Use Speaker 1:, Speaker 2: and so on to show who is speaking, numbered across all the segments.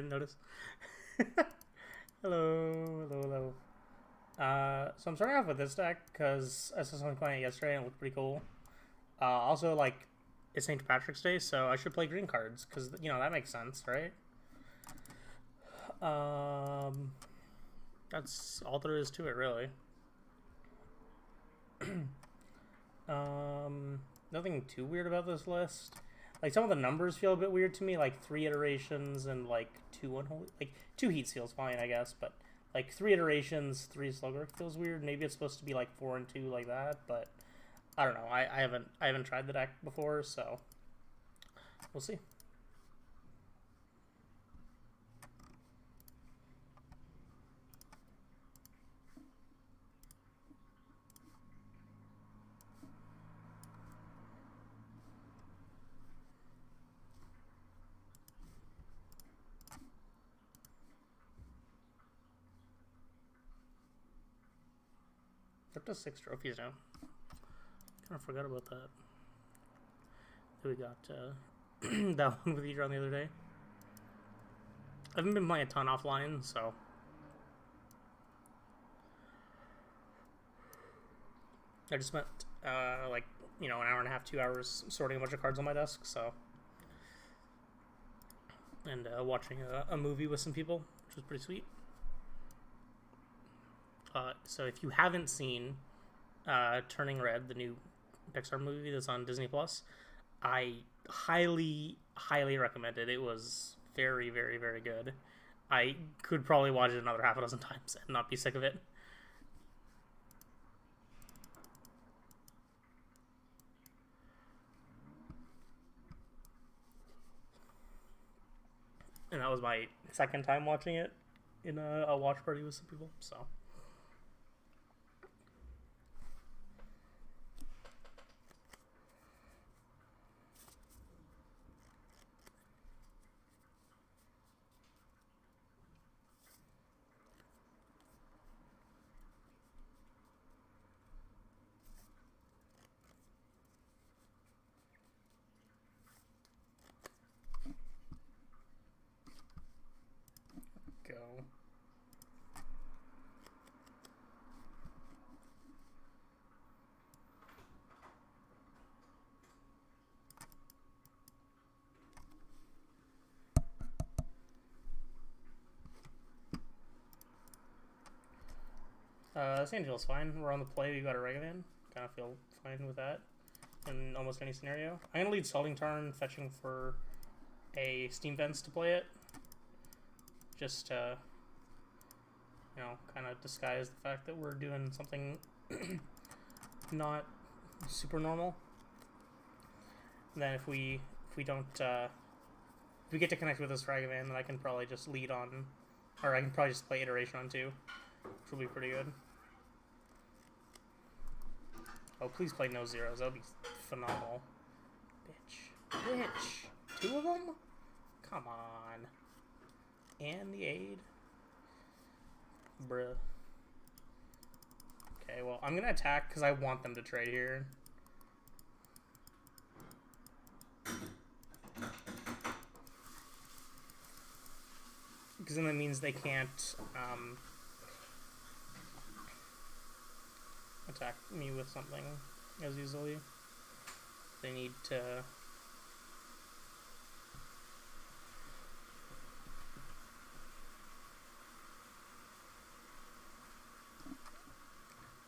Speaker 1: Didn't notice. Hello, hello, hello. So I'm starting off with this deck because I saw someone playing it yesterday and it looked pretty cool. Also, like, it's St. Patrick's Day, so I should play green cards because, you know, that makes sense, right? Um, that's all there is to it, really. Nothing too weird about this list. Like, some of the numbers feel a bit weird to me, like 3 iterations and like 2 unholy. Like, 2 heats feels fine, I guess, but like 3 iterations, 3 slugger feels weird. Maybe it's supposed to be like 4 and 2 like that, but I don't know. I haven't tried the deck before, so we'll see. Up to 6 trophies now. Kind of forgot about that. We got that one with Etron the other day. I haven't been playing a ton offline, so I just spent like, you know, an hour and a half, 2 hours sorting a bunch of cards on my desk. So, and watching a movie with some people, which was pretty sweet. So if you haven't seen Turning Red, the new Pixar movie that's on Disney Plus, I highly recommend it. It was very, very, very good. I could probably watch it another half a dozen times and not be sick of it. And that was my second time watching it in a watch party with some people. So. Go. This Angel's fine. We're on the play. We got a Regavan. Kind of feel fine with that in almost any scenario. I'm gonna lead Salting Tarn, fetching for a Steam Vents to play it. Just to, you know, kind of disguise the fact that we're doing something not super normal. And then if we don't if we get to connect with this Ragavan, then I can probably just lead on, or I can probably just play Iteration on 2, which will be pretty good. Oh, please play no zeros. That would be phenomenal. Bitch. 2 of them? Come on. And the aid. Bruh. Okay, well, I'm going to attack because I want them to trade here. Because then that means they can't attack me with something as easily. They need to...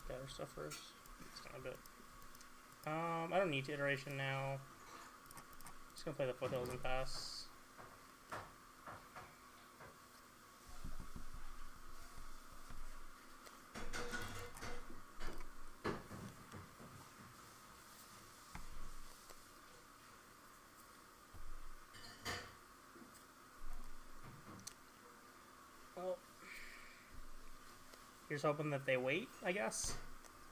Speaker 1: gather stuff first. It's kind of a bit... I don't need to Iteration now. Just gonna play the Foothills and pass. Here's hoping that they wait, I guess.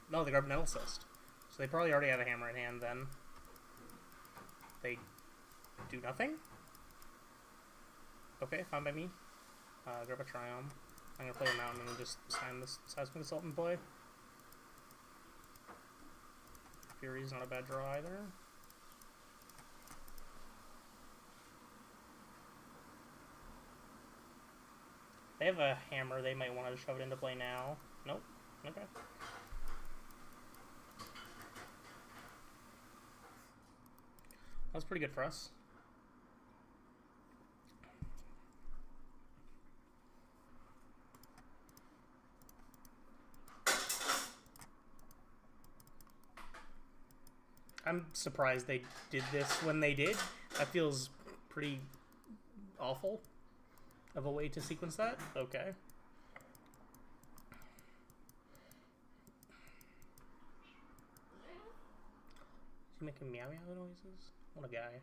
Speaker 1: No, they grab Metal Cyst. So they probably already have a hammer in hand then. They do nothing? Okay, fine by me. Grab a Triumph. I'm gonna play a Mountain and just sign this Seismic Assault and play. Fury's not a bad draw either. They have a hammer. They might want to shove it into play now. Nope. Okay. That's pretty good for us. I'm surprised they did this when they did. That feels pretty awful of a way to sequence that. Okay. Is he making meow meow noises? What a guy.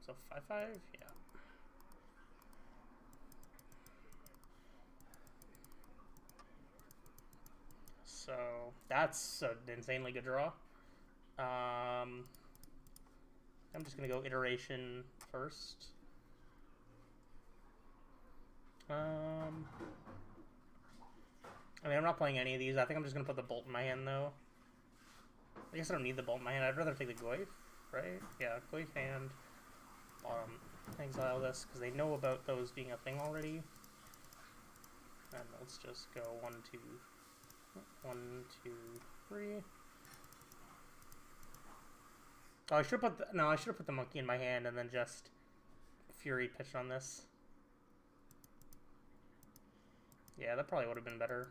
Speaker 1: So 5/5? Yeah. So that's an insanely good draw. I'm just gonna go iteration first. I mean, I'm not playing any of these. I think I'm just gonna put the bolt in my hand though. I guess I don't need the bolt in my hand. I'd rather take the Goyf, right? Yeah, Goyf hand. Exile this because they know about those being a thing already. And let's just go 1, 2, 1, 2, 3. Oh, I should have put I should have put the monkey in my hand and then just Fury pitched on this. Yeah, that probably would have been better.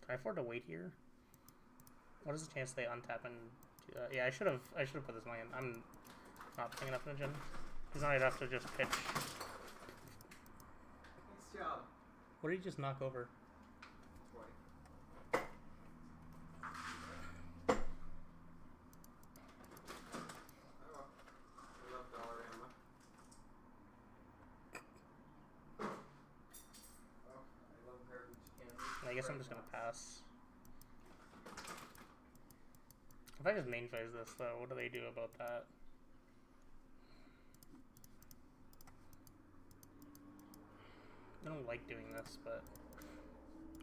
Speaker 1: Can I afford to wait here? What is the chance they untap and do that? Yeah, I should have put this in my hand. I'm not playing enough Ninja. Because now I'd have to just pitch.
Speaker 2: Nice job.
Speaker 1: What did he just knock over? I guess I'm just gonna pass. If I just main phase this though, what do they do about that? I don't like doing this, but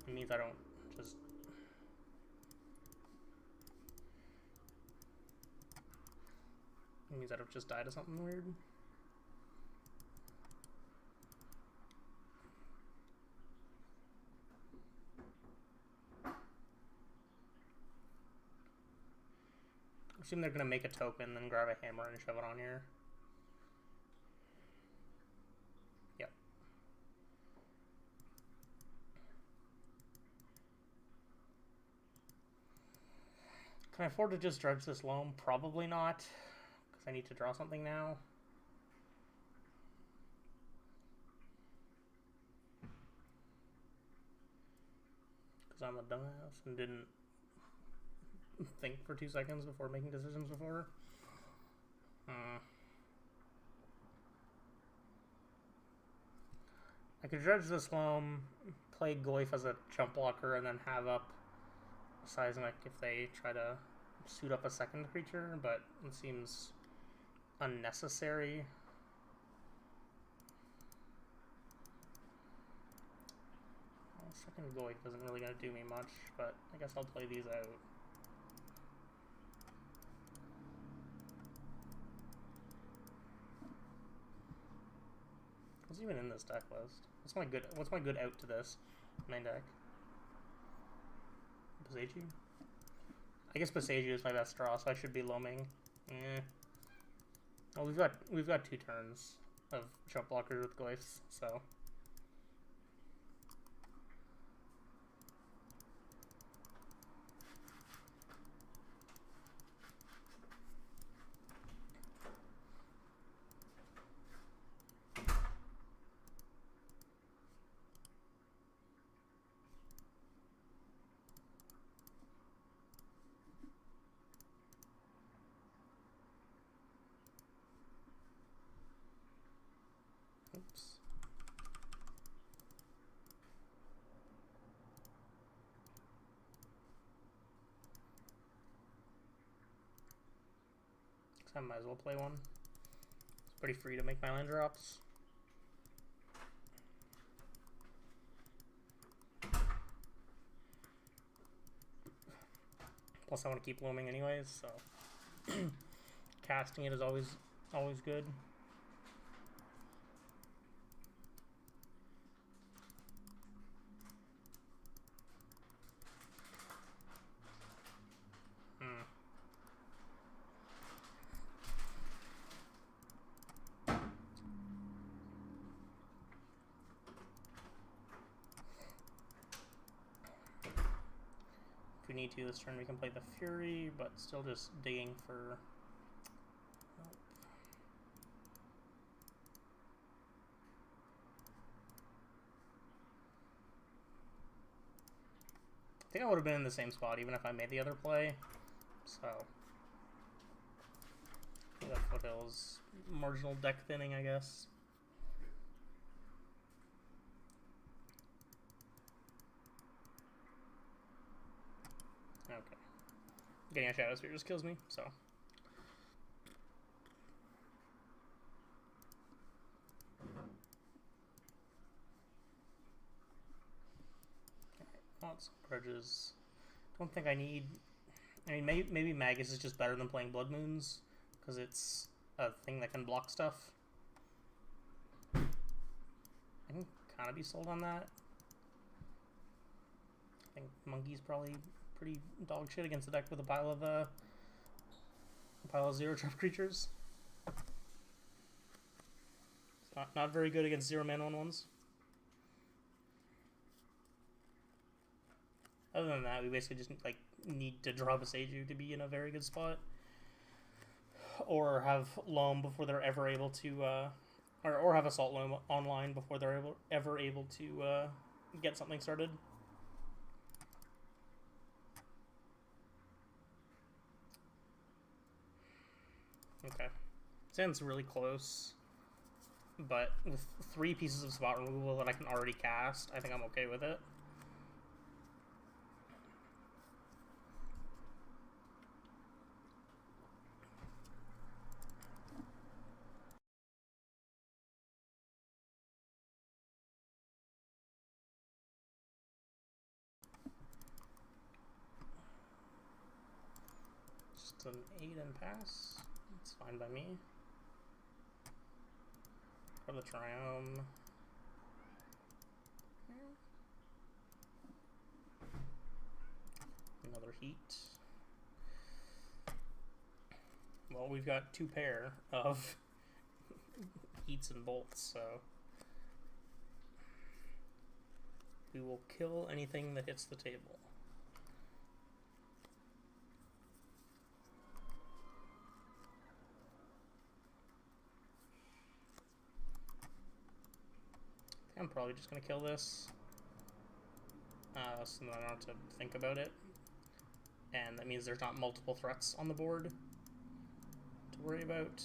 Speaker 1: it means I don't just... It means I don't just die to something weird. I assume they're gonna make a token, then grab a hammer and shove it on here. Yep. Can I afford to just dredge this loam? Probably not, because I need to draw something now. Because I'm a dumbass and didn't think for 2 seconds before making decisions before. I could dredge this loam, play Goyf as a jump blocker, and then have up Seismic if they try to suit up a second creature, but it seems unnecessary. Well, second Goyf isn't really going to do me much, but I guess I'll play these out. What's even in this deck list? What's my good out to this main deck? Passeju? I guess Passeju is my best draw, so I should be loaming. Well, we've got 2 turns of jump blockers with Goyfs, so. Oops. I might as well play one. It's pretty free to make my land drops. Plus I want to keep loaming anyways, so. Casting it is always good. If we need to this turn, we can play the Fury, but still just digging for... Nope. I think I would have been in the same spot even if I made the other play, so... That Foothills, marginal deck thinning, I guess. Okay. Getting a Shadow Sphere just kills me, so... Lots of grudges. Don't think I need... I mean, maybe Magus is just better than playing Blood Moons, because it's a thing that can block stuff. I can kind of be sold on that. I think Monkey's probably pretty dog shit against the deck with a pile of 0-drop creatures. It's not very good against 0-mana 1/1s. Other than that, we basically just like need to draw Beseiju to be in a very good spot, or have Loam before they're ever able to, or have Assault Loam online before they're ever able to get something started. Okay, Zen's really close, but with 3 pieces of spot removal that I can already cast, I think I'm okay with it. Just an 8 and pass. It's fine by me. For the Triome. Another heat. Well, we've got 2 pair of heats and bolts, so we will kill anything that hits the table. I'm probably just going to kill this, so that I don't have to think about it. And that means there's not multiple threats on the board to worry about.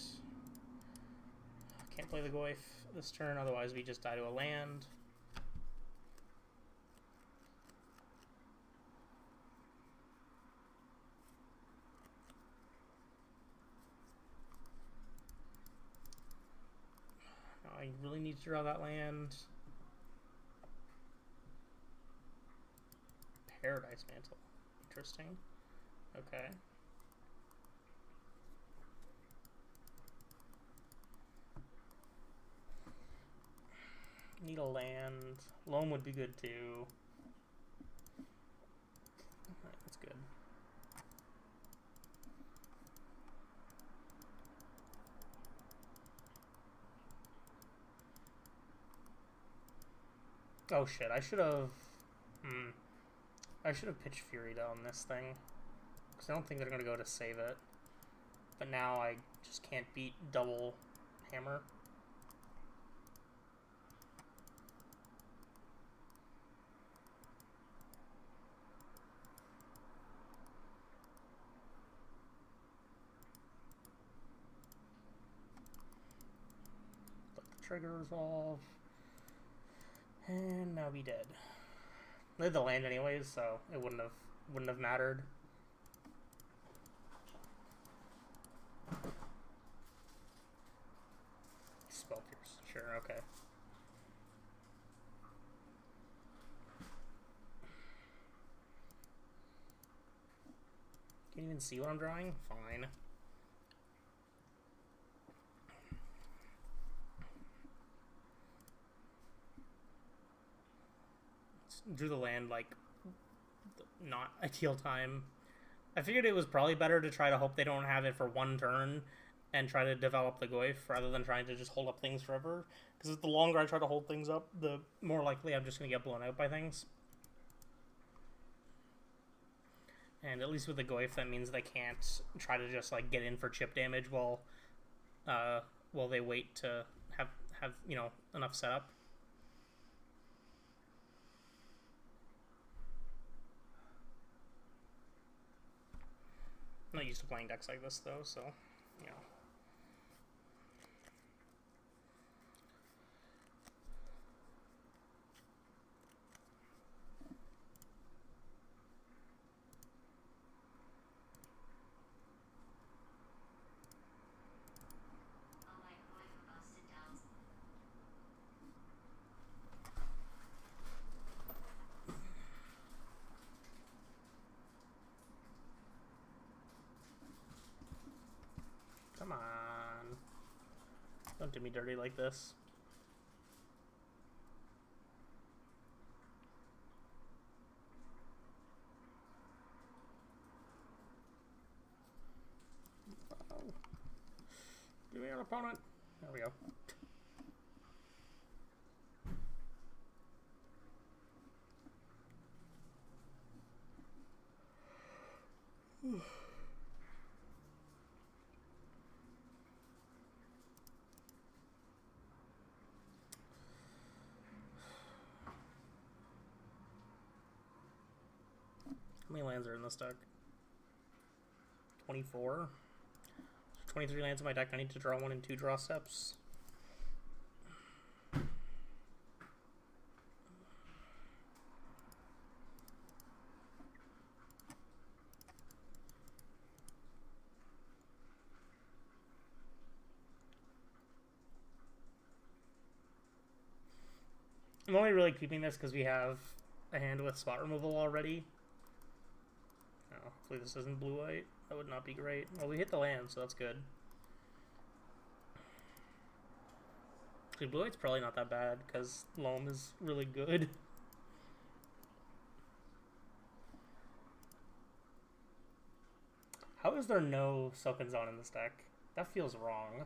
Speaker 1: Can't play the Goyf this turn, otherwise we just die to a land. I really need to draw that land. Paradise Mantle. Interesting. Okay. Need a land. Loam would be good too. Alright, that's good. Oh shit, I should have... I should have pitched Fury down this thing, because I don't think they're going to go to save it. But now I just can't beat double hammer. Let the trigger resolve. And now be dead. They had the land anyways, so it wouldn't have mattered. Spell Pierce, sure, okay. Can't even see what I'm drawing? Fine. drew the land like not ideal time. I figured it was probably better to try to hope they don't have it for one turn and try to develop the Goyf rather than trying to just hold up things forever. Because the longer I try to hold things up, the more likely I'm just going to get blown out by things. And at least with the Goyf, that means they can't try to just like get in for chip damage while they wait to have you know, enough setup. I'm not used to playing decks like this though, so you know. Come on. Don't do me dirty like this. Oh. Give me an opponent. There we go. How many lands are in this deck? 24. 23 lands in my deck. I need to draw 1 and 2 draw steps. I'm only really keeping this because we have a hand with spot removal already. Oh, hopefully this isn't blue-white. That would not be great. Well, we hit the land, so that's good. Actually, blue-white's probably not that bad because loam is really good. How is there no Silken Zone in this deck? That feels wrong.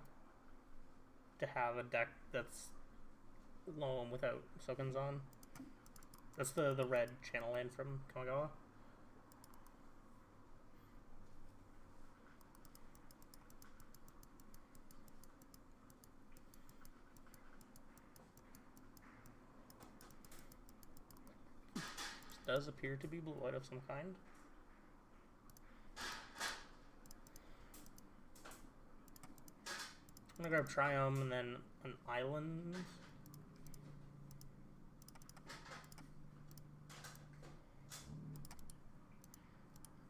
Speaker 1: To have a deck that's loam without Silken Zone. That's the red channel land from Kamigawa. Does appear to be blue-white of some kind. I'm gonna grab Triumph and then an island.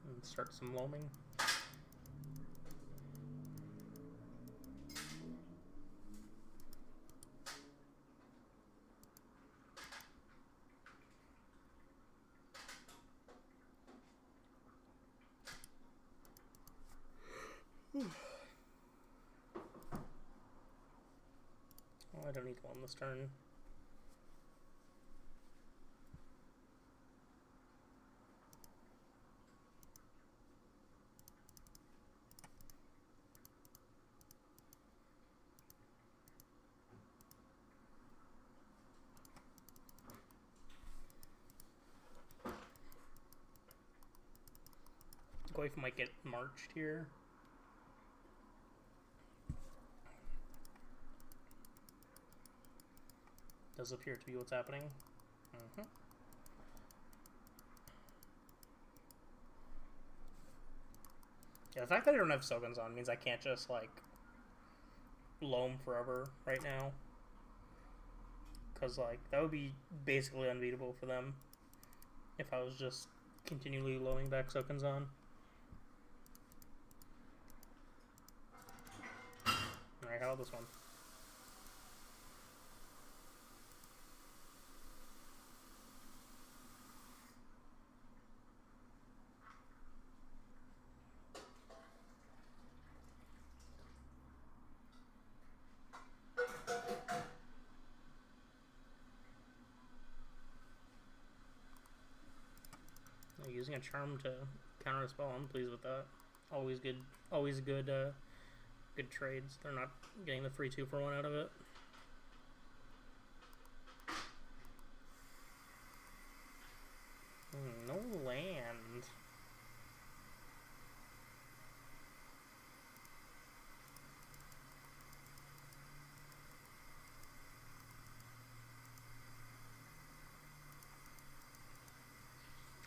Speaker 1: And start some loaming. Oh, I don't need one this turn. Goyf might get marched here. Does appear to be what's happening. Yeah, the fact that I don't have Silken Zone means I can't just, like, loam forever right now. Because, like, that would be basically unbeatable for them if I was just continually loaming back Silken Zone. Alright, how about this one? Using a charm to counter a spell, I'm pleased with that. Always good, good trades. They're not getting the free 2-for-1 out of it. No land.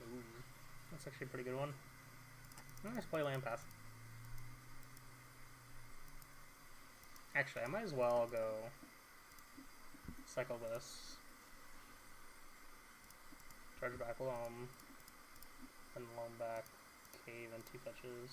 Speaker 1: Ooh, that's actually a pretty good one. Let's play land path. Actually, I might as well go cycle this. Charge back loam. Then loam back, cave, and 2 fetches.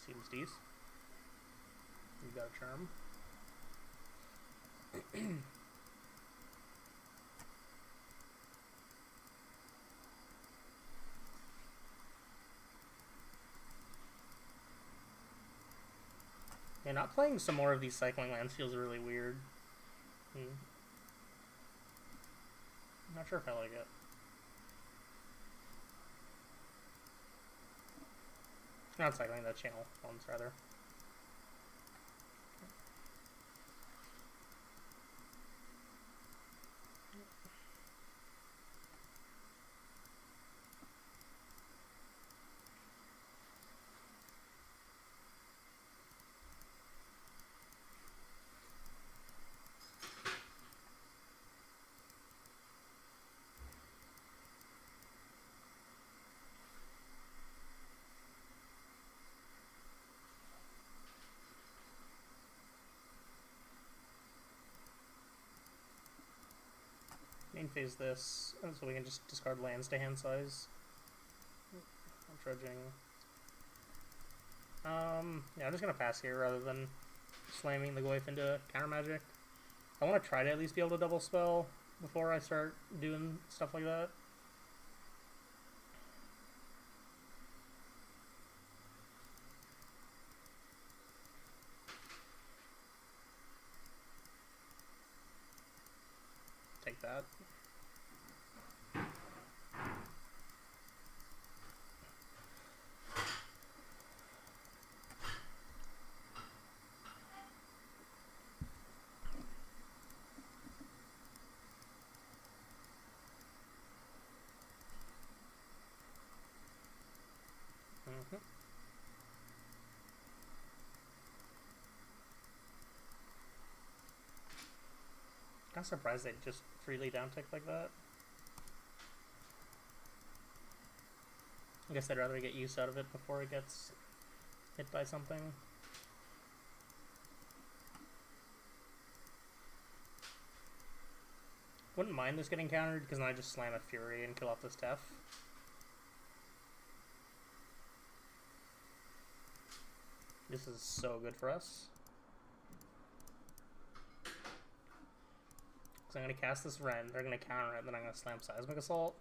Speaker 1: Seems decent. You got a charm. Yeah, not playing some more of these cycling lands feels really weird. Not sure if I like it. Not cycling, the channel ones, rather. Main phase this, so we can just discard lands to hand size. I'm trudging. Yeah, I'm just gonna pass here rather than slamming the Goyf into counter magic. I want to try to at least be able to double spell before I start doing stuff like that. Take that. I'm surprised they just freely downtick like that. I guess I'd rather get use out of it before it gets hit by something. Wouldn't mind this getting countered because then I just slam a Fury and kill off this Tef. This is so good for us. So I'm going to cast this Wren, they're going to counter it, then I'm going to slam Seismic Assault.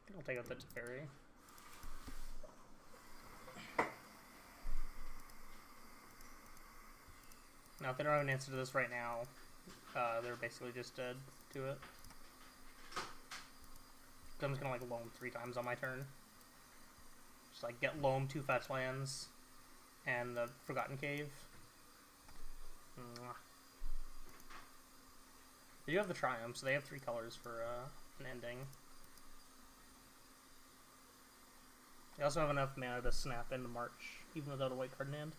Speaker 1: I think I'll take out the Teferi. Now if they don't have an answer to this right now, they're basically just dead to it. I'm just gonna like loam 3 times on my turn. Just like get loam 2 fetch lands and the Forgotten Cave. They do have the Triumph, so they have 3 colors for an ending. They also have enough mana to snap into March, even without a white card in hand.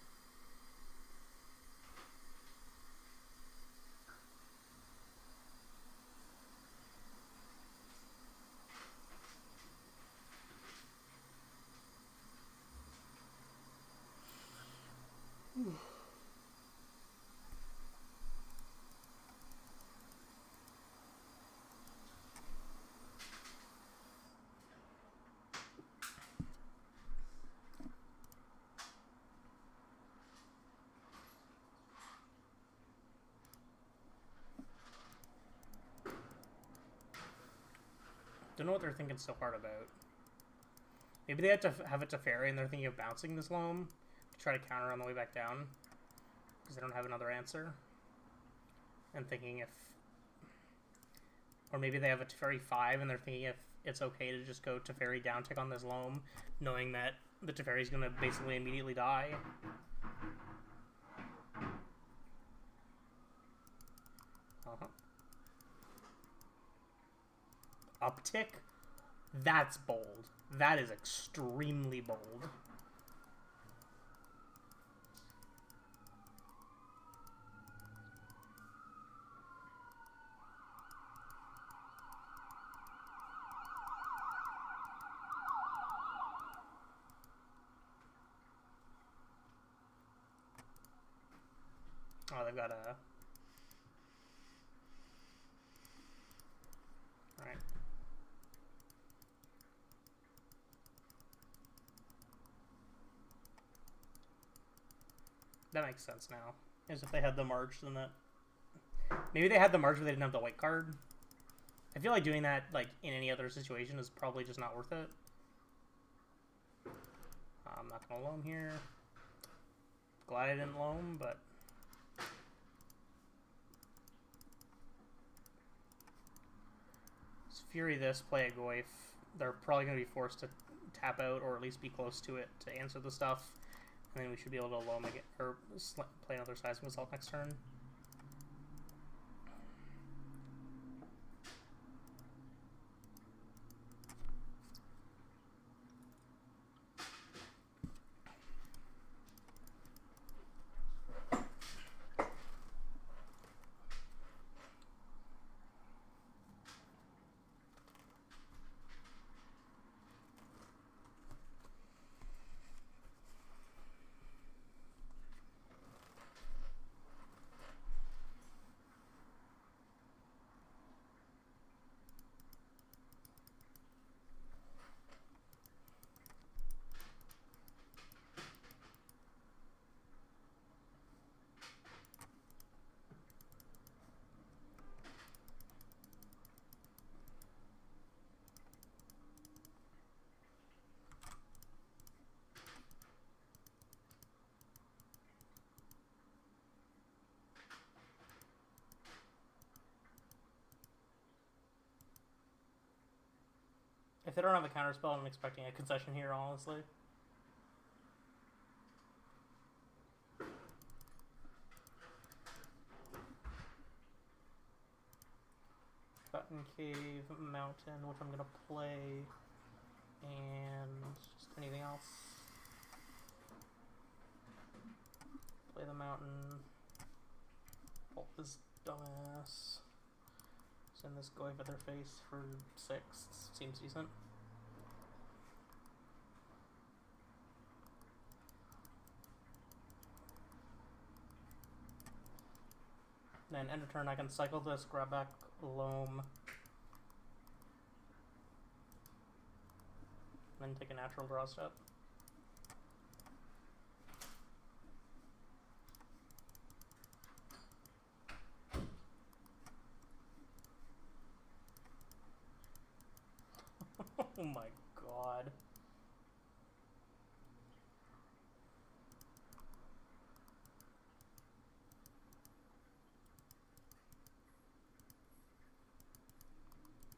Speaker 1: Don't know what they're thinking so hard about. Maybe they had to have it to Teferi and they're thinking of bouncing this loam to try to counter on the way back down. Because they don't have another answer. And thinking if... Or maybe they have a Teferi 5 and they're thinking if it's okay to just go Teferi down tick on this loam, knowing that the Teferi's going to basically immediately die. Uptick? That's bold. That is extremely bold. Oh, they've got a... Alright. That makes sense now. As if they had the March, then that... Maybe they had the March but they didn't have the white card. I feel like doing that, like, in any other situation is probably just not worth it. I'm not gonna loam here. Glad I didn't loam, but... Fury this, play a Goyf. They're probably going to be forced to tap out or at least be close to it to answer the stuff. And then we should be able to loam again, or play another Seismic Assault next turn. If they don't have a counterspell, I'm expecting a concession here, honestly. Cotton Cave, Mountain, which I'm going to play, and just anything else. Play the Mountain. Bolt this dumbass. Send this Goyf at their face for 6. Seems decent. Then end of turn I can cycle this, grab back Loam. Then take a natural draw step. Oh my god.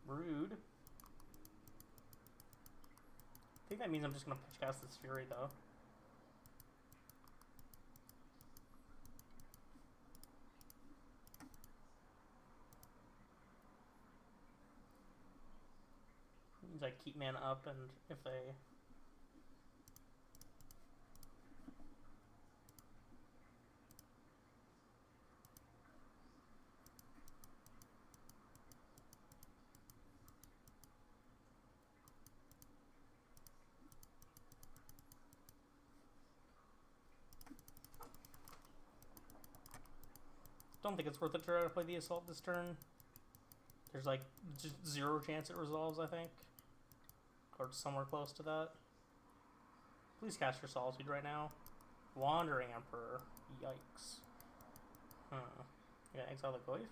Speaker 1: Rude. I think that means I'm just gonna pitch cast this Fury though. Means I keep mana up, and if they... Don't think it's worth it to try to play the Assault this turn. There's like just 0 chance it resolves, I think. Or somewhere close to that. Please cast your Solitude right now. Wandering Emperor. Yikes. Huh. You gotta exile the Goyf?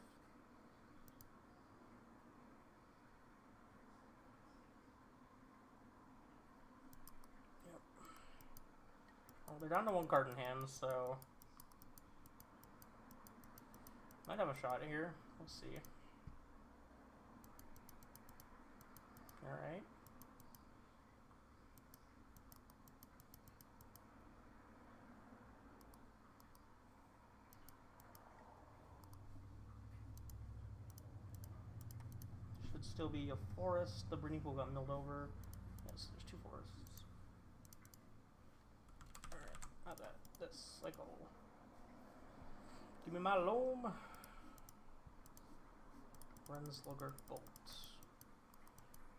Speaker 1: they're down to 1 card in hand, so might have a shot here. We'll see. Alright. Should still be a forest. The breeding pool got milled over. Yes, there's 2 forests. Alright, not that. This cycle. Give me my loam. Renslugger Bolt.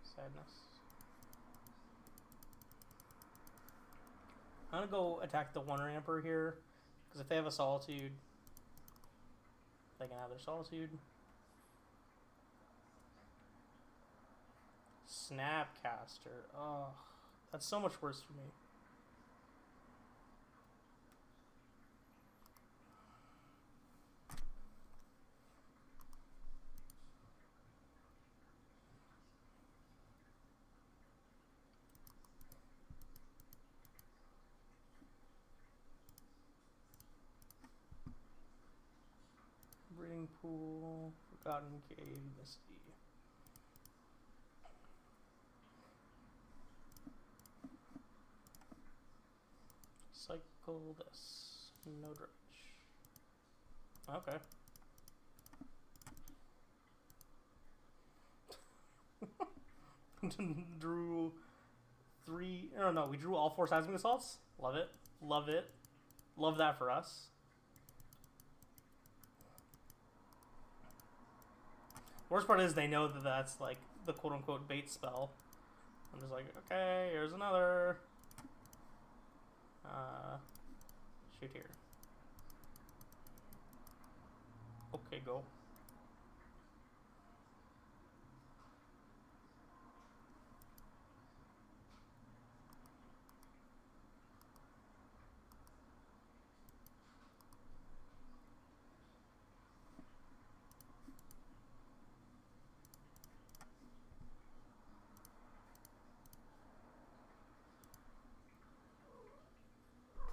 Speaker 1: Sadness. I'm gonna go attack the 1 ramper here, because if they have a Solitude, they can have their Solitude. Snapcaster. Oh, that's so much worse for me. Breeding Pool, Forgotten Cave, Misty. Cycle this. No dredge. Okay. Drew 3. No, we drew all 4 seismic assaults. Love it. Love it. Love that for us. Worst part is they know that that's like the quote-unquote bait spell. I'm just like, okay, here's another. Shoot here. Okay, go.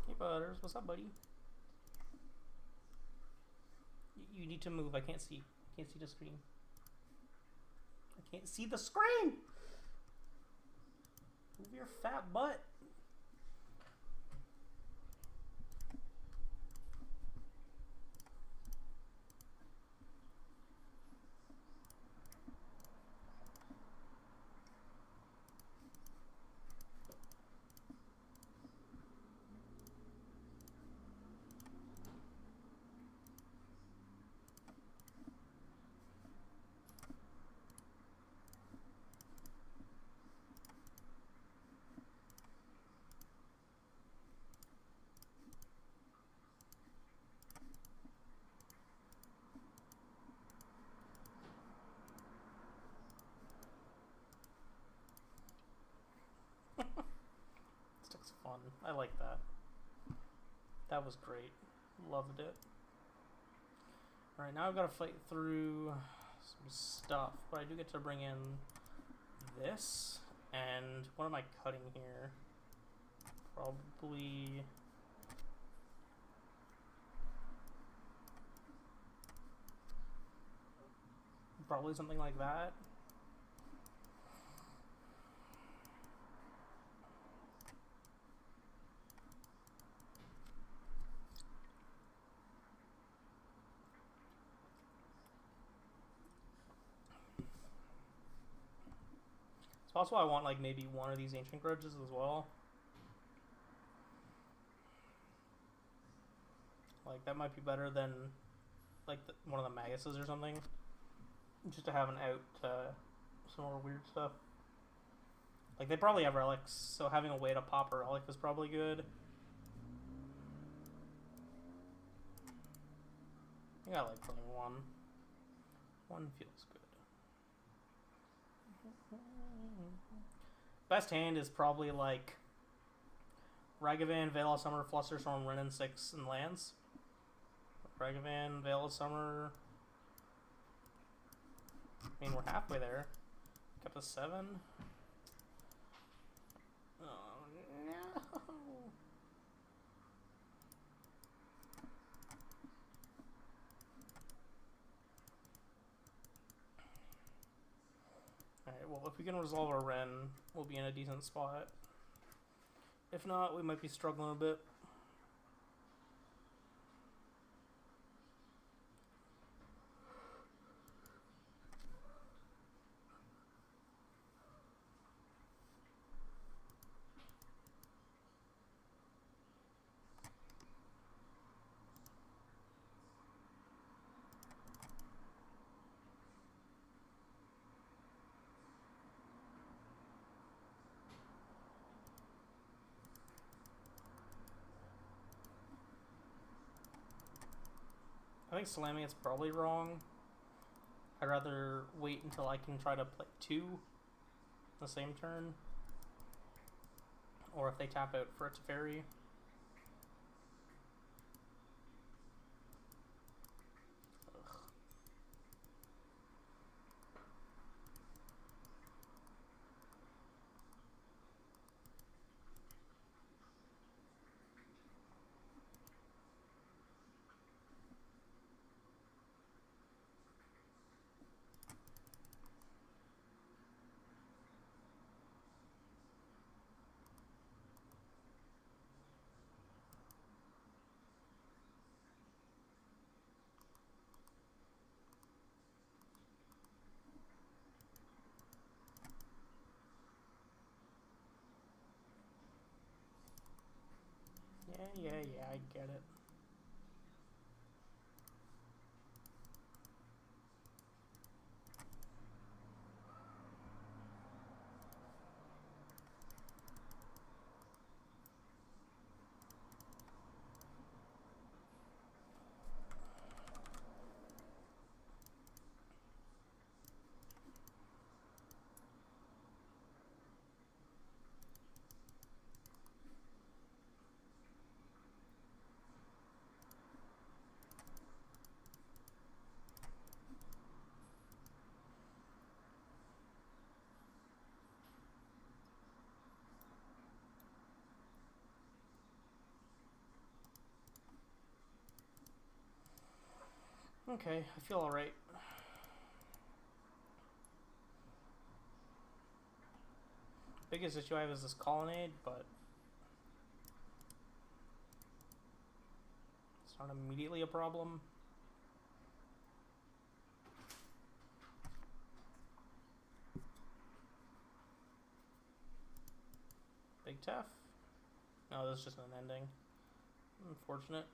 Speaker 1: Hey, Butters, what's up, buddy? You need to move. I can't see. Can't see the screen. I can't see the screen! Move your fat butt. Fun. I like that. That was great. Loved it. Alright, now I've got to fight through some stuff, but I do get to bring in this. And what am I cutting here? Probably something like that. Also, I want like maybe one of these ancient grudges as well. Like that might be better than like one of the Maguses or something. Just to have an out some more weird stuff. Like they probably have relics, so having a way to pop a relic is probably good. I think I like playing one. One feels good. Best hand is probably like Ragavan, Veil of Summer, Flusterstorm, Renin 6, and lands. Ragavan, Veil of Summer. I mean, we're halfway there. Got to 7. Oh no! well, if we can resolve our Ren, we'll be in a decent spot. If not, we might be struggling a bit. I think slamming it's probably wrong. I'd rather wait until I can try to play 2 the same turn. Or if they tap out for it to vary. Yeah, I get it. Okay, I feel alright. Biggest issue I have is this colonnade, but it's not immediately a problem. Big Tef? No, this is just an ending. Unfortunate.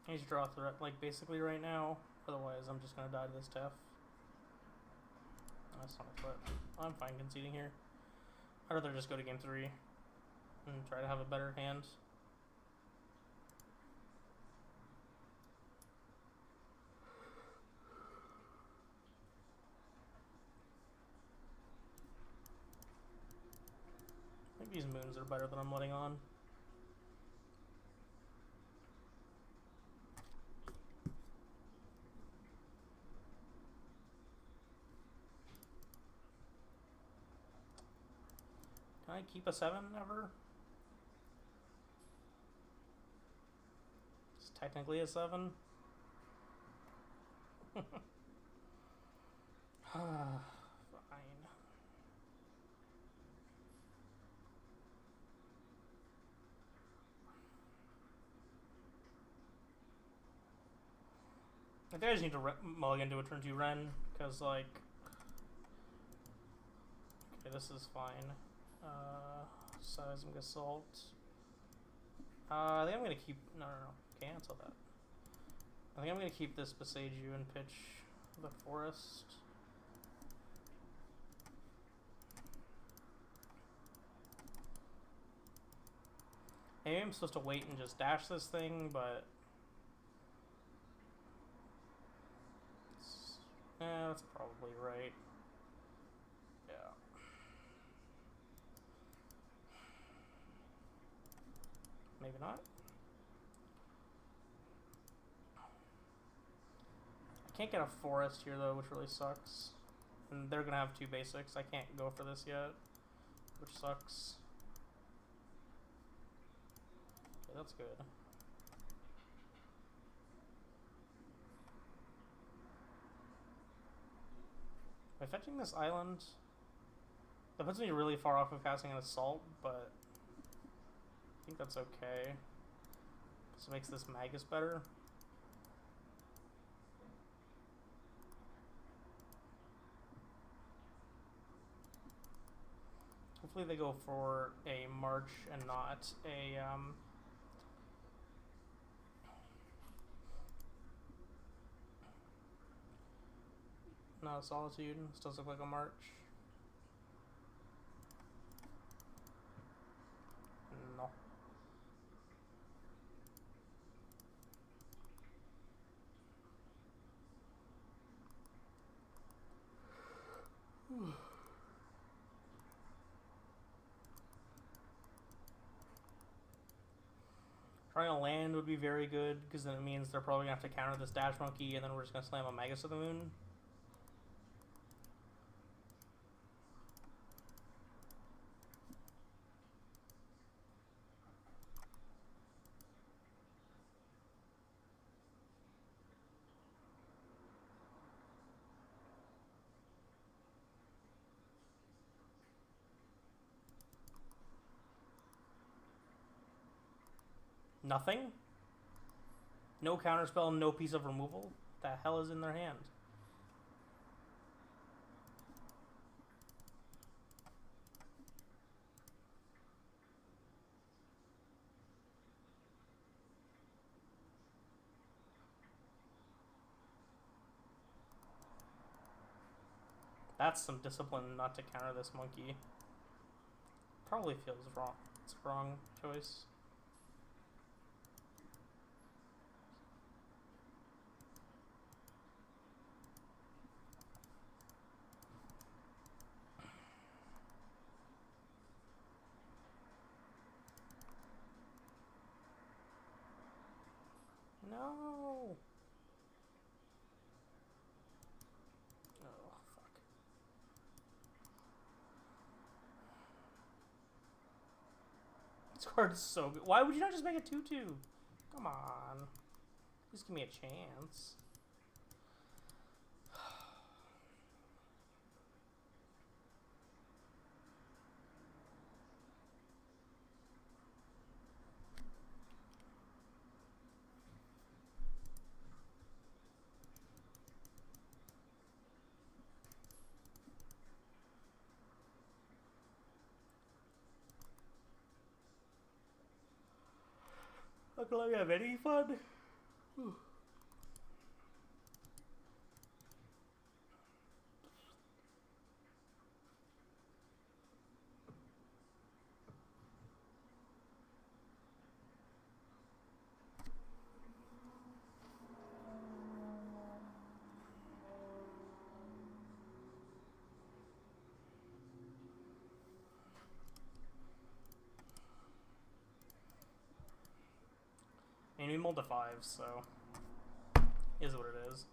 Speaker 1: I need to draw a threat, like, basically right now. Otherwise, I'm just gonna die to this Tef. That's not a threat. I'm fine conceding here. I'd rather just go to game 3 and try to have a better hand. I think these moons are better than I'm letting on. Can I keep a 7 ever? It's technically a 7. Fine. I think I just need to mulligan to a turn 2 Ren, because, like, Okay, this is fine. Seismic Assault. I think I'm gonna keep... No. Cancel that. I think I'm gonna keep this Besage You and pitch the Forest. Maybe I'm supposed to wait and just dash this thing, but... that's probably right. Yeah. Maybe not. I can't get a Forest here, though, which really sucks. And they're gonna have 2 basics. I can't go for this yet, which sucks. Okay, that's good. By fetching this island, that puts me really far off of casting an Assault, but I think that's okay. This makes this Magus better. Hopefully they go for a March and not a not a Solitude. This does look like a March. No. Trying to land would be very good, because then it means they're probably going to have to counter this Dash Monkey, and then we're just going to slam a Magus to the moon. Nothing? No counterspell, no piece of removal? What the hell is in their hand? That's some discipline not to counter this monkey. Probably feels wrong. It's a wrong choice. No. Oh, fuck. This card is so good. Why would you not just make a 2/2? Come on. Please give me a chance. Not gonna let me have any fun. Whew. I mean, we mulled to 5, so is what it is.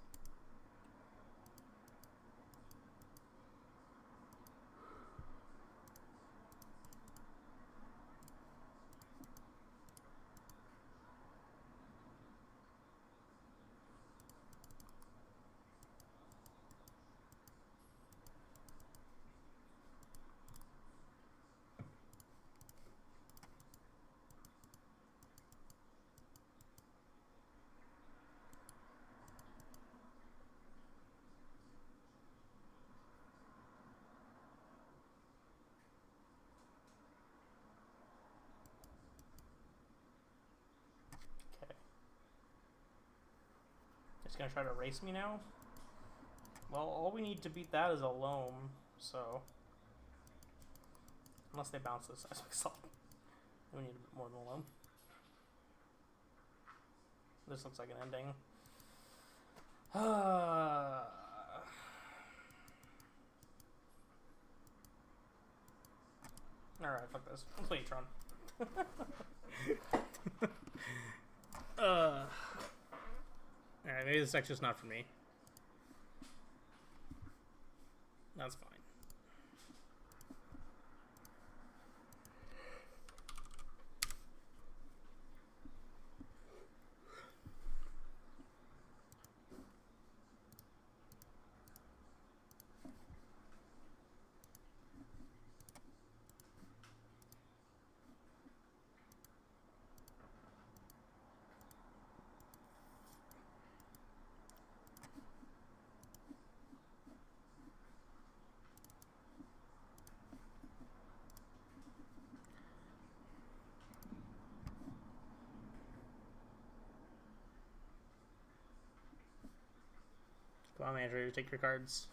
Speaker 1: He's gonna try to race me now. Well, all we need to beat that is a loam, so unless they bounce this seismic assault, we need a bit more than a loam. This looks like an ending. Alright, fuck this. Let's play Etron. Alright, maybe this deck's just not for me. That's fine. Come on, Andrew, take your cards.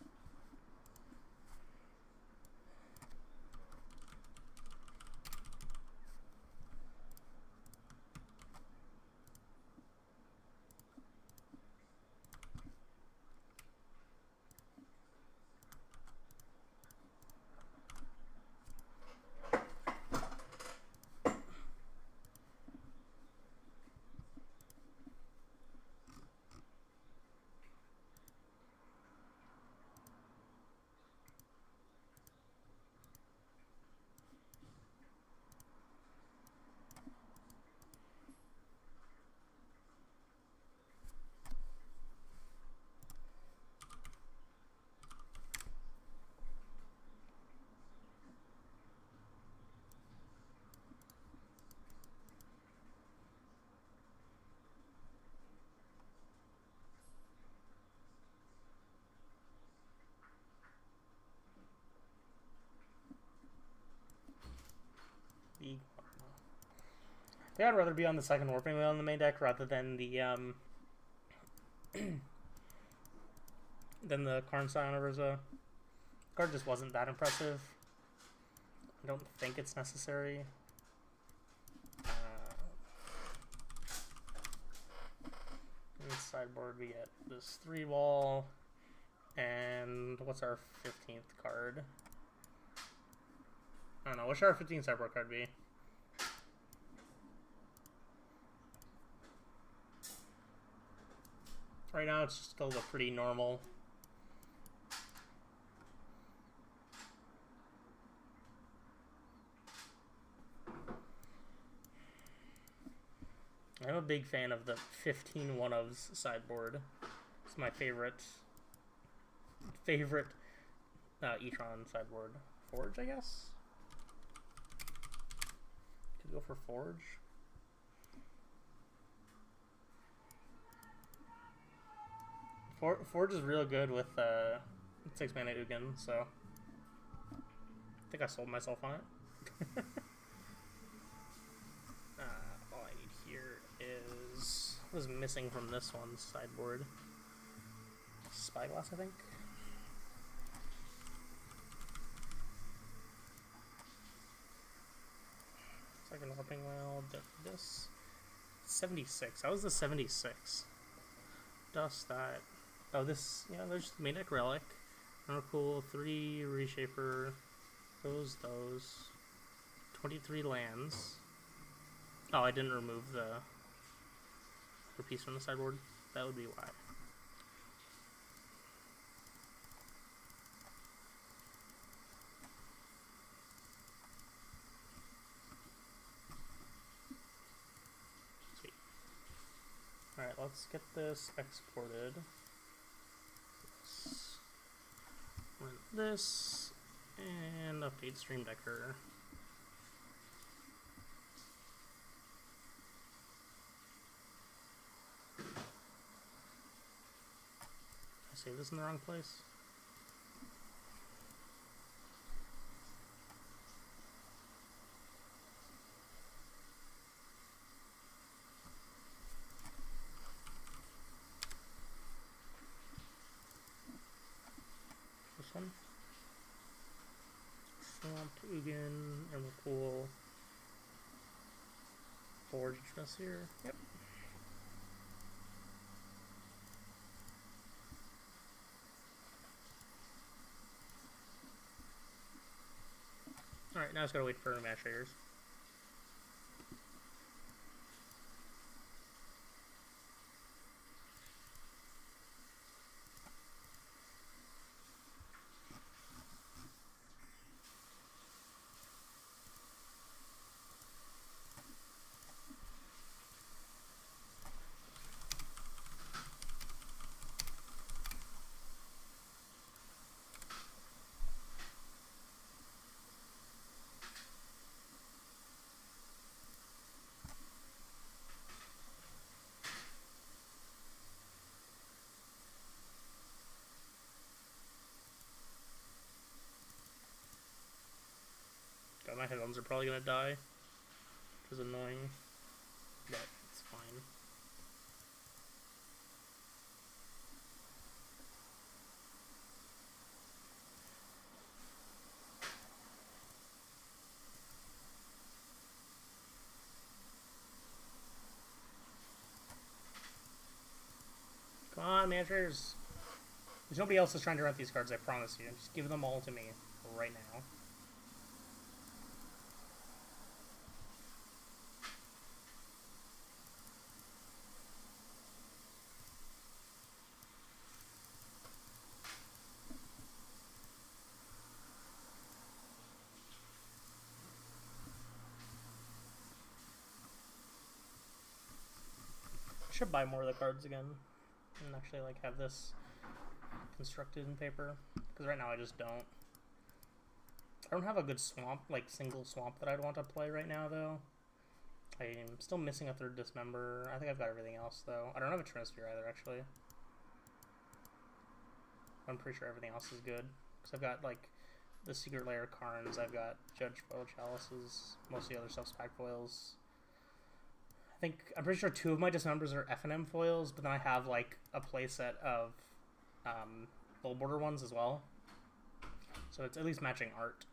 Speaker 1: I think I'd rather be on the second warping wheel in the main deck rather than the Karnstein Urza. Card just wasn't that impressive. I don't think it's necessary. In the sideboard we get this 3-wall, and what's our 15th card? I don't know, what should our 15th sideboard card be? Right now it's still a pretty normal. I'm a big fan of the 15 one-ofs sideboard. It's my favorite Etron sideboard. Forge, I guess? Could go for Forge. Forge is real good with 6-mana Ugin, so I think I sold myself on it. All I need here is what is missing from this one's sideboard? Spyglass, I think. Second warping wheel. This 76. That was the 76. Dust that. Oh, this, yeah, there's main deck relic. Cool, 3 reshaper. Those. 23 lands. Oh, I didn't remove the piece from the sideboard. That would be why. Sweet. Alright, let's get this exported. Run this and update Stream Decker. I saved this in the wrong place. Swamp, Ugin, Emerald Pool, Forge here. Yep. Alright, now I just gotta wait for match traders. God, my headphones are probably gonna die, which is annoying, but it's fine. Come on, managers. There's nobody else that's trying to rent these cards, I promise you. Just give them all to me right now. I should buy more of the cards again and actually like have this constructed in paper, because right now I just don't. I don't have a good swamp, like single swamp that I'd want to play right now though. I'm still missing a third Dismember. I think I've got everything else though. I don't have a Trinisphere either actually. I'm pretty sure everything else is good, because I've got like the Secret Lair Karns, I've got Judge Foil Chalices, most of the other stuff's pack foils. I'm pretty sure 2 of my Dismembers are F&M foils, but then I have like a playset of full border ones as well. So it's at least matching art.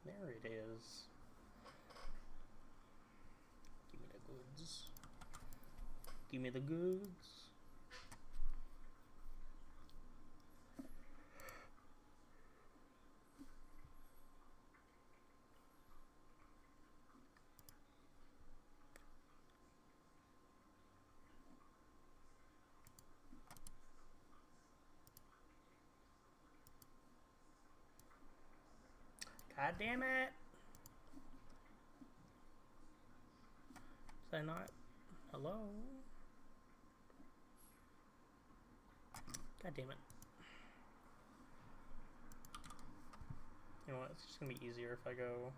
Speaker 1: There it is. Give me the goods. Give me the goods. God damn it! Is that not? Hello? God damn it. You know what? It's just gonna be easier if I go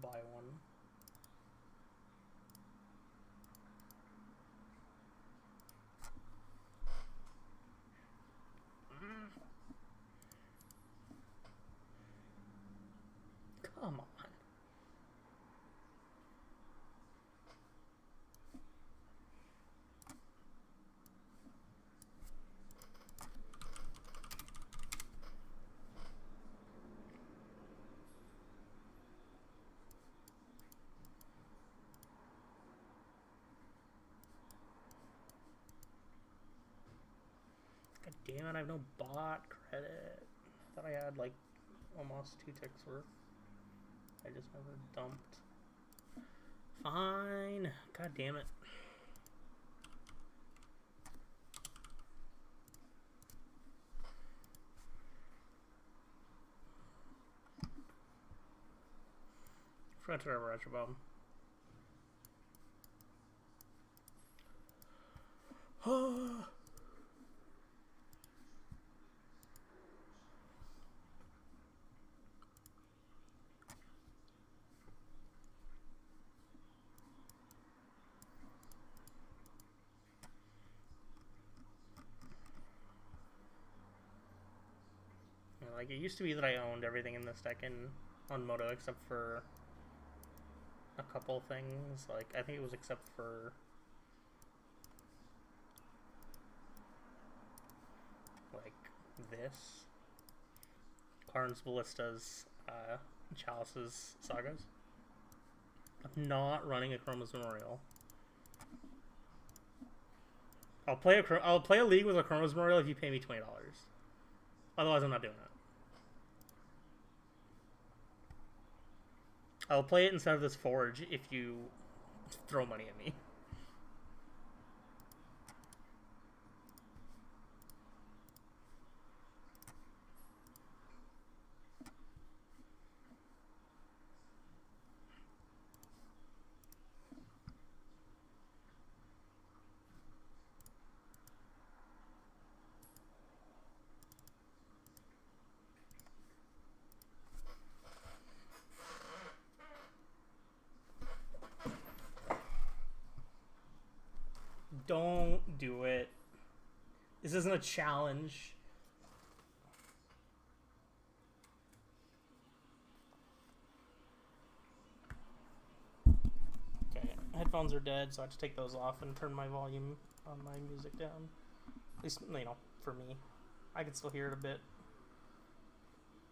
Speaker 1: buy one. Come on. God damn it, I have no bot credit. I thought I had like almost 2 ticks worth. I just never dumped. Fine. God damn it. Forgot to ever Retro Bomb. Like, it used to be that I owned everything in this deck on Moto except for a couple things. Like, I think it was except for this. Karn's Ballistas, Chalice's Sagas. I'm not running a Chroma's Memorial. I'll play a league with a Chroma's Memorial if you pay me $20. Otherwise, I'm not doing that. I'll play it instead of this Forge if you throw money at me. Don't do it. This isn't a challenge. Okay, headphones are dead, so I have to take those off and turn my volume on my music down. At least, you know, for me. I can still hear it a bit.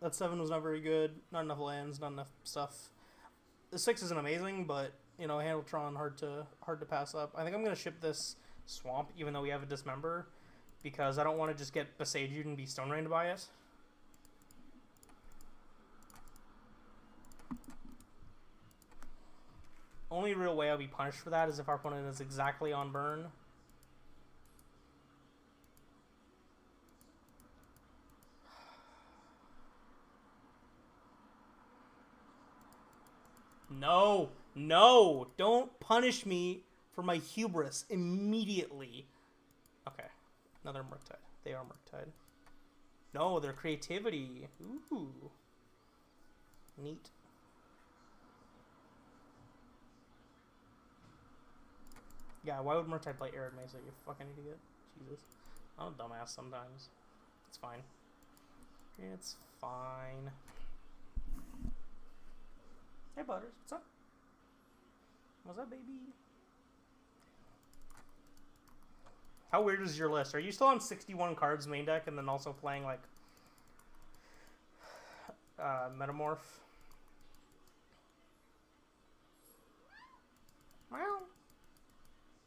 Speaker 1: That 7 was not very good. Not enough lands, not enough stuff. The 6 isn't amazing, but, you know, Handletron hard to pass up. I think I'm going to ship this Swamp, even though we have a Dismember, because I don't want to just get Besaged and be Stone Rained by it. Only real way I'll be punished for that is if our opponent is exactly on burn. No! No! Don't punish me for my hubris immediately. Okay. Another Murktide. They are Murktide. No, their creativity. Ooh. Neat. Yeah, why would Murktide play Arid Mesa, you fucking idiot? Jesus. I'm a dumbass sometimes. It's fine. It's fine. Hey, Butters. What's up? What's up, baby? How weird is your list? Are you still on 61 cards main deck and then also playing, like, Metamorph? Wow.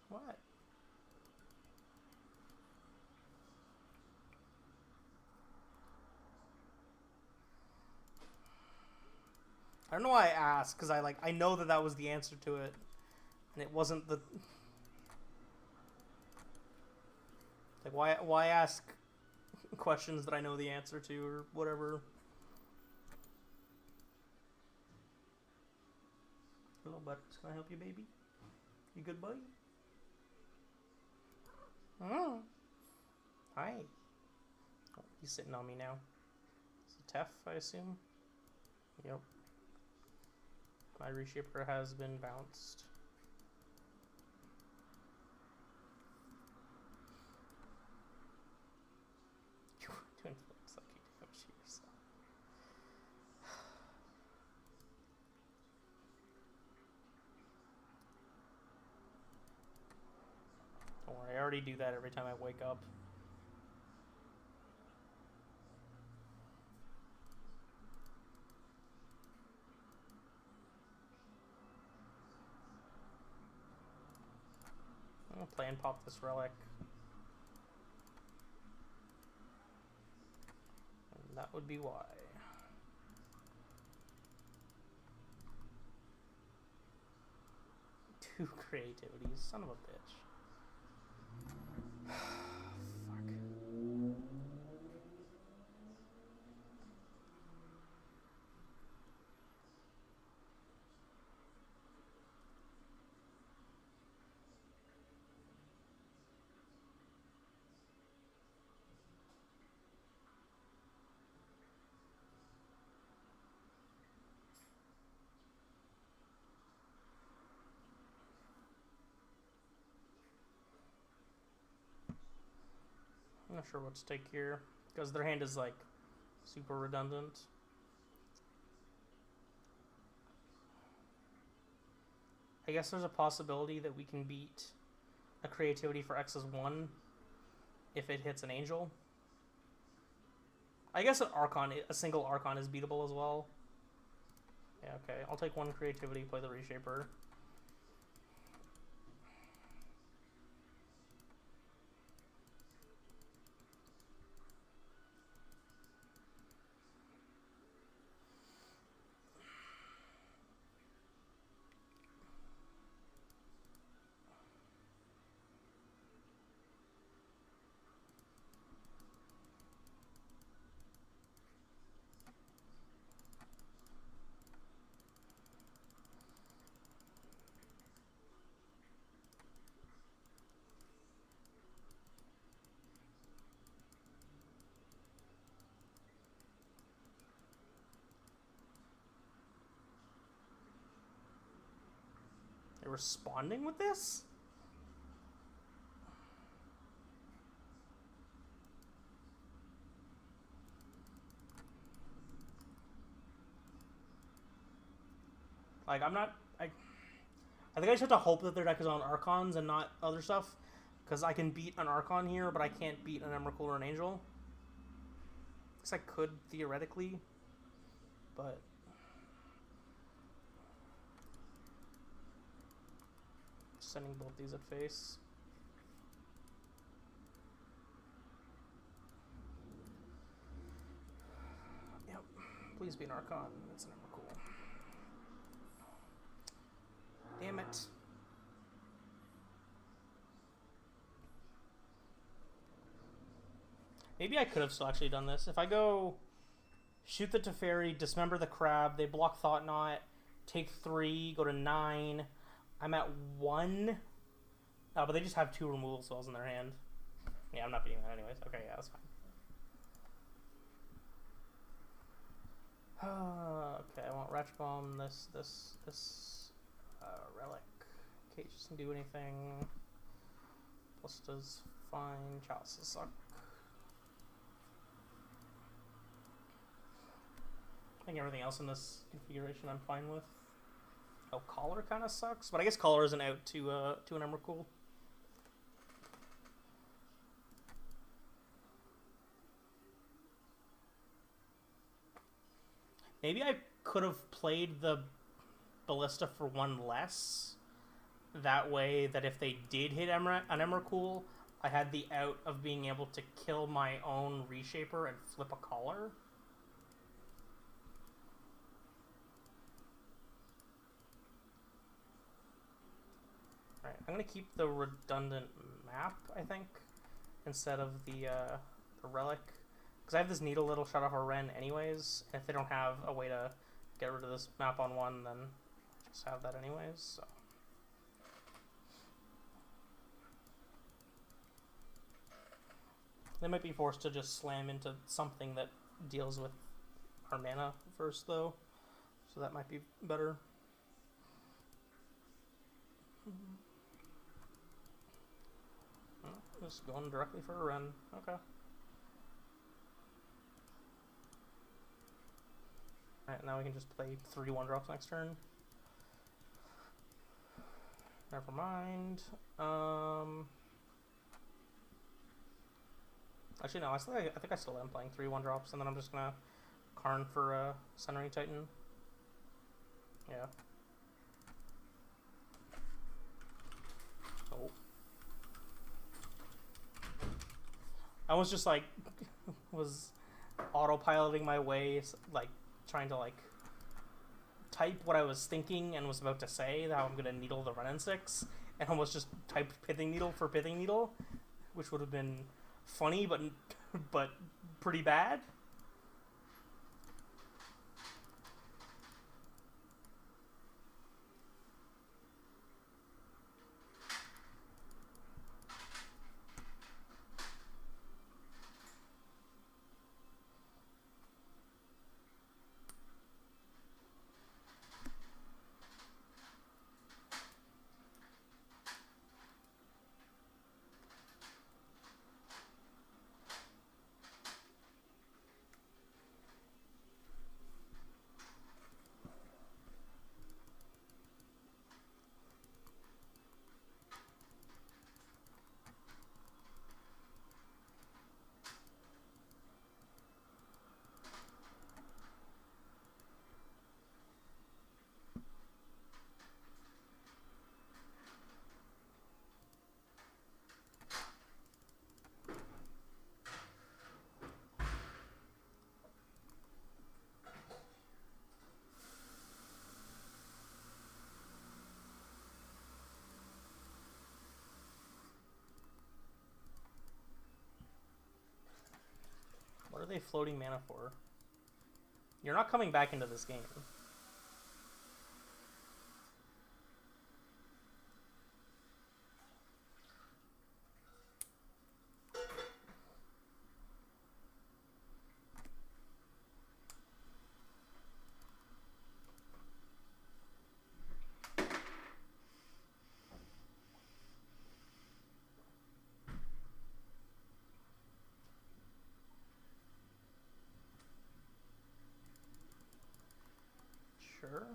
Speaker 1: What? I don't know why I asked, because I know that was the answer to it, and it wasn't the... Like, why ask questions that I know the answer to, or whatever? Hello, Butters. Can I help you, baby? You good, buddy? Oh. Hi. Oh, he's sitting on me now. It's a Tef, I assume? Yep. My Reshaper has been bounced. Doing flips like you do to yourself. Don't worry, I already do that every time I wake up. I'm gonna play and pop this relic. And that would be why. Two creativities, son of a bitch. Fuck. I'm not sure what to take here, because their hand is, like, super redundant. I guess there's a possibility that we can beat a creativity for X's 1 if it hits an angel. I guess a single Archon is beatable as well. Yeah, okay. I'll take 1 creativity, play the Reshaper. They're responding with this? Like, I'm not... I think I just have to hope that their deck is on Archons and not other stuff. Because I can beat an Archon here, but I can't beat an Emrakul or an Angel. I guess I could, theoretically. But... sending both these at face. Yep. Please be an Archon. It's an Emrakul. Damn it. Maybe I could have still actually done this. If I go shoot the Teferi, dismember the Crab, they block Thought Knot, take 3, go to 9. I'm at 1. Oh, but they just have 2 removal spells in their hand. Yeah, I'm not beating that anyways. Okay, yeah, that's fine. Okay, I want Ratchet Bomb, this Relic. Cage doesn't do anything. Plus does fine. Chalices suck. I think everything else in this configuration I'm fine with. Oh, Collar kind of sucks, but I guess Collar isn't out to an Emrakul. Maybe I could have played the Ballista for 1 less. That way, that if they did hit an Emrakul, I had the out of being able to kill my own Reshaper and flip a Collar. Alright, I'm going to keep the redundant map, I think, instead of the Relic. Because I have this Needle that'll shut off a Wren anyways. And if they don't have a way to get rid of this map on 1, then I just have that anyways, so... They might be forced to just slam into something that deals with our mana first, though. So that might be better. Just going directly for a Wren. Okay. Alright, now we can just play 3 1-drops next turn. Never mind. Actually, no, I think I still am playing 3 1-drops, and then I'm just gonna Karn for Centering Titan. Yeah. Oh. I was just like, was autopiloting my way, like, trying to, like, type what I was thinking and was about to say, how I'm gonna needle the Wrenn and 6, and almost just typed Pithing Needle for Pithing Needle, which would have been funny, but pretty bad. What are they floating mana for? You're not coming back into this game. Sure.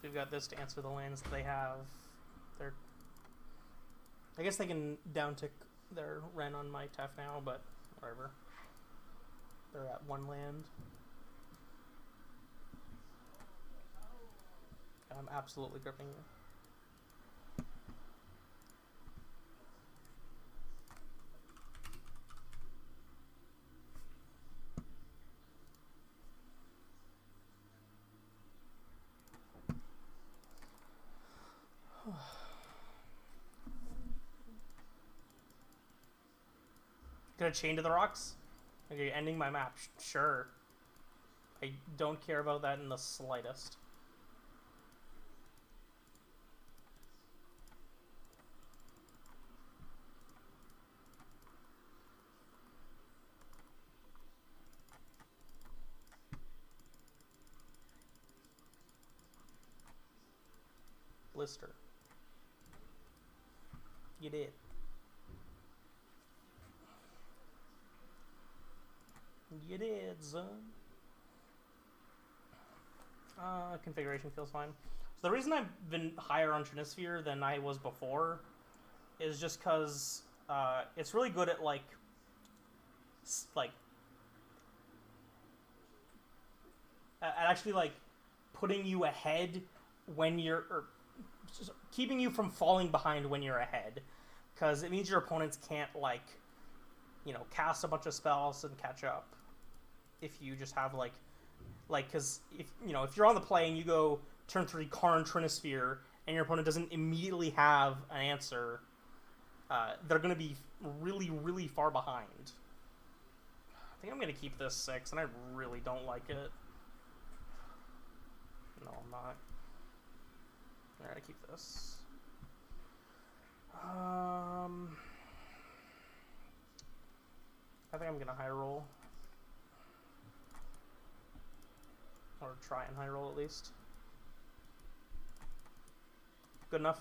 Speaker 1: We've got this to answer the lands that they have. They're, I guess they can downtick their Ren on my Tef now, but whatever. They're at 1 land. I'm absolutely gripping you. Gonna chain to the rocks? Okay, ending my map. Sure. I don't care about that in the slightest. Blister. You did. You did, son. Configuration feels fine. So the reason I've been higher on Trinisphere than I was before is just because it's really good at like actually like putting you ahead when you're, or just keeping you from falling behind when you're ahead, because it means your opponents can't like, you know, cast a bunch of spells and catch up. If you just have like, because if you know, if you're on the play and you go turn 3 Karn Trinisphere and your opponent doesn't immediately have an answer, they're going to be really, really far behind. I think I'm going to keep this 6, and I really don't like it. No, I'm not. Alright, I keep this. I think I'm going to high roll. Or try and high roll at least. Good enough.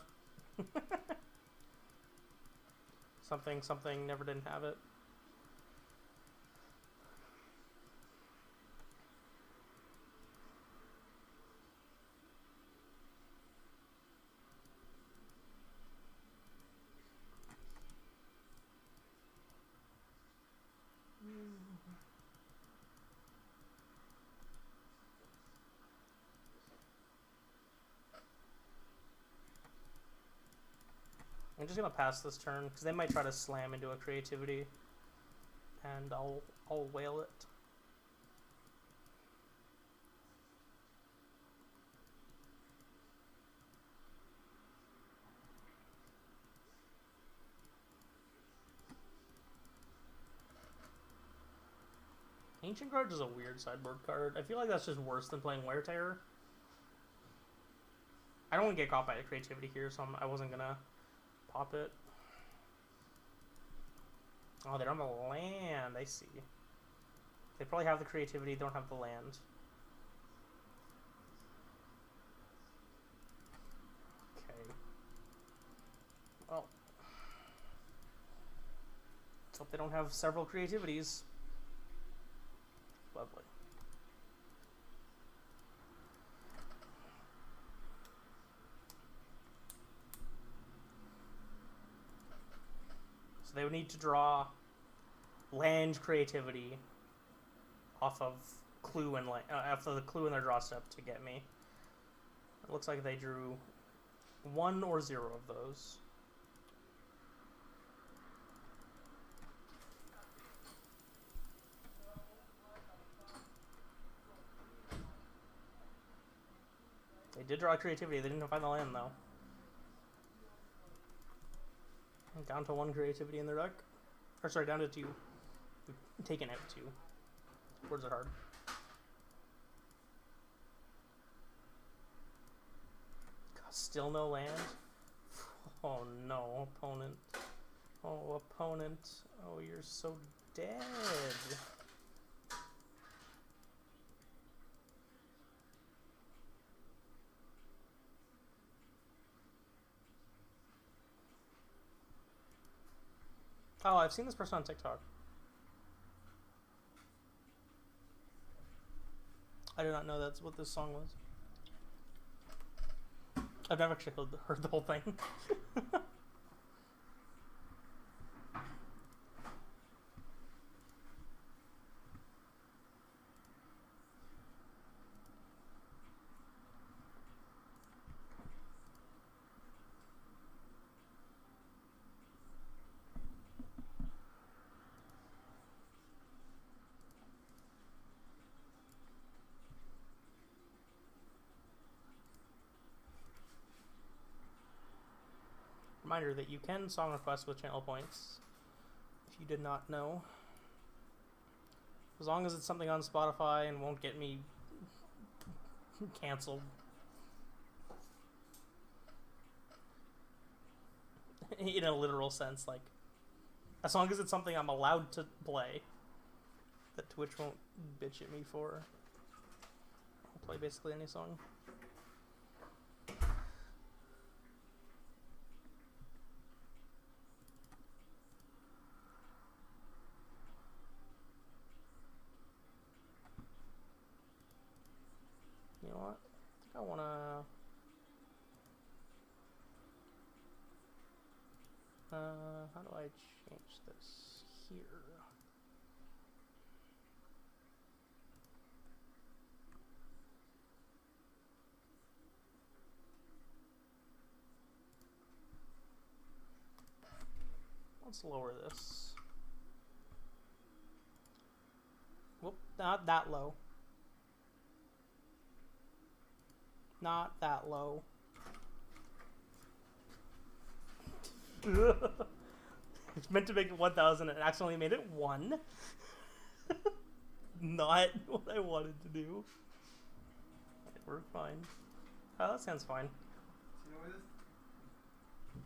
Speaker 1: Something never didn't have it. I'm just gonna pass this turn because they might try to slam into a creativity, and I'll whale it. Ancient Guard is a weird sideboard card. I feel like that's just worse than playing Wear Terror. I don't want to get caught by the creativity here, so I wasn't gonna pop it. Oh, they don't have a land. I see. They probably have the creativity, they don't have the land. Okay. Well. Let's hope they don't have several creativities. Lovely. So they would need to draw land creativity off of clue and after the clue in their draw step to get me. It looks like they drew 1 or 0 of those. did draw creativity. They didn't find the land, though. Down to 1 creativity in their deck. Or, sorry, down to 2. We've taken out 2. Words are hard. God, still no land? Oh, no. Opponent. Oh, opponent. Oh, you're so dead. Oh, I've seen this person on TikTok. I did not know that's what this song was. I've never actually heard the whole thing. Reminder that you can song request with channel points, if you did not know. As long as it's something on Spotify and won't get me canceled. In a literal sense, like, as long as it's something I'm allowed to play, that Twitch won't bitch at me for. I'll play basically any song. You know what? I think I wanna... how do I change this here? Let's lower this. Whoop, not that low. Not that low. It's meant to make it 1,000 and accidentally made it 1. Not what I wanted to do. Okay, we're fine. Oh, that sounds fine.
Speaker 2: You know what it is?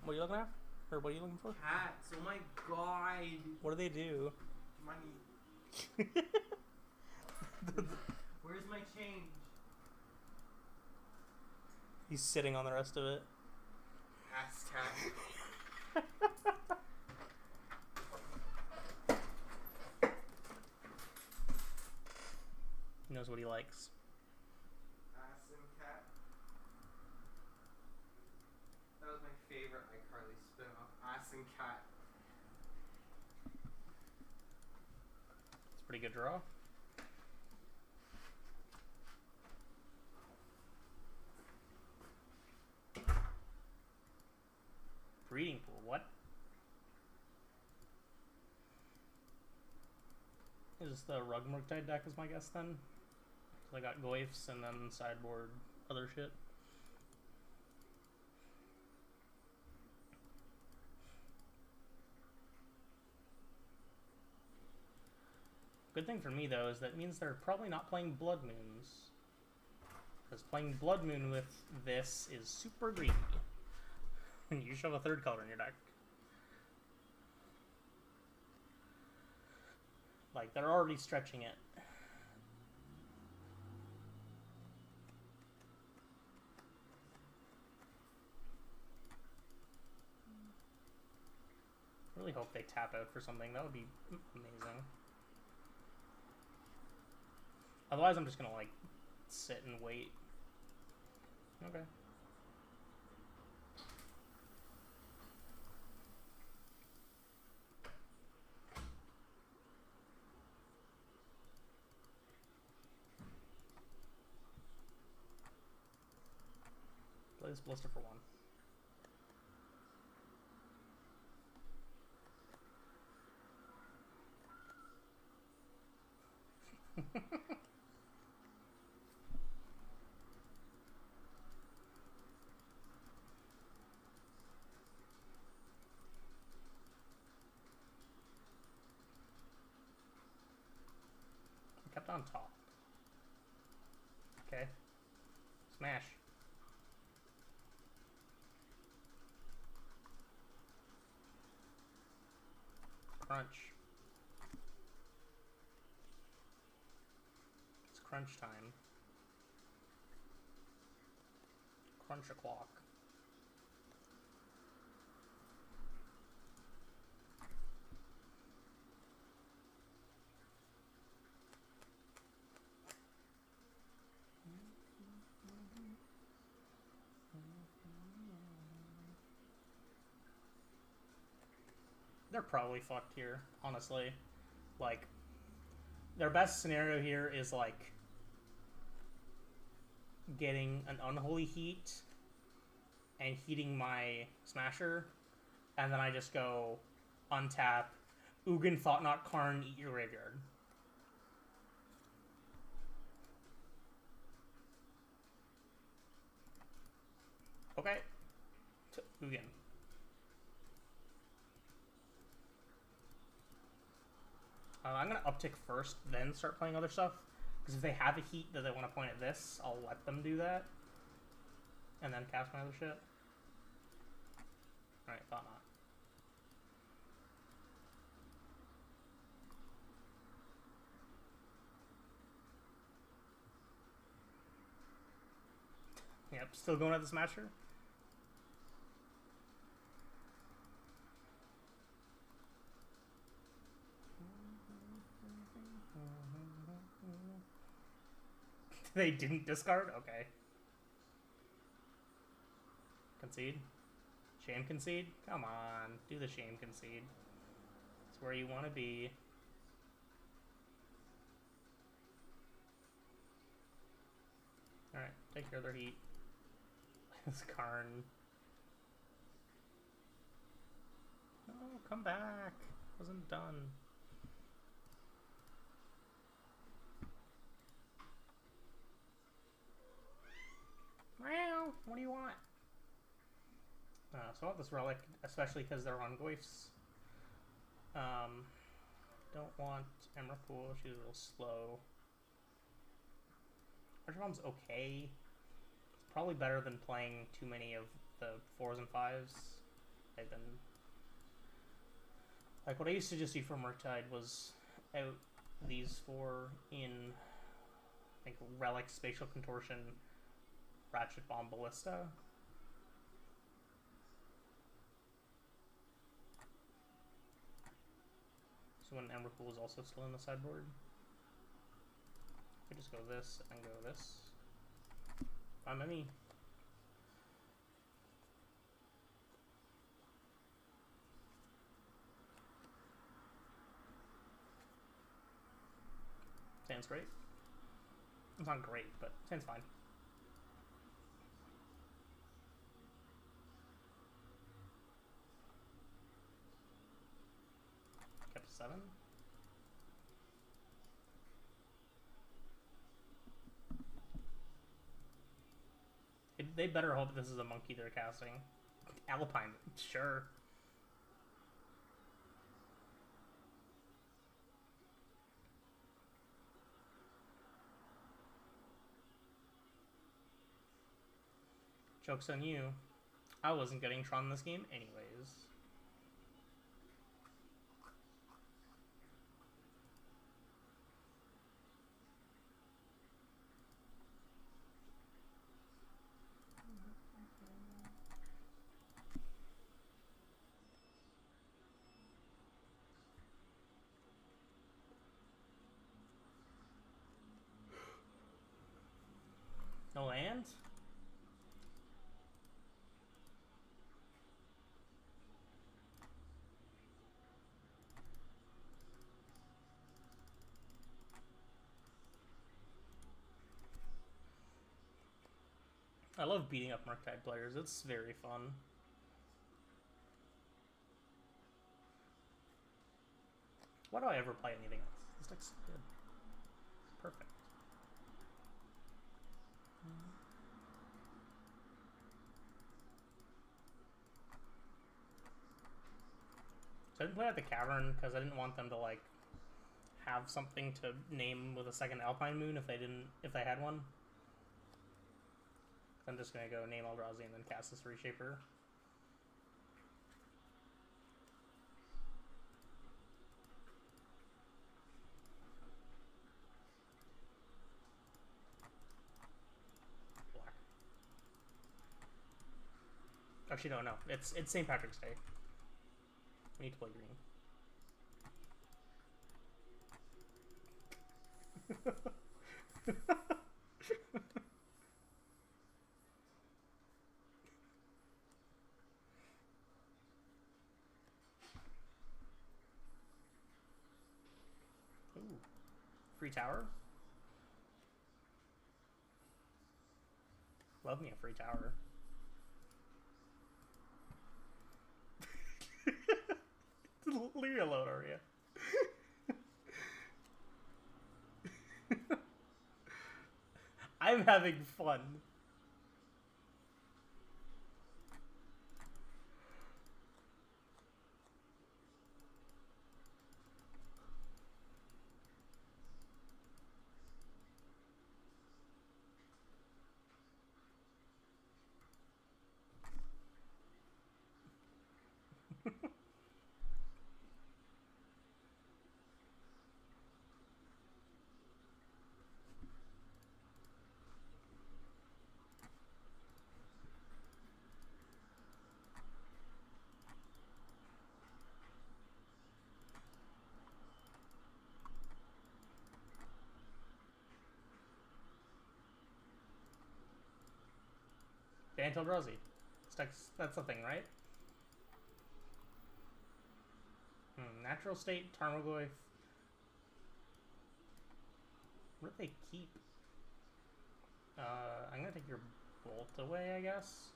Speaker 1: What are you looking at? Or what are you looking for?
Speaker 2: Hats. Oh my god.
Speaker 1: What do they do?
Speaker 2: Money. Where's my change?
Speaker 1: He's sitting on the rest of it.
Speaker 2: Hashtag.
Speaker 1: He knows what he likes.
Speaker 2: Ass and cat. That was my favorite iCarly spin-off. Ass and cat.
Speaker 1: It's a pretty good draw. Breeding pool, what? Is the Rug Murktide deck is my guess then? So I got Goyfs and then sideboard other shit. Good thing for me though is that means they're probably not playing Blood Moons. Because playing Blood Moon with this is super greedy. You shove a 3rd color in your deck. Like, they're already stretching it. I really hope they tap out for something. That would be amazing. Otherwise, I'm just gonna, like, sit and wait. Okay. Play this blister for 1. kept on top. Okay. Smash. Crunch. It's crunch time. Crunch o'clock. They're probably fucked here, honestly. Like, their best scenario here is, like, getting an Unholy Heat and heating my Smasher, and then I just go untap, Ugin, Thought-Knot, Karn, eat your graveyard. Okay. Ugin. I'm going to uptick first, then start playing other stuff. Because if they have a heat that they want to point at this, I'll let them do that. And then cast my other shit. Alright, thought not. Yep, still going at the Smasher. They didn't discard? Okay. Concede? Shame concede? Come on, do the shame concede. It's where you want to be. Alright, take care of their heat. This Karn. Oh, come back. Wasn't done. Meow. What do you want? So I want this relic, especially because they're on Goifs. Don't want Emrakul. She's real slow. Archibald's okay. It's probably better than playing too many of the 4s and 5s. They've been... Like, what I used to just do for Murktide was out these 4 in, I think, Relic, Spatial Contortion, Ratchet Bomb, Ballista. So when Emrakul is also still in the sideboard. I could just go this and go this. I'm any. Sounds great. It's not great, but sounds fine. Kept 7. They better hope this is a monkey they're casting. Alpine, sure. Joke's on you. I wasn't getting Tron this game anyways. No land? I love beating up Murktide players. It's very fun. Why do I ever play anything else? This deck's so good. Perfect. So I didn't play at the Cavern because I didn't want them to, like, have something to name with a second Alpine Moon if they had one. I'm just gonna go name Eldrazi and then cast this Reshaper. Black. Actually, no. It's St. Patrick's Day. We need to play green. Ooh. Free tower? Love me a free tower. Leave me alone, are you? I'm having fun. Banned Eldrazi. That's the thing, right? Natural State, Tarmogoyf. What do they keep? I'm gonna take your Bolt away, I guess.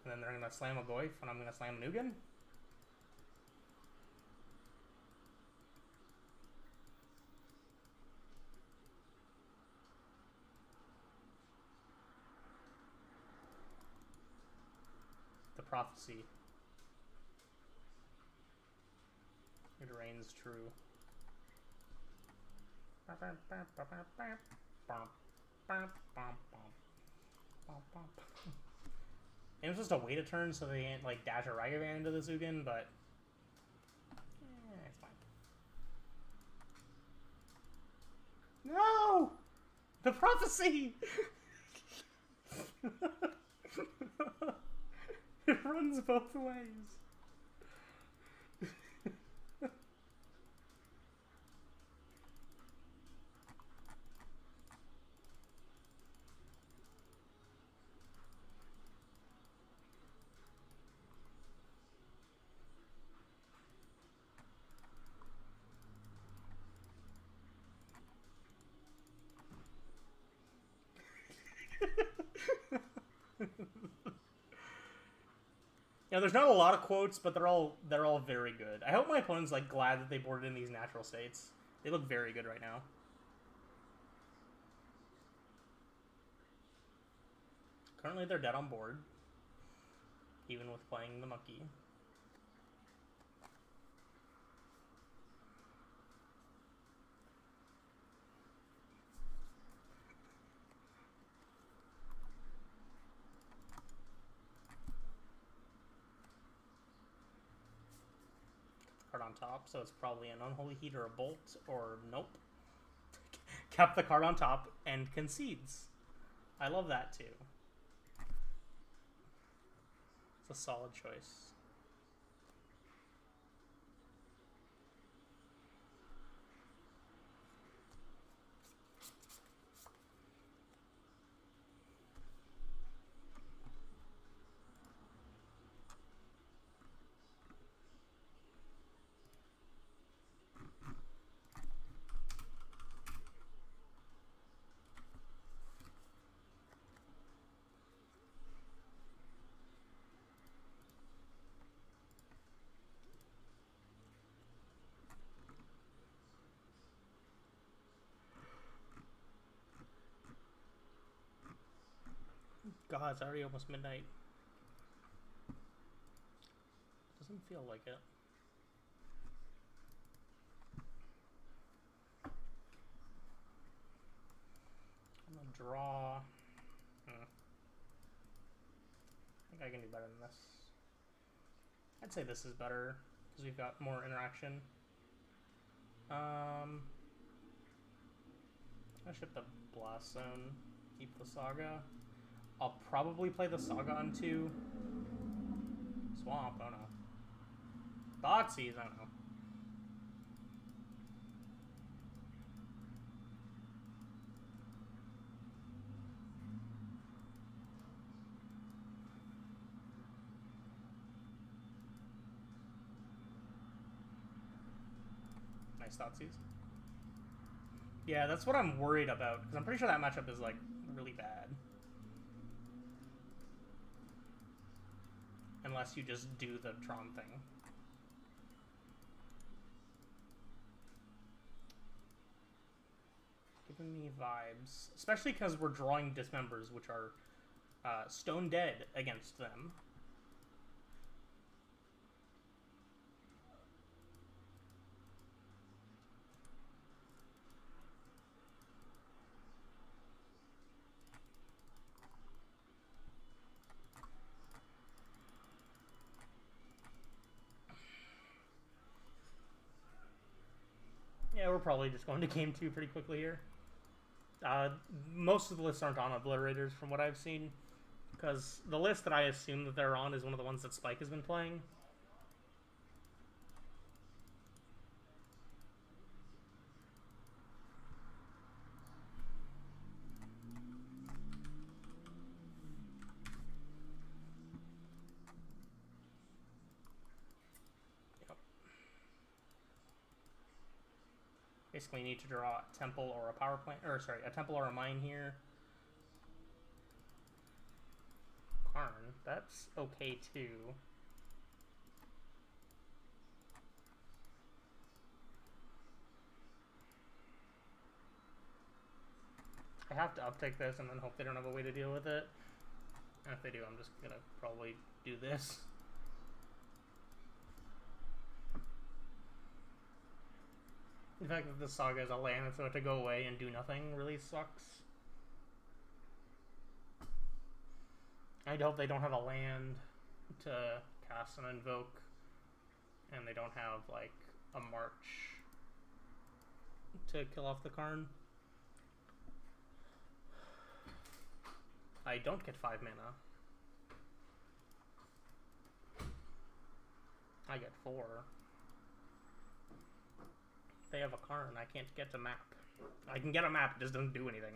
Speaker 1: And then they're gonna slam a Goyf, and I'm gonna slam an Ugin. The Prophecy. It reigns true. It was just a wait a turn so they can't like dash a Ragavan into the Ugin, but it's fine. No! The Prophecy! It runs both ways. Yeah, there's not a lot of quotes, but they're all very good. I hope my opponent's like glad that they boarded in these natural states. They look very good right now. Currently, they're dead on board, even with playing the monkey. Card on top, so it's probably an Unholy Heat or a Bolt, or nope. Kept the card on top and concedes. I love that too. It's a solid choice. God, it's already almost midnight. Doesn't feel like it. draw. I think I can do better than this. I'd say this is better because we've got more interaction. I ship the Blast Zone, keep the Saga. I'll probably play the Saga onto Swamp, oh no. Thoughtseize, I don't know. Nice Thoughtseize. Yeah, that's what I'm worried about, because I'm pretty sure that matchup is, like, really bad. Unless you just do the Tron thing. Giving me vibes. Especially because we're drawing Dismembers, which are stone dead against them. Yeah, we're probably just going to game 2 pretty quickly here. Most of the lists aren't on Obliterators from what I've seen, because the list that I assume that they're on is one of the ones that Spike has been playing. Basically need to draw a temple or a power plant, or sorry, a temple or a mine here. Karn, that's okay too. I have to uptake this and then hope they don't have a way to deal with it. And if they do, I'm just gonna probably do this. The fact that the Saga is a land that's about to go away and do nothing really sucks. I'd hope they don't have a land to cast and invoke, and they don't have, like, a march to kill off the Karn. I don't get 5 mana. I get 4. They have a Karn. I can't get a map. I can get a map, it just doesn't do anything.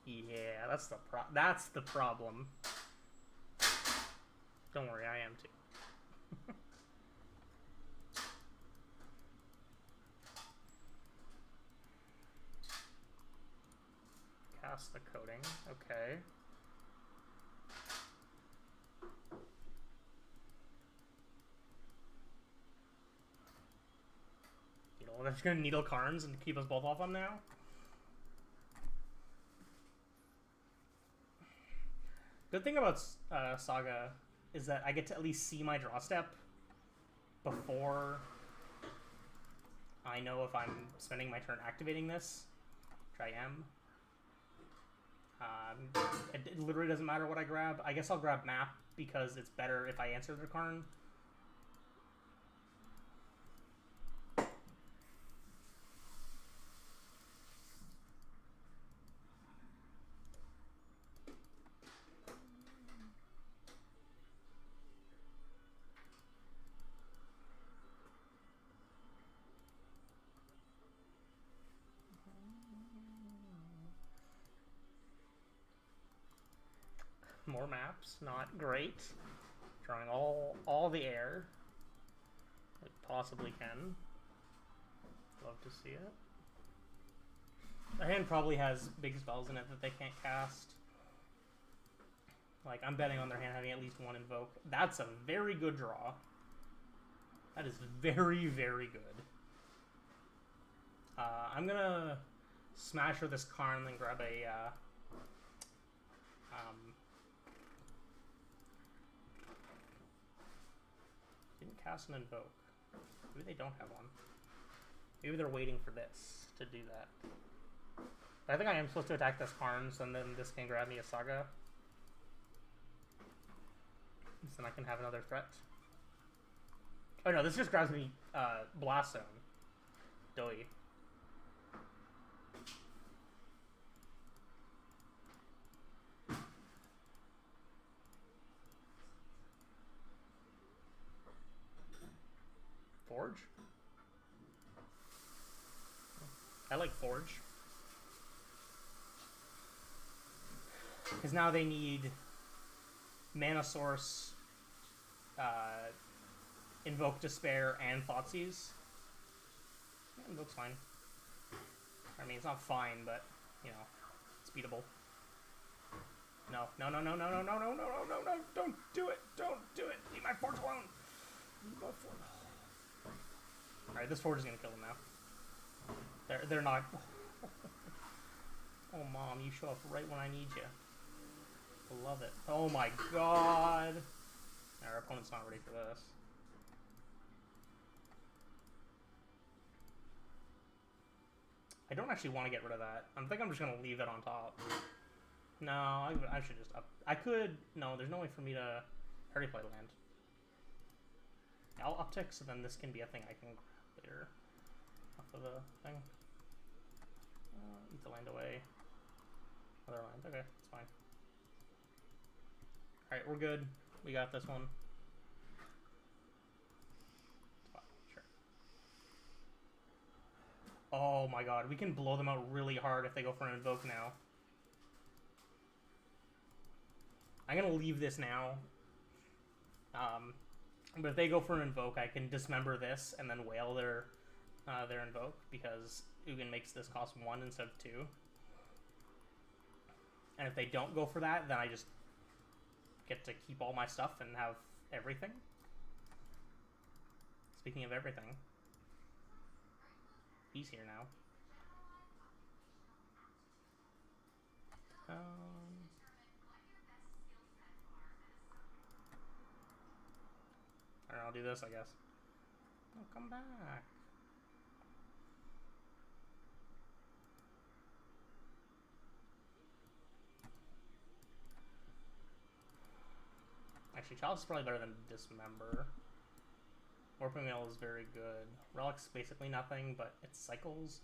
Speaker 1: Yeah, that's the problem. Don't worry, I am too. Cast the coding. Okay. They're just gonna needle Karns and keep us both off them now. Good thing about Saga is that I get to at least see my draw step before I know if I'm spending my turn activating this, which I am. It literally doesn't matter what I grab. I guess I'll grab map because it's better if I answer the Karn. More maps, not great. Drawing all the air. I possibly can. Love to see it. The hand probably has big spells in it that they can't cast. Like, I'm betting on their hand having at least one invoke. That's a very good draw. That is very, very good. I'm gonna smash with this Karn and then grab a didn't cast and invoke. Maybe they don't have one. Maybe they're waiting for this to do that. But I think I am supposed to attack this Karns, and then this can grab me a Saga. So then I can have another threat. Oh no, this just grabs me Blast Zone. Doi. Forge? I like Forge. Because now they need Mana Source, Invoke Despair, and Thoughtseize. Yeah, Invoke's fine. I mean, it's not fine, but, you know, it's beatable. No, no, no, no, no, no, no, no, no, no, no, no, don't do it, don't do it. Leave my Forge alone. Leave my Forge. Alright, this Forge is gonna kill them now. They're not. Oh, Mom, you show up right when I need you. I love it. Oh my god. Our opponent's not ready for this. I don't actually want to get rid of that. I think I'm just going to leave it on top. No, I should just up. I could. No, there's no way for me to Hardy Play land. I'll uptick, so then this can be a thing I can grab later off of the thing. Eat the land away. Other land. Okay, it's fine. Alright, we're good. We got this one. Sure. Oh my god, we can blow them out really hard if they go for an invoke now. I'm gonna leave this now. But if they go for an invoke, I can dismember this and then whale their invoke, because Ugin makes this cost 1 instead of 2. And if they don't go for that, then I just get to keep all my stuff and have everything. Speaking of everything, he's here now. Alright, I'll do this, I guess. Oh, come back. Actually, Chalice is probably better than Dismember. Warping Mail is very good. Relic's basically nothing, but it cycles.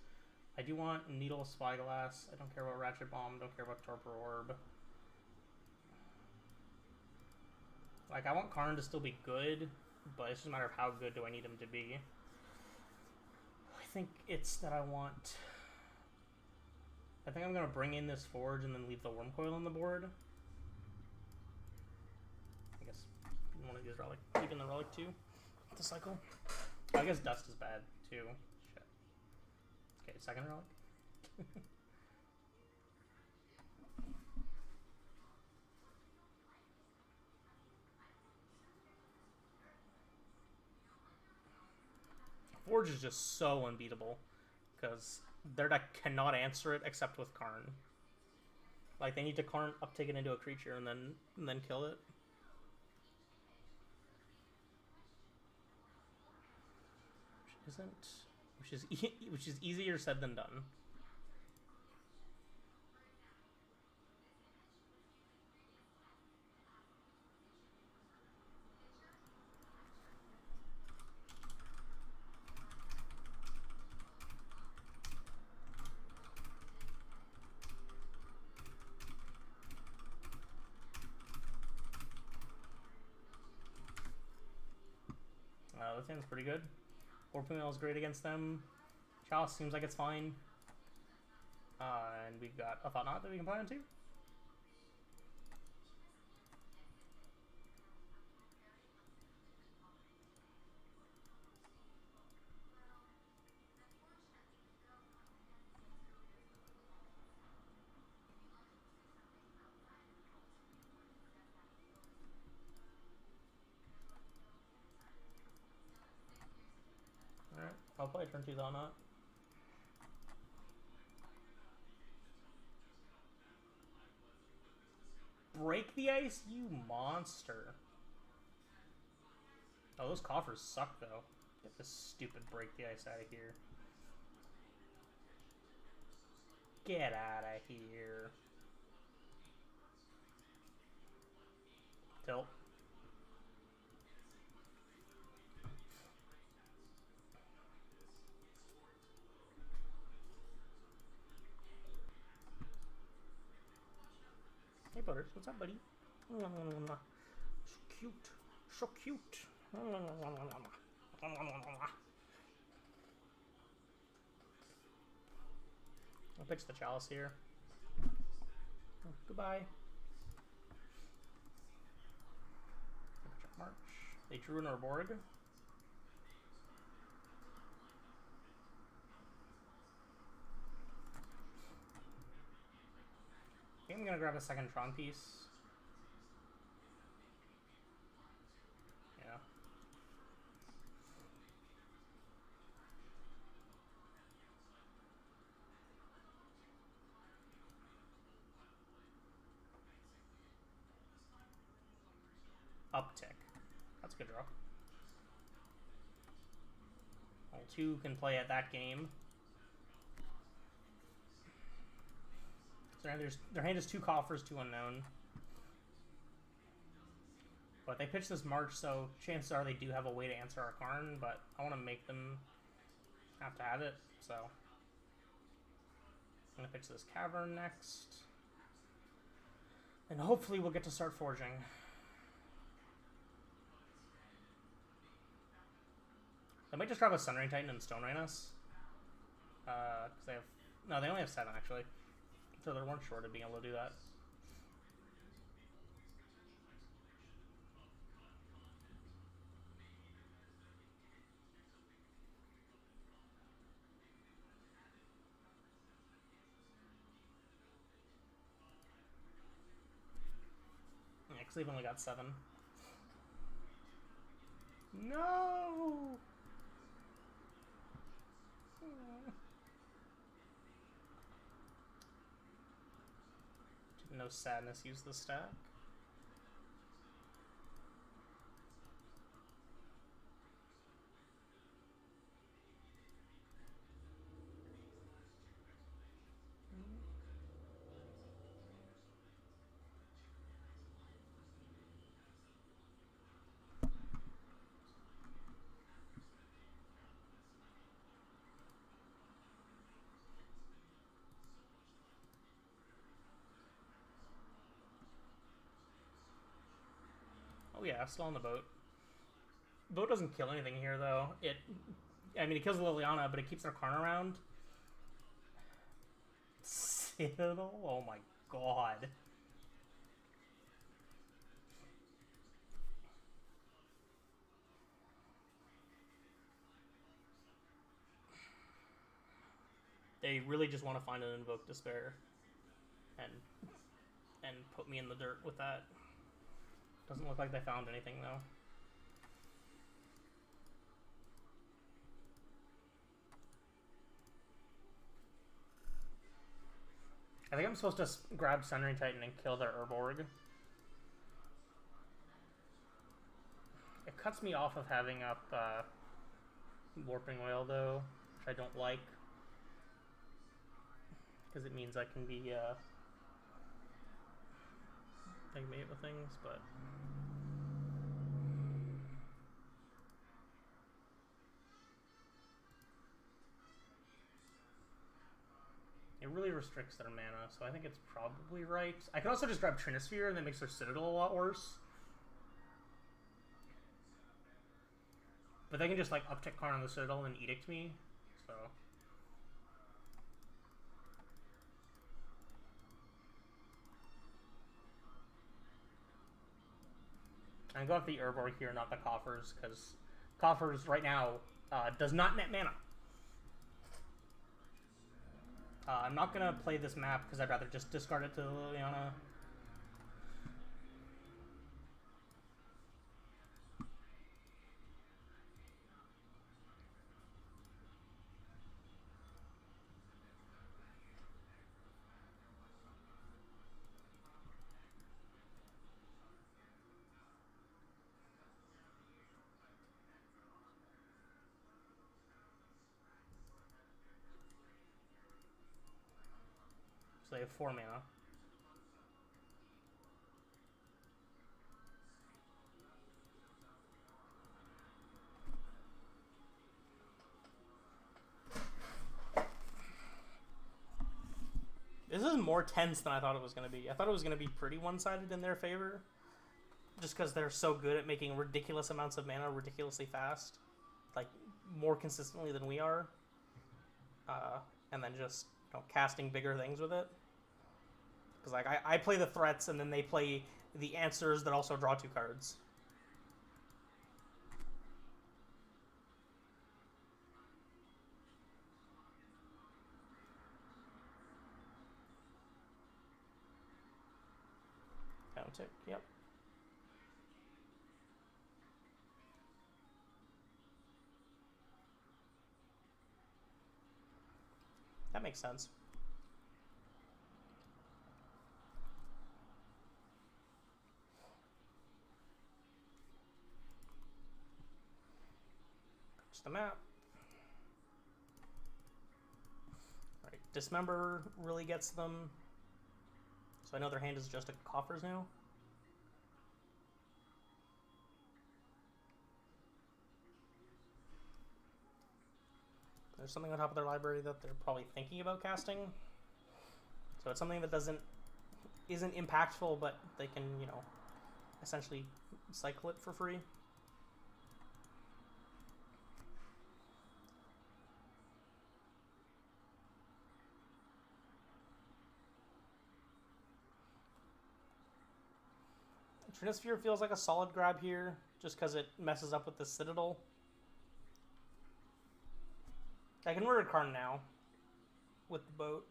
Speaker 1: I do want Needle Spyglass. I don't care about Ratchet Bomb. Don't care about Torpor Orb. Like, I want Karn to still be good, but it's just a matter of how good do I need him to be. I think it's that I want... I think I'm going to bring in this Forge and then leave the Wormcoil on the board. I guess one of these Relic, keeping the Relic too, to cycle. I guess Dust is bad too. Shit. Okay, second Relic. Forge is just so unbeatable, because their deck cannot answer it except with Karn. Like, they need to Karn uptake it into a creature and then kill it. Which is easier said than done. This hand's pretty good. Warping Mail is great against them. Chalice seems like it's fine. And we've got a Thought Knot that we can play into. Alright, I'll play turn 2 Thought Knot. Break the ice, you monster. Oh, those coffers suck, though. Get this stupid break the ice out of here. Get out of here. Tilt. Hey, Butters. What's up, buddy? So cute. So cute. I'll pitch the Chalice here. Oh, goodbye. March. They drew an Urborg. I think I'm gonna grab a second Tron piece. Yeah. Uptick. That's a good draw. Well, 2 can play at that game. So their hand is 2 coffers, 2 unknown. But they pitch this March, so chances are they do have a way to answer our Karn, but I want to make them have to have it, so I'm going to pitch this Cavern next. And hopefully we'll get to start forging. I might just grab a Sunray Titan and Stone Rain us. Because they have... No, they only have 7, actually. So they weren't short of being able to do that. Yeah, because they've only got 7. No! No sadness, use the stack. Oh yeah, still on the boat. Boat doesn't kill anything here, though. I mean, it kills Liliana, but it keeps their Karn around. Citadel? Oh my god. They really just want to find an Invoke Despair and put me in the dirt with that. Doesn't look like they found anything, though. I think I'm supposed to grab Sunray Titan and kill their Urborg. It cuts me off of having up Warping Whale, though, which I don't like. Because it means I can be mate with things, but... It really restricts their mana, so I think it's probably right. I could also just grab Trinisphere, and that makes their Citadel a lot worse. But they can just, like, uptick Karn on the Citadel and Edict me, so... I go with the Urborg here, not the Coffers, because Coffers right now does not net mana. I'm not going to play this map because I'd rather just discard it to Liliana. they have 4 mana. This is more tense than I thought it was going to be. I thought it was going to be pretty one-sided in their favor. Just because they're so good at making ridiculous amounts of mana ridiculously fast. Like, more consistently than we are. And then just, you know, casting bigger things with it. Because, like, I play the threats, and then they play the answers that also draw 2 cards. Tick, yep. That makes sense. Just the map. Alright, Dismember really gets them. So I know their hand is just a coffers now. There's something on top of their library that they're probably thinking about casting. So it's something that isn't impactful, but they can, you know, essentially cycle it for free. Trinisphere feels like a solid grab here, just because it messes up with the Citadel. I can order a card now with the boat.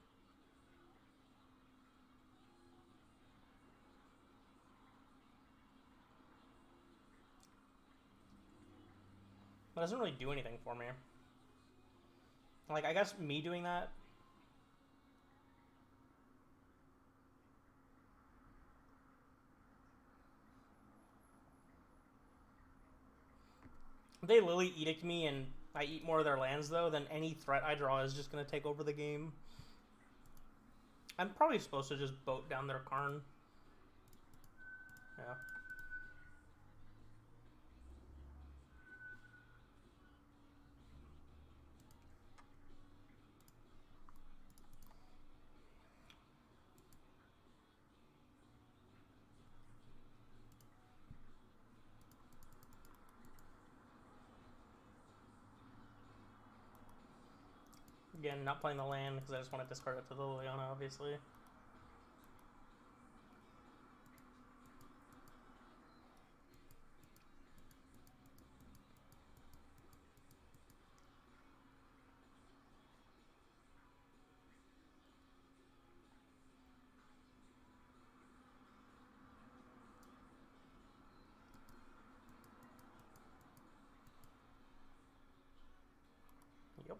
Speaker 1: But it doesn't really do anything for me. Like, I guess me doing that... If they Lily Edict me and I eat more of their lands, though, then any threat I draw is just going to take over the game. I'm probably supposed to just boat down their Karn. Yeah. Again, not playing the land because I just want to discard it to the Liliana, obviously. Yep.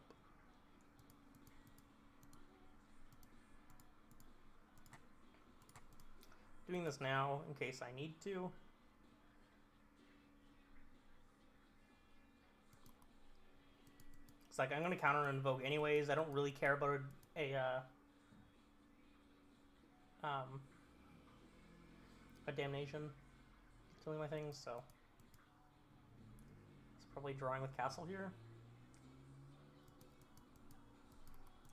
Speaker 1: Doing this now in case I need to. It's like I'm gonna counter invoke anyways. I don't really care about a damnation killing my things, so it's probably drawing with castle here.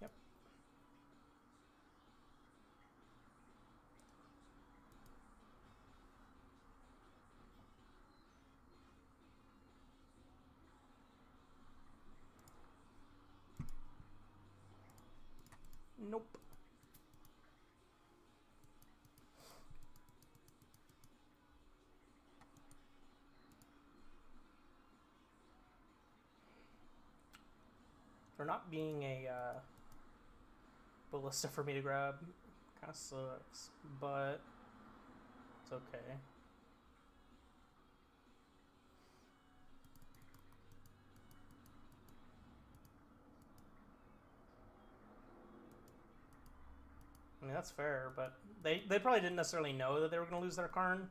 Speaker 1: Yep. Nope. For not being a ballista for me to grab, kind of sucks, but it's okay. I mean, that's fair, but they probably didn't necessarily know that they were going to lose their Karn.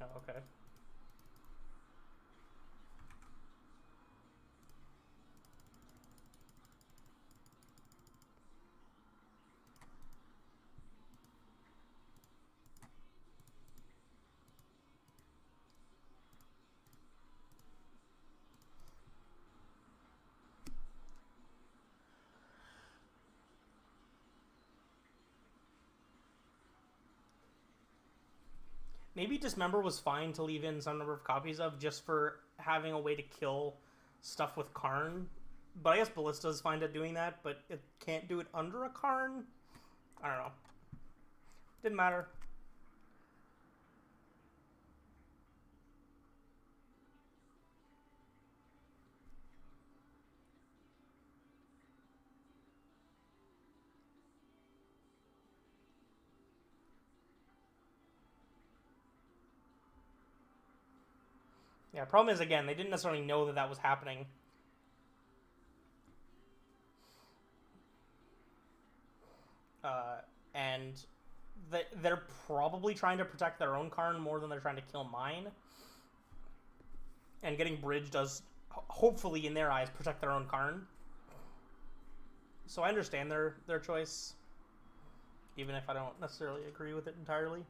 Speaker 1: Oh, okay. Maybe Dismember was fine to leave in some number of copies of just for having a way to kill stuff with Karn. But I guess Ballista is fine at doing that, but it can't do it under a Karn? I don't know. Didn't matter. Yeah, problem is, again, they didn't necessarily know that that was happening. And they're probably trying to protect their own Karn more than they're trying to kill mine. And getting Bridge does, hopefully in their eyes, protect their own Karn. So I understand their choice, even if I don't necessarily agree with it entirely.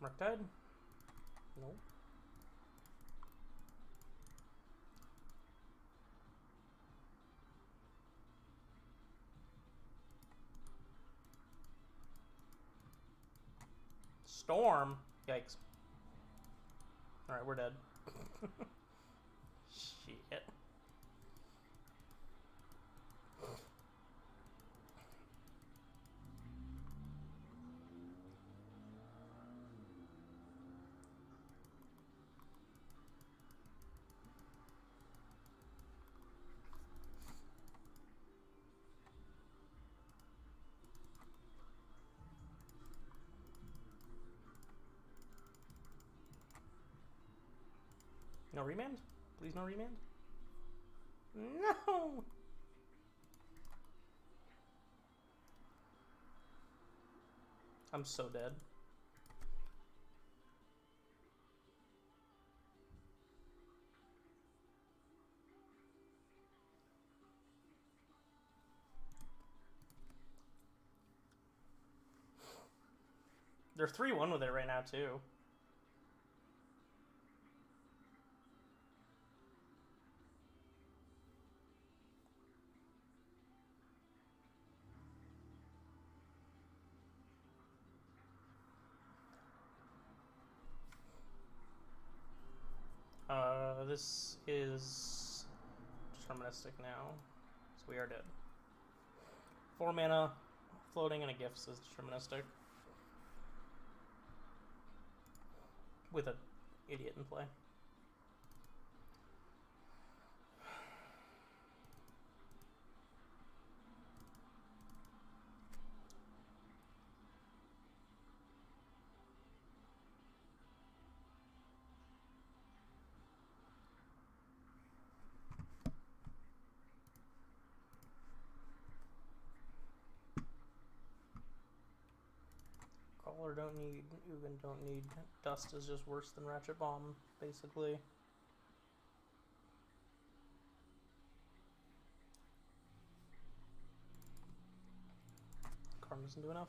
Speaker 1: Murktide? Nope. Storm? Yikes. Alright, we're dead. Shit. No remand? Please no remand? No! I'm so dead. They're 3-1 with it right now, too. This is deterministic now, so we are dead. 4 mana, floating, and a Gifts is deterministic. With an idiot in play. Caller don't need, Ugin don't need. Dust is just worse than Ratchet Bomb, basically. Karn doesn't do enough.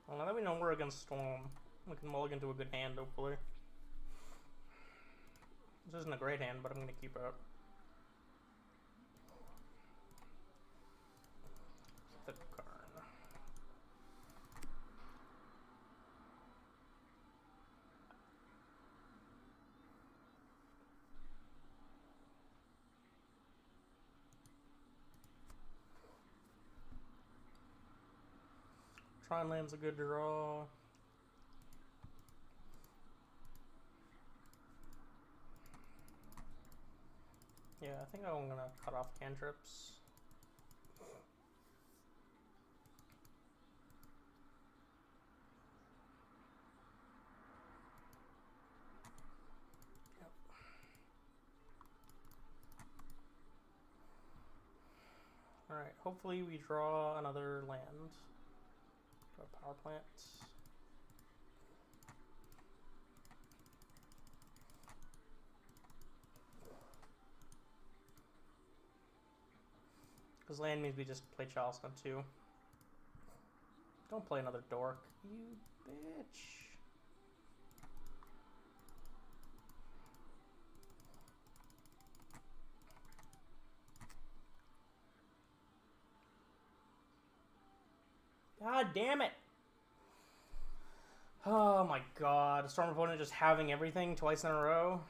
Speaker 1: Well, now that we know we're against Storm, we can mulligan to a good hand, hopefully. This isn't a great hand, but I'm going to keep it. The Karn. Tron Land's a good draw. Yeah, I think I'm gonna cut off cantrips. Yep. Alright, hopefully we draw another land. Draw a power plant. Because land means we just play Charleston too. Don't play another dork, you bitch. God damn it! Oh my god, a Storm opponent just having everything twice in a row.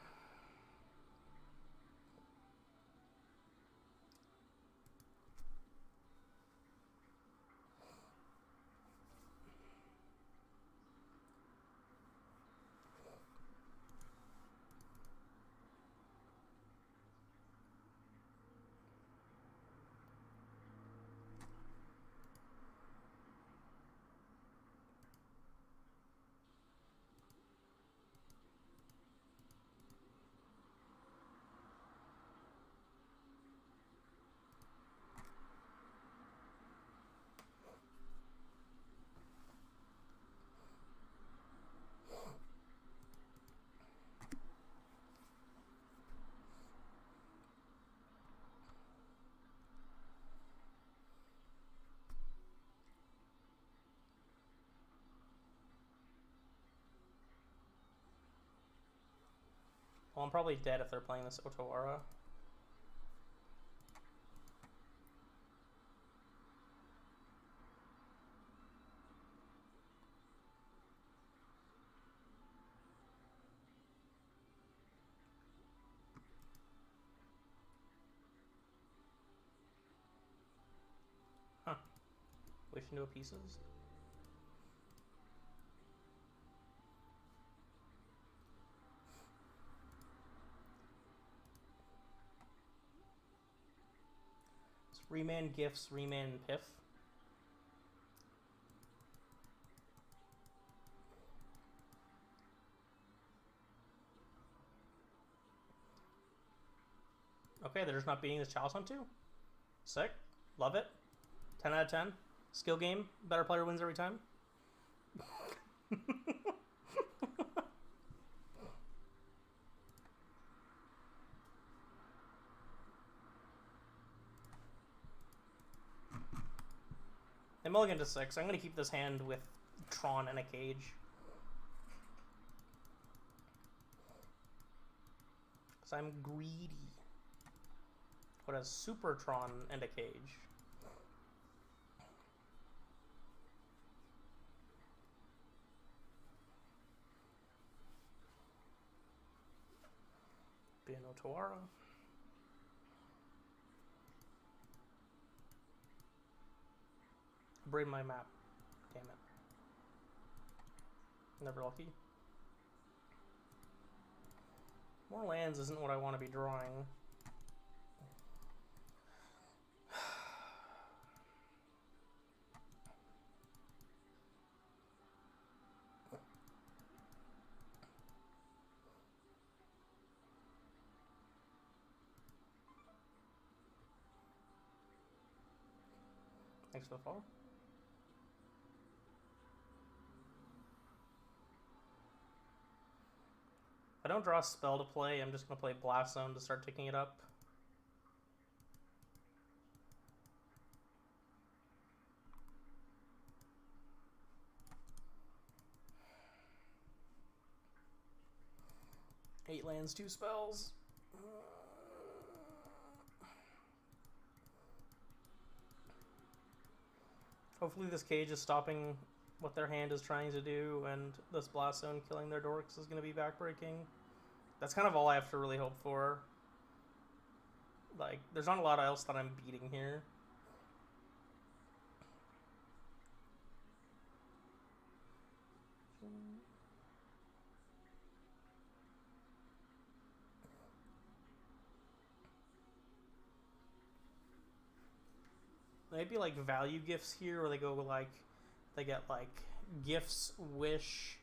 Speaker 1: Well, I'm probably dead if they're playing this Otawara. Huh. Wish into a pieces. Reman Gifts, Reman Piff. Okay, they're just not beating this Chalice on 2. Sick. Love it. 10 out of 10. Skill game. Better player wins every time. I mulligan to 6. I'm going to keep this hand with Tron and a cage. Because I'm greedy. What has Super Tron and a cage? Be an Otawara. Braid my map. Damn it. Never lucky. More lands isn't what I want to be drawing. Thanks for the follow. If I don't draw a spell to play, I'm just going to play Blast Zone to start ticking it up. Eight lands, 2 spells. Hopefully this cage is stopping what their hand is trying to do, and this Blast Zone killing their dorks is going to be backbreaking. That's kind of all I have to really hope for. Like, there's not a lot else that I'm beating here. Maybe like value gifts here, where they go like, they get like gifts, wish,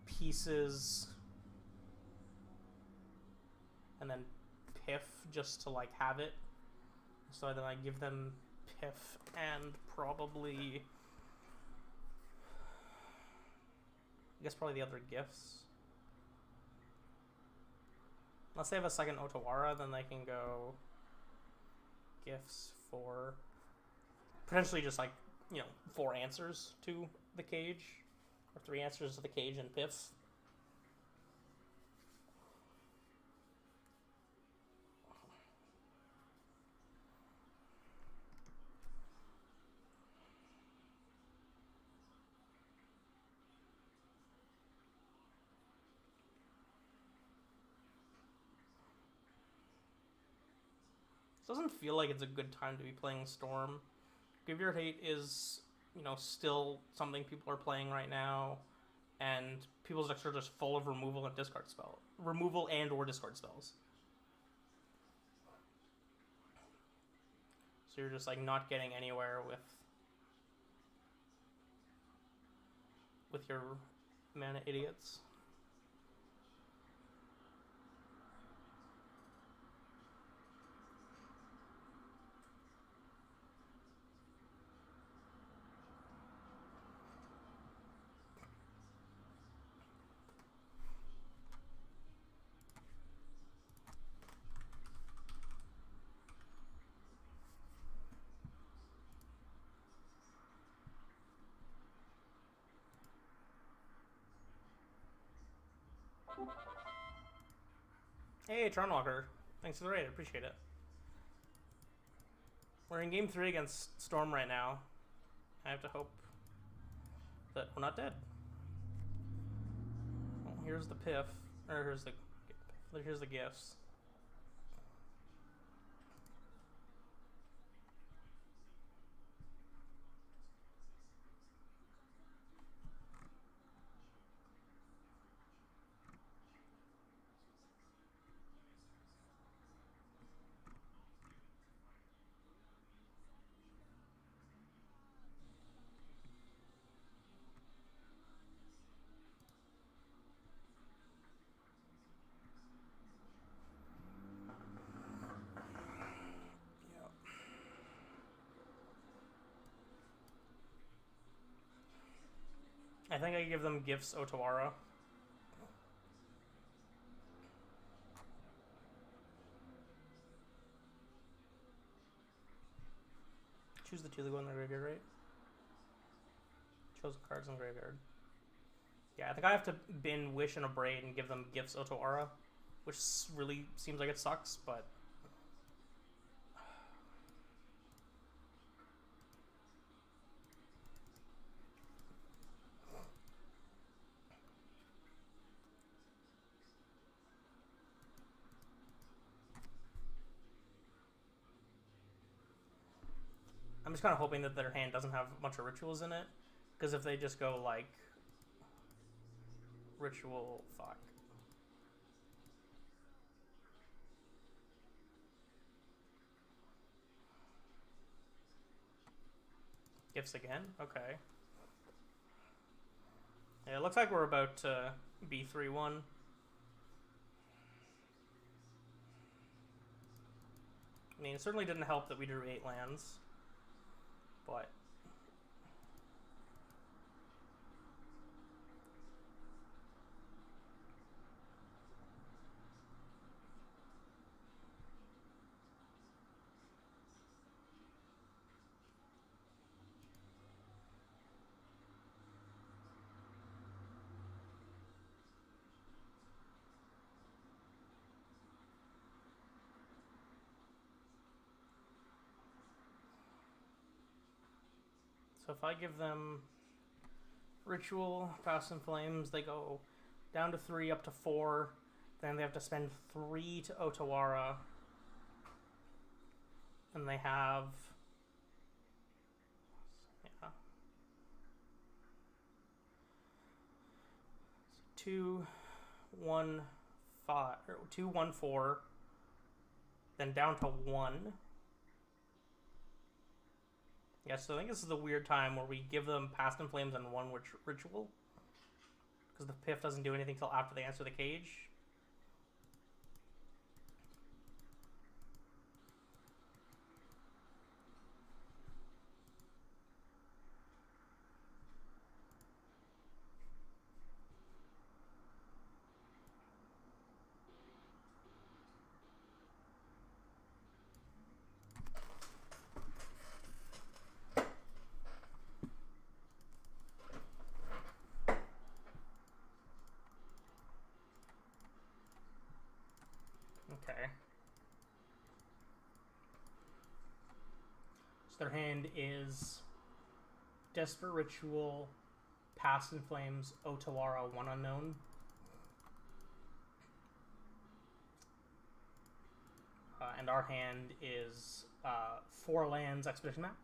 Speaker 1: pieces, and then piff just to like have it. So then I give them Piff and probably, I guess probably the other gifts. Unless they have a second Otawara, then they can go gifts for potentially just like, you know, 4 answers to the cage, or 3 answers to the cage and Piff. Doesn't feel like it's a good time to be playing Storm. Graveyard Hate is, you know, still something people are playing right now, and people's decks are just full of removal and discard spell, removal and or discard spells. So you're just like not getting anywhere with your mana idiots. Hey, Etron Walker. Thanks for the raid. I appreciate it. We're in game 3 against Storm right now. I have to hope that we're not dead. Well, here's the Piff. Or here's the gifts. I think I give them gifts Otawara. Choose the 2 that go in the graveyard, right? Chose the cards in the graveyard. Yeah, I think I have to bin Wish and a Braid and give them gifts Otawara, which really seems like it sucks, but I'm just kind of hoping that their hand doesn't have a bunch of rituals in it, because if they just go like ritual, fuck. Gifts again? Okay. Yeah, it looks like we're about to be 3-1. I mean, it certainly didn't help that we drew 8 lands, but so if I give them Ritual, Past in Flames, they go down to 3, up to 4. Then they have to spend 3 to Otawara. And they have... yeah. 2, 1, 5... or 2, 1, 4. Then down to 1. Yeah, so I think this is the weird time where we give them Past in Flames and 1 Ritual. Because the Piff doesn't do anything till after they answer the cage. So their hand is Desperate Ritual, Past in Flames, Otawara, one unknown. And our hand is 4 lands, Expedition Map.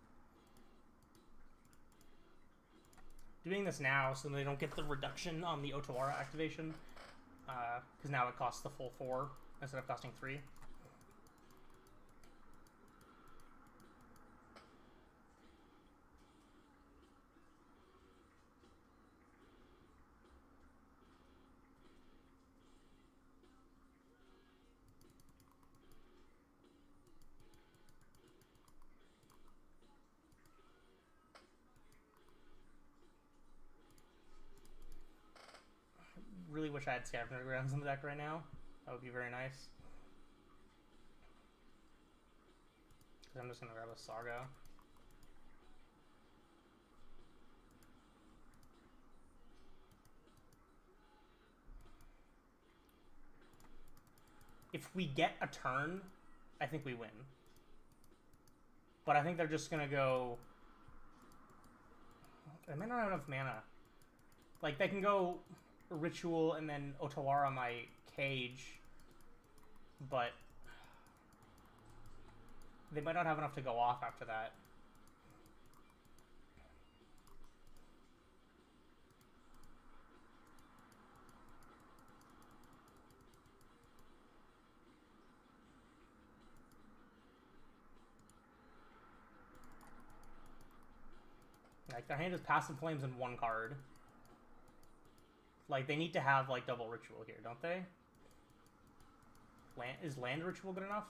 Speaker 1: Doing this now so they don't get the reduction on the Otawara activation, because now it costs the full 4 instead of costing 3. Really wish I had Scavenger Grounds in the deck right now. That would be very nice. Because I'm just going to grab a Saga. If we get a turn, I think we win. But I think they're just going to go... They might not have enough mana. Like, they can go Ritual and then Otawara my Cage, but they might not have enough to go off after that. Like, their hand is Past in Flames and 1 card. Like, they need to have, like, double Ritual here, don't they? Is Land Ritual good enough?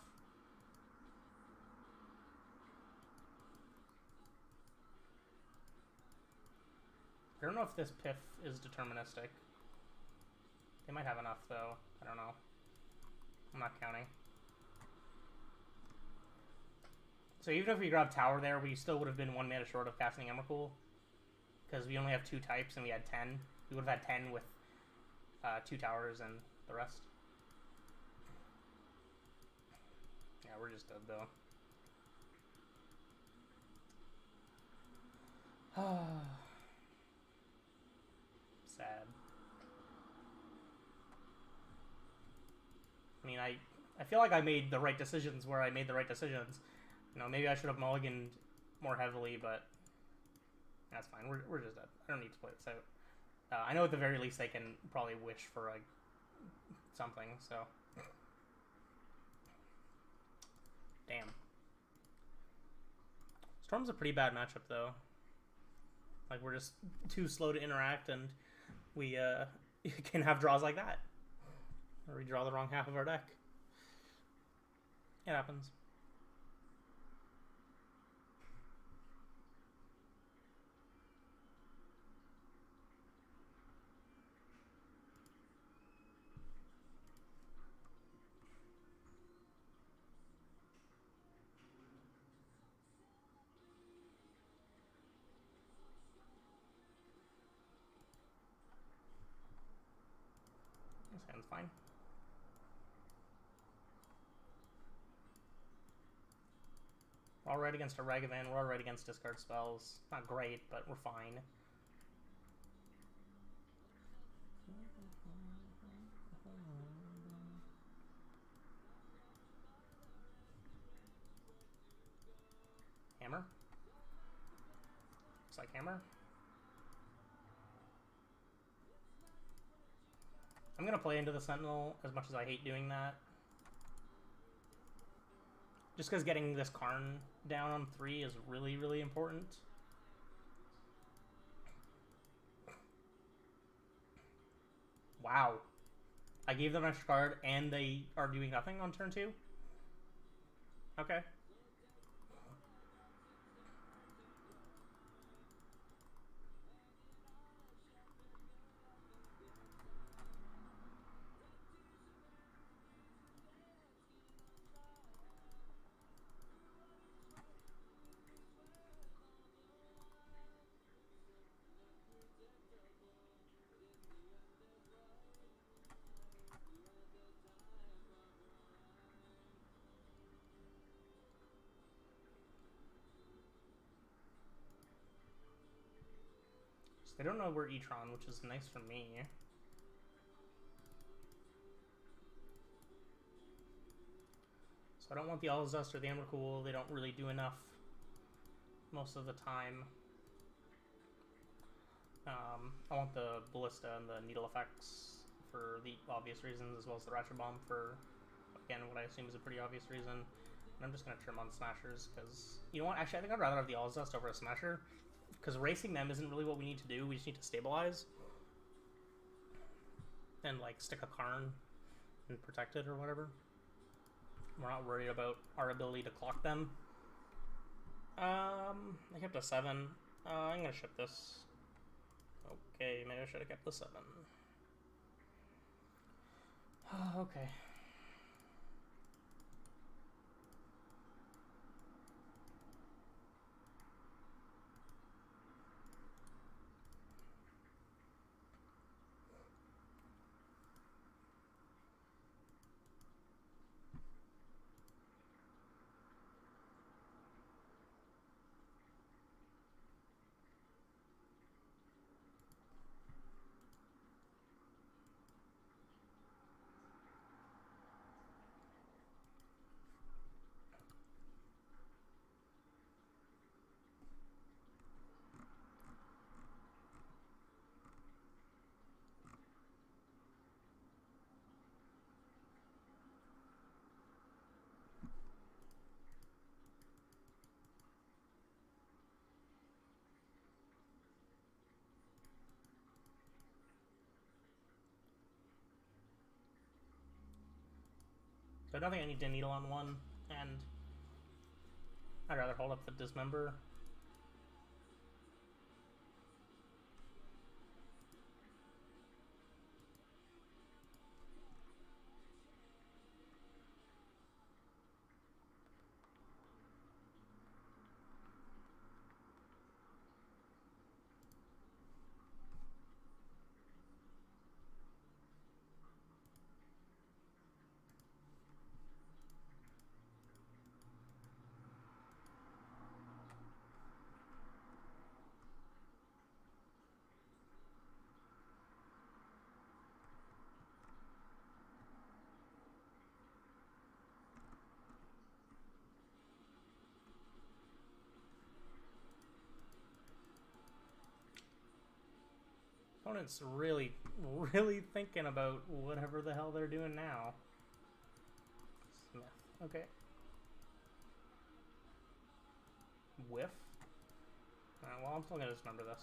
Speaker 1: I don't know if this Piff is deterministic. They might have enough, though. I don't know. I'm not counting. So even if we grabbed Tower there, we still would have been 1 mana short of casting Emrakul. Because we only have 2 types and we had 10. We would have had 10 with 2 towers and the rest. Yeah, we're just dead though. Sad. I mean, I feel like I made the right decisions where I made the right decisions. You know, maybe I should have mulliganed more heavily, but that's fine. We're just dead. I don't need to play this out. I know at the very least they can probably wish for a something, so. Damn. Storm's a pretty bad matchup, though. Like, we're just too slow to interact, and we can have draws like that. Or we draw the wrong half of our deck. It happens. Sounds fine. We're all right against a Ragavan. We're all right against discard spells. Not great, but we're fine. Hammer? Looks like hammer. I'm gonna play into the Sentinel as much as I hate doing that. Just because getting this Karn down on 3 is really, really important. Wow. I gave them an extra card and they are doing nothing on turn 2? Okay. So they don't know we're Etron, which is nice for me. So I don't want the All's Dust or the Emrakul. They don't really do enough most of the time. I want the Ballista and the Needle effects for the obvious reasons, as well as the Ratchet Bomb for, again, what I assume is a pretty obvious reason. And I'm just going to trim on Smashers, because, you know what, actually I think I'd rather have the All's Dust over a Smasher, because racing them isn't really what we need to do. We just need to stabilize. And, like, stick a Karn and protect it or whatever. We're not worried about our ability to clock them. I kept a 7. I'm going to ship this. Okay, maybe I should have kept the 7. Okay. So I don't think I need to needle on one, and I'd rather hold up the Dismember. Opponent's really thinking about whatever the hell they're doing now. Smith. Okay. Whiff. Alright, well, I'm still gonna dismember this.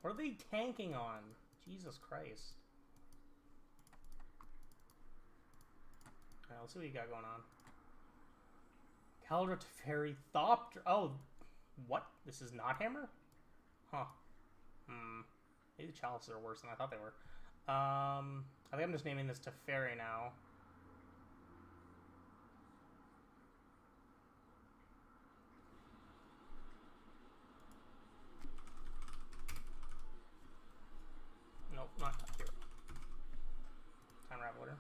Speaker 1: What are they tanking on? Jesus Christ. Alright, let's see what you got going on. Caldra Teferi Thopter. Oh, what? This is not Hammer? Huh. Maybe the Chalices are worse than I thought they were. I think I'm just naming this Teferi now. Nope, not here. Time Raveler.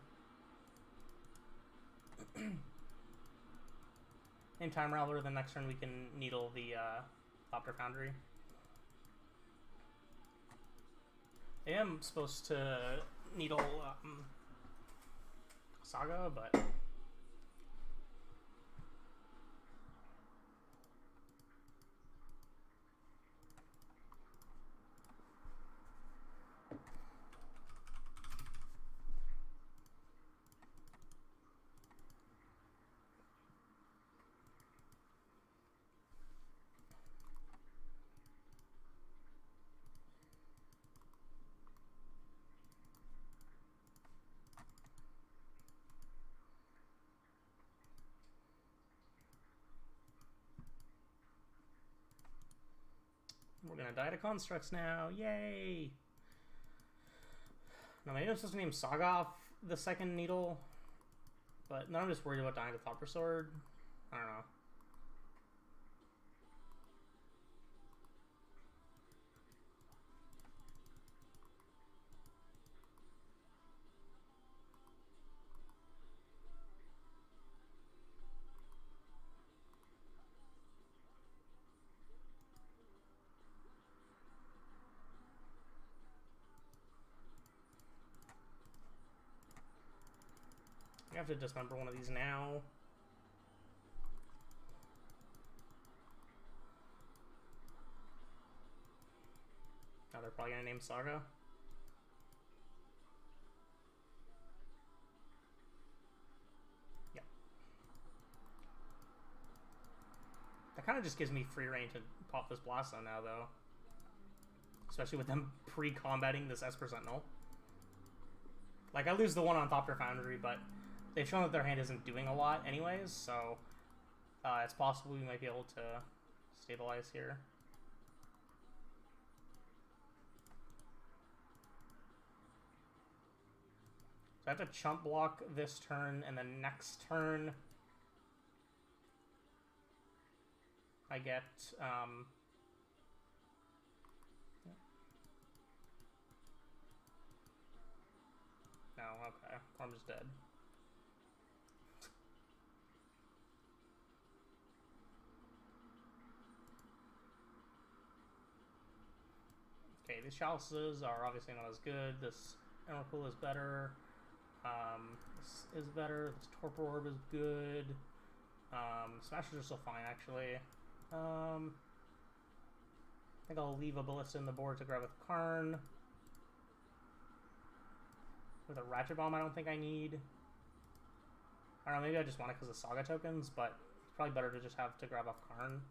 Speaker 1: In Time Raveler, the next turn we can needle the Thopter Foundry. I am supposed to needle Saga, but we're gonna die to Constructs now. Yay! Now maybe I'm supposed to name Saga off the second needle, but now I'm just worried about dying to Thopter Sword. I don't know. I have to dismember one of these now. Now they're probably gonna name Saga. Yep. That kind of just gives me free reign to pop this Blast Zone now, though. Especially with them pre-combating this Esper Sentinel. Like, I lose the one on Thopter Foundry, but they've shown that their hand isn't doing a lot anyways, so it's possible we might be able to stabilize here. So I have to chump block this turn, and then next turn I get no, okay, I'm just dead. Okay, these chalices are obviously not as good. This Emrakul is better. This is better. This Torpor Orb is good. Smashers are still fine, actually. I think I'll leave a Ballista in the board to grab with Karn. With a Ratchet Bomb, I don't think I need. I don't know, maybe I just want it because of Saga tokens, but it's probably better to just have to grab off Karn.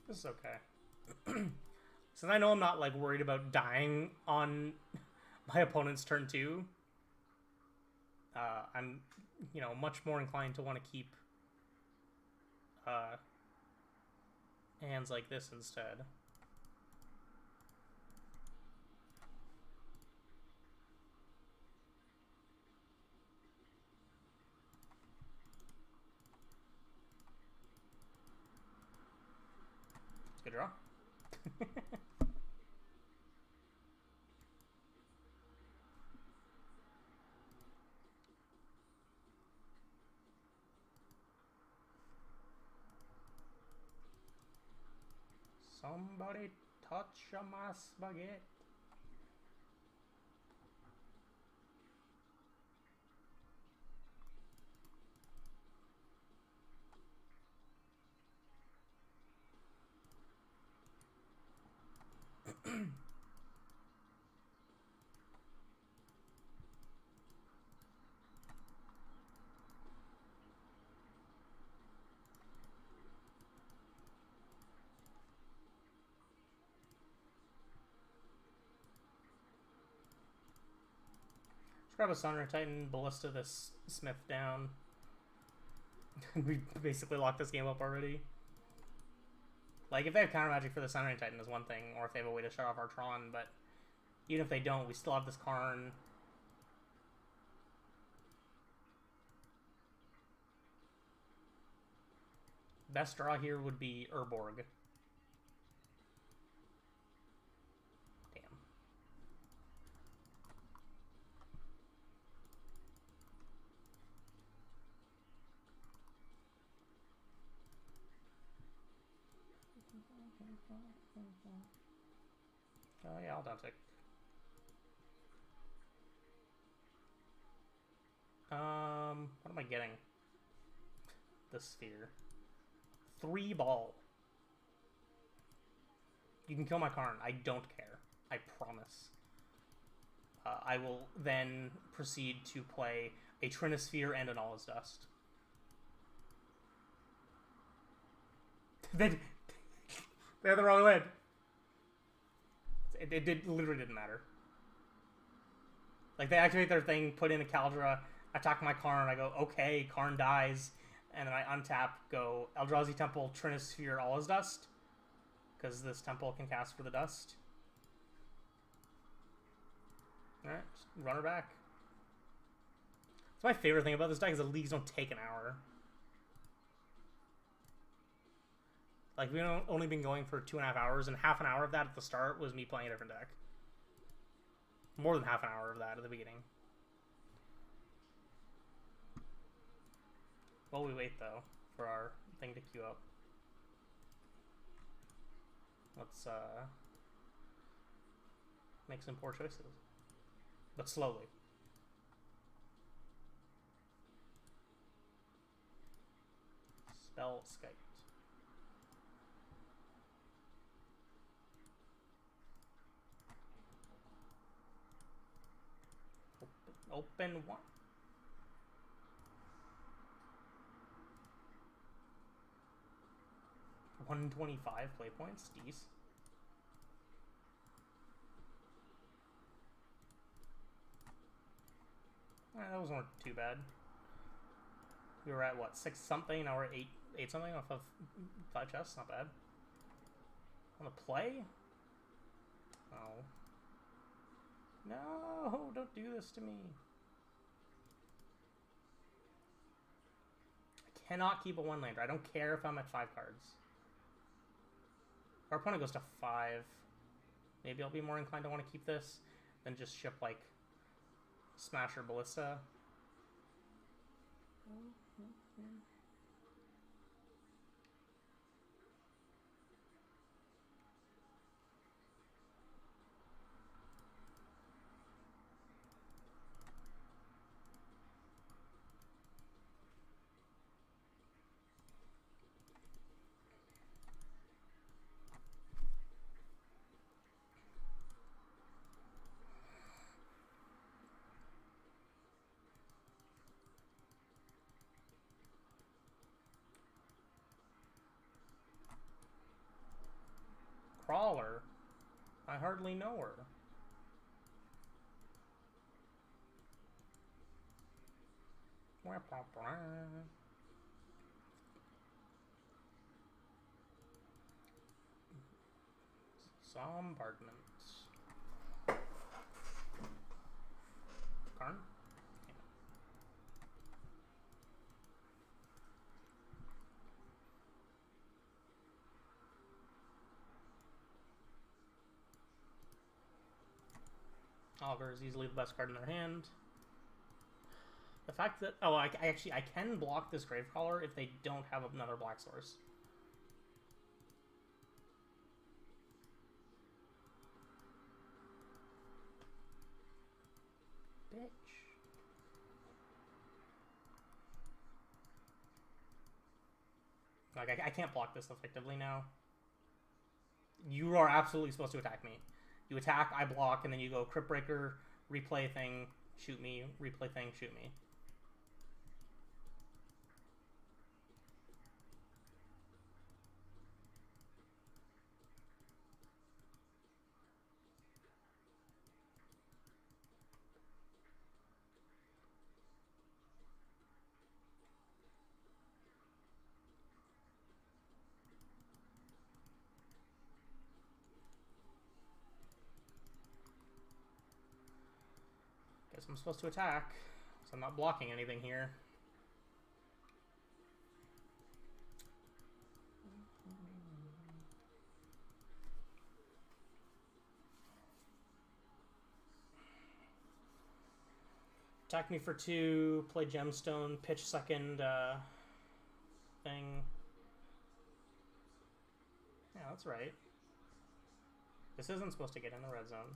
Speaker 1: This is okay. Since I know I'm not, like, worried about dying on my opponent's turn 2, I'm, you know, much more inclined to want to keep hands like this instead. Good draw. Somebody touch my spaghetti. Let's grab a Sunray Titan, Ballista this Smith down. We basically locked this game up already. Like, if they have counter magic for the Sunray Titan is one thing, or if they have a way to shut off our Tron, but even if they don't, we still have this Karn. Best draw here would be Urborg. Oh yeah, I'll down tick. What am I getting? The sphere. 3 ball. You can kill my Karn. I don't care. I promise. I will then proceed to play a Trinisphere and an All Is Dust. Then They had the wrong land. It literally didn't matter. Like, they activate their thing, put in a Caldra, attack my Karn, I go, okay, Karn dies, and then I untap, go Eldrazi Temple, Trinisphere, All is Dust, because this temple can cast for the dust. Alright, just run her back. That's my favorite thing about this deck is the leagues don't take an hour. Like, we've only been going for 2.5 hours, and half an hour of that at the start was me playing a different deck. More than half an hour of that at the beginning. While we wait, though, for our thing to queue up. Let's, make some poor choices. But slowly. Spell Skype. Open one. $125 play points. Jeez. Those weren't too bad. We were at what, 6 something? Now we're 8 something off of 5 chests. Not bad. On the play? Oh. No, don't do this to me. I cannot keep a 1-lander. I don't care if I'm at 5 cards. Our opponent goes to 5. Maybe I'll be more inclined to want to keep this than just ship, like, Smash or Ballista. Crawler? I hardly know her. Bombardment. Karn? Augur is easily the best card in their hand. The fact that... Oh, I can block this Gravecrawler if they don't have another black source. Bitch. Like, I can't block this effectively now. You are absolutely supposed to attack me. You attack, I block, and then you go Crypt Breaker, replay thing, shoot me, replay thing, shoot me. Guess I'm supposed to attack, so I'm not blocking anything here. Attack me for 2, play Gemstone, pitch second thing. Yeah, that's right. This isn't supposed to get in the red zone.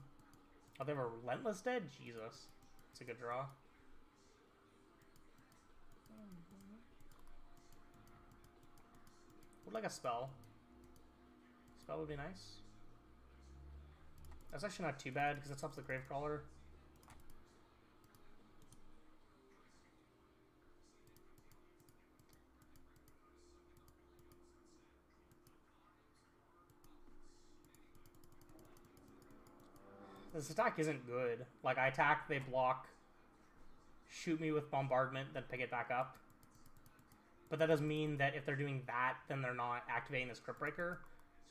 Speaker 1: Oh, they have a Relentless Dead? Jesus. It's a good draw. Would like a spell. Spell would be nice. That's actually not too bad because it stops the Gravecrawler. This attack isn't good. Like, I attack, they block, shoot me with bombardment, then pick it back up. But that does mean that if they're doing that, then they're not activating this Crypt Breaker.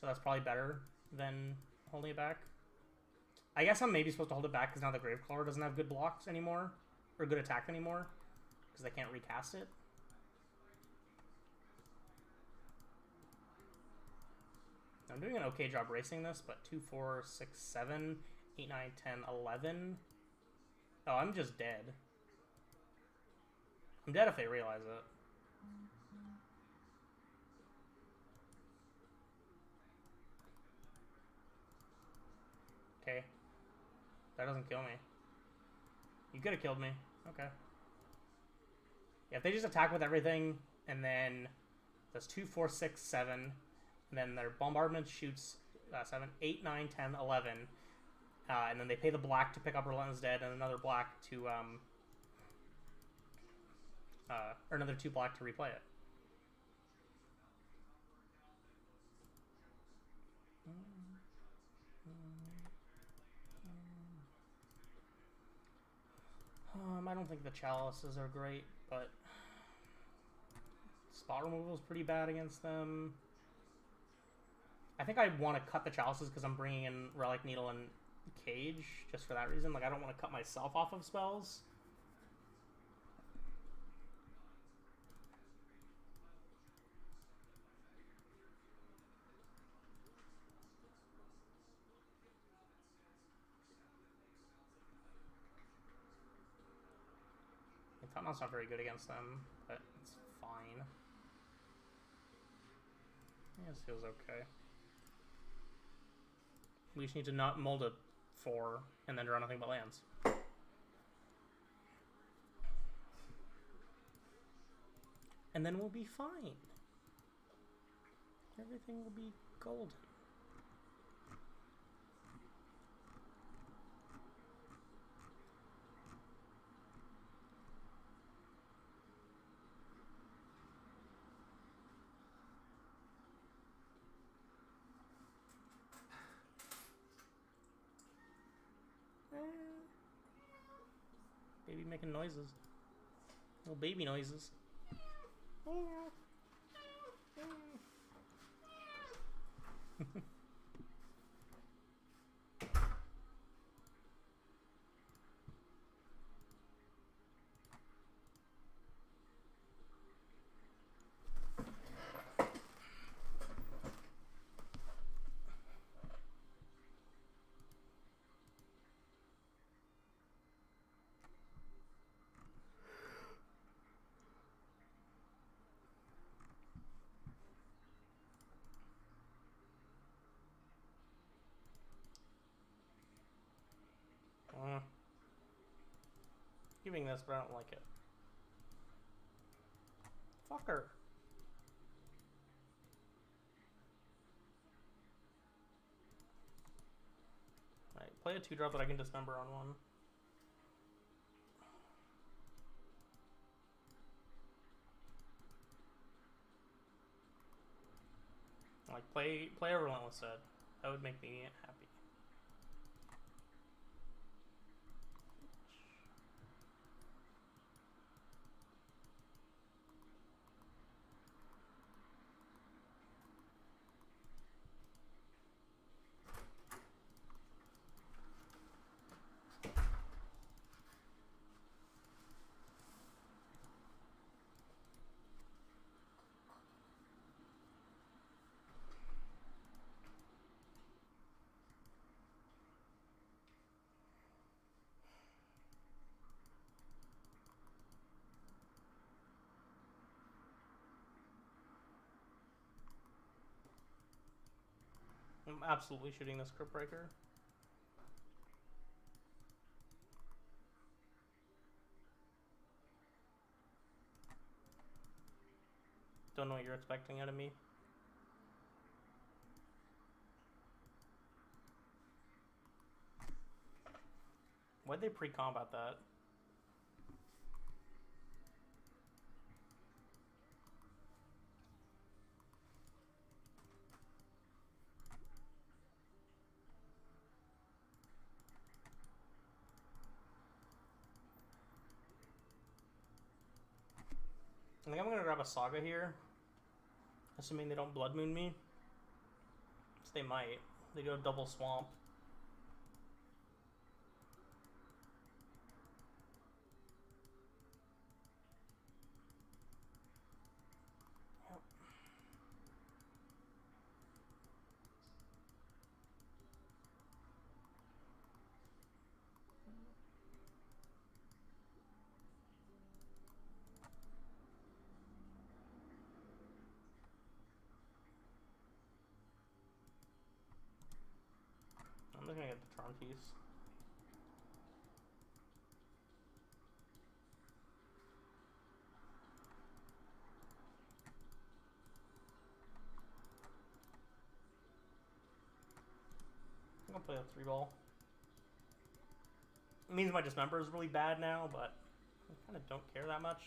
Speaker 1: So that's probably better than holding it back. I guess I'm maybe supposed to hold it back because now the Graveclaw doesn't have good blocks anymore. Or good attack anymore. Because they can't recast it. I'm doing an okay job racing this, but 2, 4, 6, 7, 8, 9, 10, 11. Oh, I'm just dead. I'm dead if they realize it. Okay. That doesn't kill me. You could have killed me. Okay. Yeah, if they just attack with everything, and then that's 2, 4, 6, 7, and then their bombardment shoots 7, 8, 9, 10, 11, and then they pay the black to pick up Relentless Dead, and another black to, or another 2 black to replay it. I don't think the chalices are great, but spot removal is pretty bad against them. I think I want to cut the chalices because I'm bringing in Relic Needle and Cage just for that reason. Like, I don't want to cut myself off of spells. Tottenham's not very good against them, but it's fine. Yeah, this feels okay. We just need to not mold it 4 and then draw nothing but lands. And then we'll be fine. Everything will be golden. Baby making noises. Little baby noises. Giving this, but I don't like it. Fucker. Alright, play a 2-drop that I can dismember on 1. Like, play a Relentless Dead. That would make me happy. I'm absolutely shooting this Crypt Breaker. Don't know what you're expecting out of me. Why'd they pre-combat that? grab a Saga here, assuming they don't Blood Moon me. So they might. They go double Swamp. I'm just gonna get the Tron piece. I'm gonna play a 3-ball. It means my Dismember is really bad now, but I kind of don't care that much.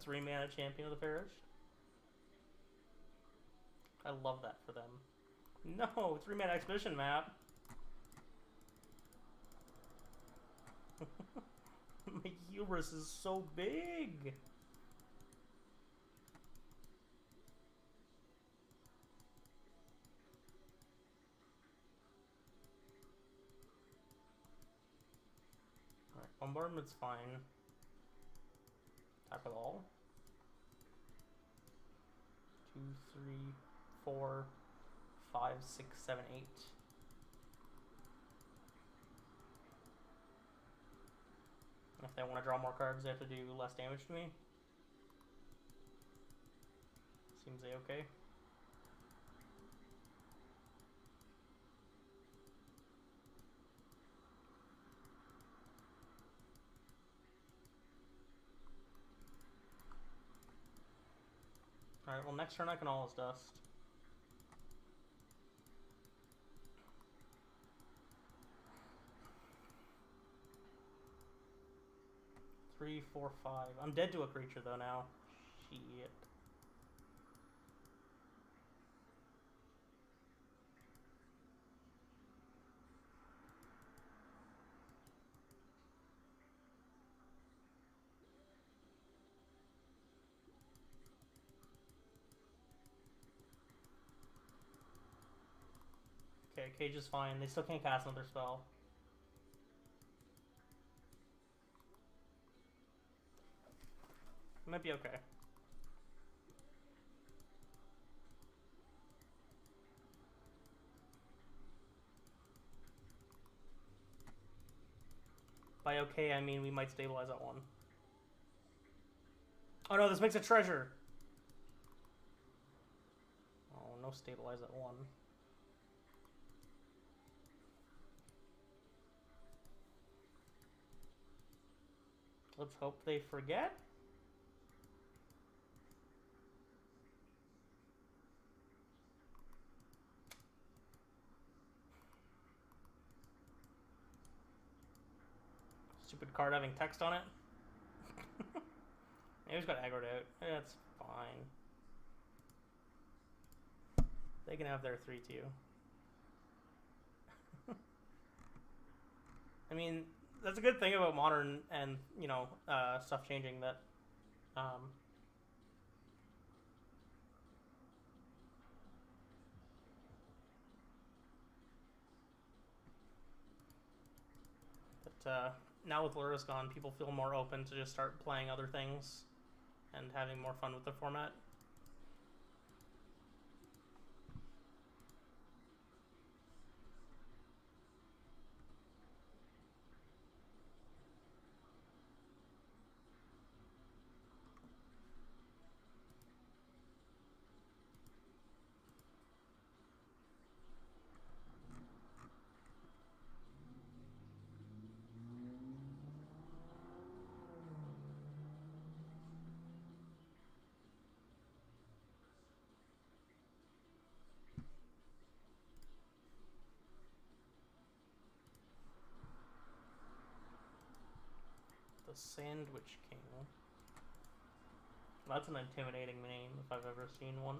Speaker 1: Three mana Champion of the Parish. I love that for them. No, 3-mana Expedition map. My hubris is so big. Alright, bombardment's fine. Tap it all. 2, 3, 4, 5, 6, 7, 8. If they want to draw more cards, they have to do less damage to me. Seems a-okay. Alright, well next turn I can always dust. Three, 4, 5. I'm dead to a creature though now. Shit. Okay, Cage is fine. They still can't cast another spell. It might be okay. By okay, I mean we might stabilize at 1. Oh no, this makes a treasure! Oh, no stabilize at 1. Let's hope they forget. Stupid card having text on it. They just got aggroed out. That's fine. They can have their 3-2. I mean, that's a good thing about Modern and, you know, stuff changing that, now with Lura's gone, people feel more open to just start playing other things and having more fun with the format. The Sandwich King. That's an intimidating name if I've ever seen one.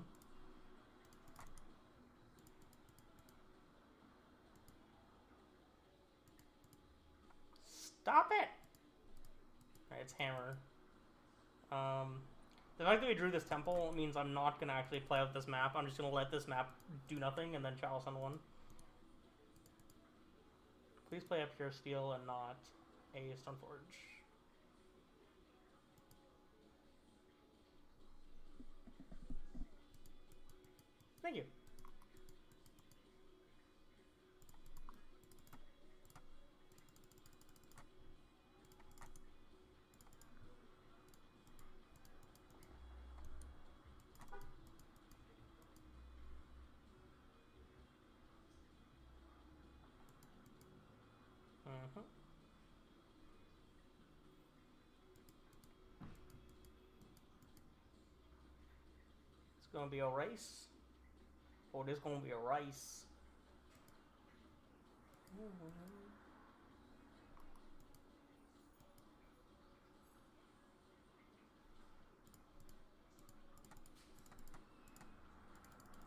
Speaker 1: Stop it! Alright, it's Hammer. The fact that we drew this temple means I'm not going to actually play out this map. I'm just going to let this map do nothing and then chalice on one. Please play a Pure Steel and not a Stoneforge. Thank you. It's gonna be a race. Oh, this gonna be a race.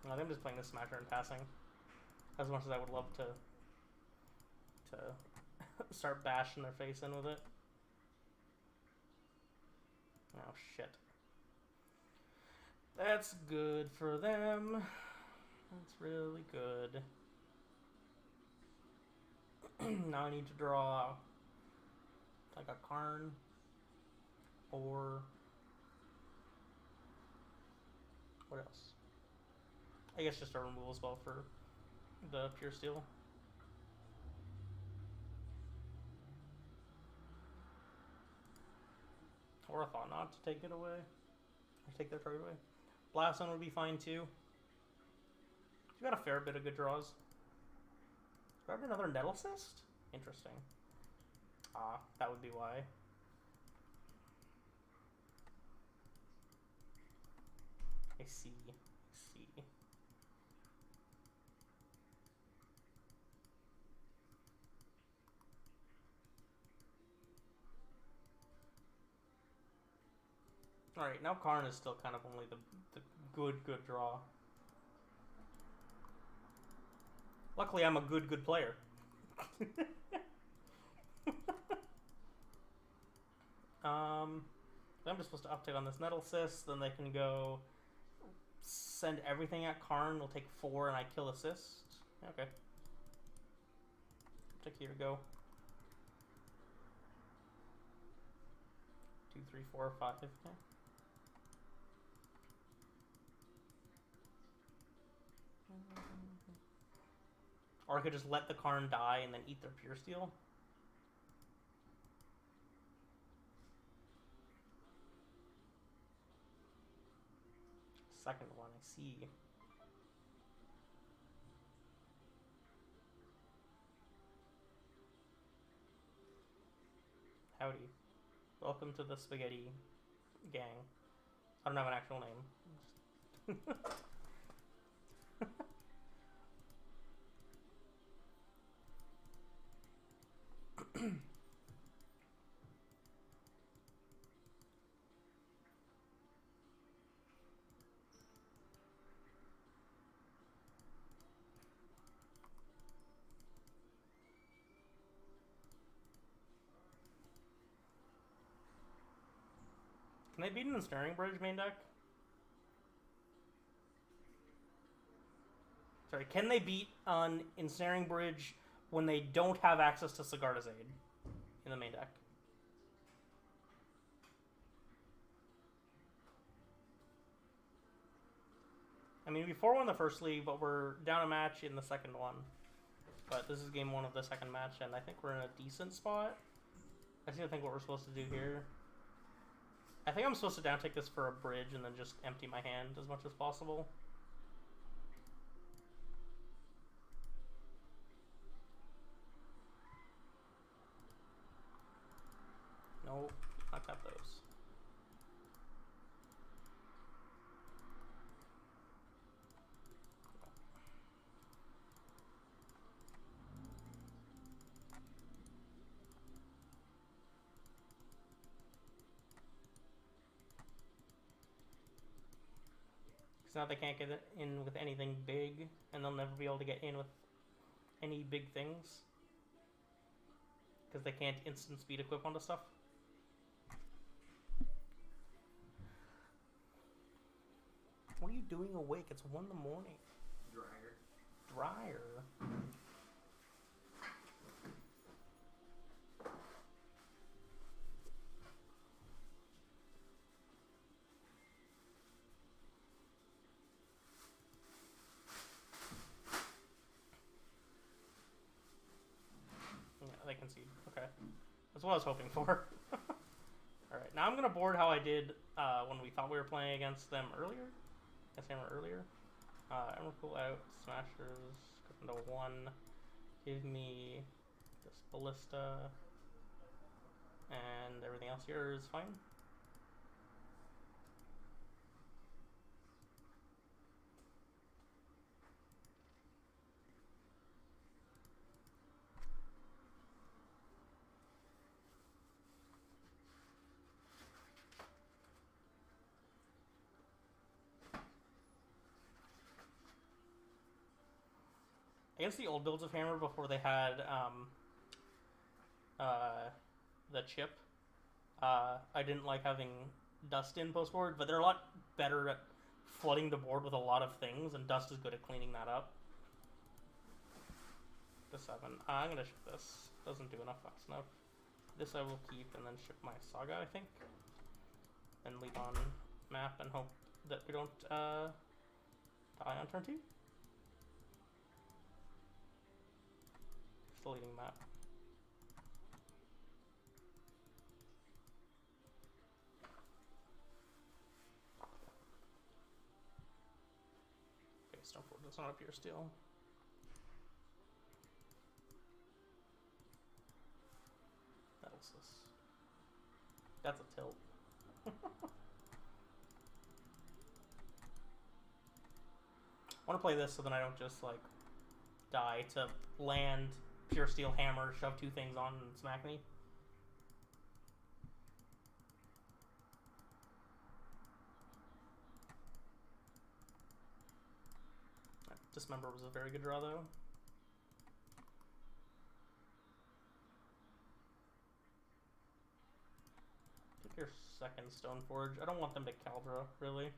Speaker 1: I think I'm just playing the Smasher and passing. As much as I would love to start bashing their face in with it. Oh shit. That's good for them. That's really good. Now I need to draw like a Karn or what else? I guess just a removal spell for the Pure Steel. Or a Thought Knot to take it away. Or take their target away. Blast Zone would be fine too. You got a fair bit of good draws. Grabbed another Nettle Cyst? Interesting. Ah, that would be why. I see. Alright, now Karn is still kind of only the good draw. Luckily, I'm a good player. I'm just supposed to uptick on this Nettle Cyst, then they can go send everything at Karn, we'll take 4 and I kill a Cyst. Okay. Uptick here, go. 2, 3, 4, 5, okay. Or I could just let the Karn die and then eat their Pure Steel. Second one, I see. Howdy. Welcome to the Spaghetti Gang. I don't have an actual name. Can they beat an Ensnaring Bridge main deck? Sorry, can they beat an Ensnaring Bridge when they don't have access to Sigarda's Aid in the main deck? I mean, we 4-1 the first league, but we're down a match in the second one. But this is game 1 of the second match, and I think we're in a decent spot. I just need to think what we're supposed to do here. I think I'm supposed to down take this for a bridge and then just empty my hand as much as possible. Nope, not got those. Because now they can't get in with anything big, and they'll never be able to get in with any big things. Because they can't instant speed equip onto stuff. What are you doing awake? It's 1 in the morning. Dryer. Yeah, they concede. Okay. That's what I was hoping for. Alright, now I'm going to board how I did when we thought we were playing against them earlier. Earlier. Emerald Pool out, Smashers, go into 1. Give me this Ballista, and everything else here is fine. Against the old builds of Hammer before they had the chip, I didn't like having Dust in post-board, but they're a lot better at flooding the board with a lot of things, and Dust is good at cleaning that up. The 7. I'm going to ship this. Doesn't do enough fast enough. This I will keep and then ship my Saga, I think. And leave on map and hope that we don't die on turn 2. Still eating map. Okay, Stoneforge, it's not up here still. That's this. That's a tilt. I want to play this so then I don't just like die to land Pure Steel Hammer, shove 2 things on and smack me. Dismember was a very good draw though. Take your second Stoneforge. I don't want them to Caldra, really.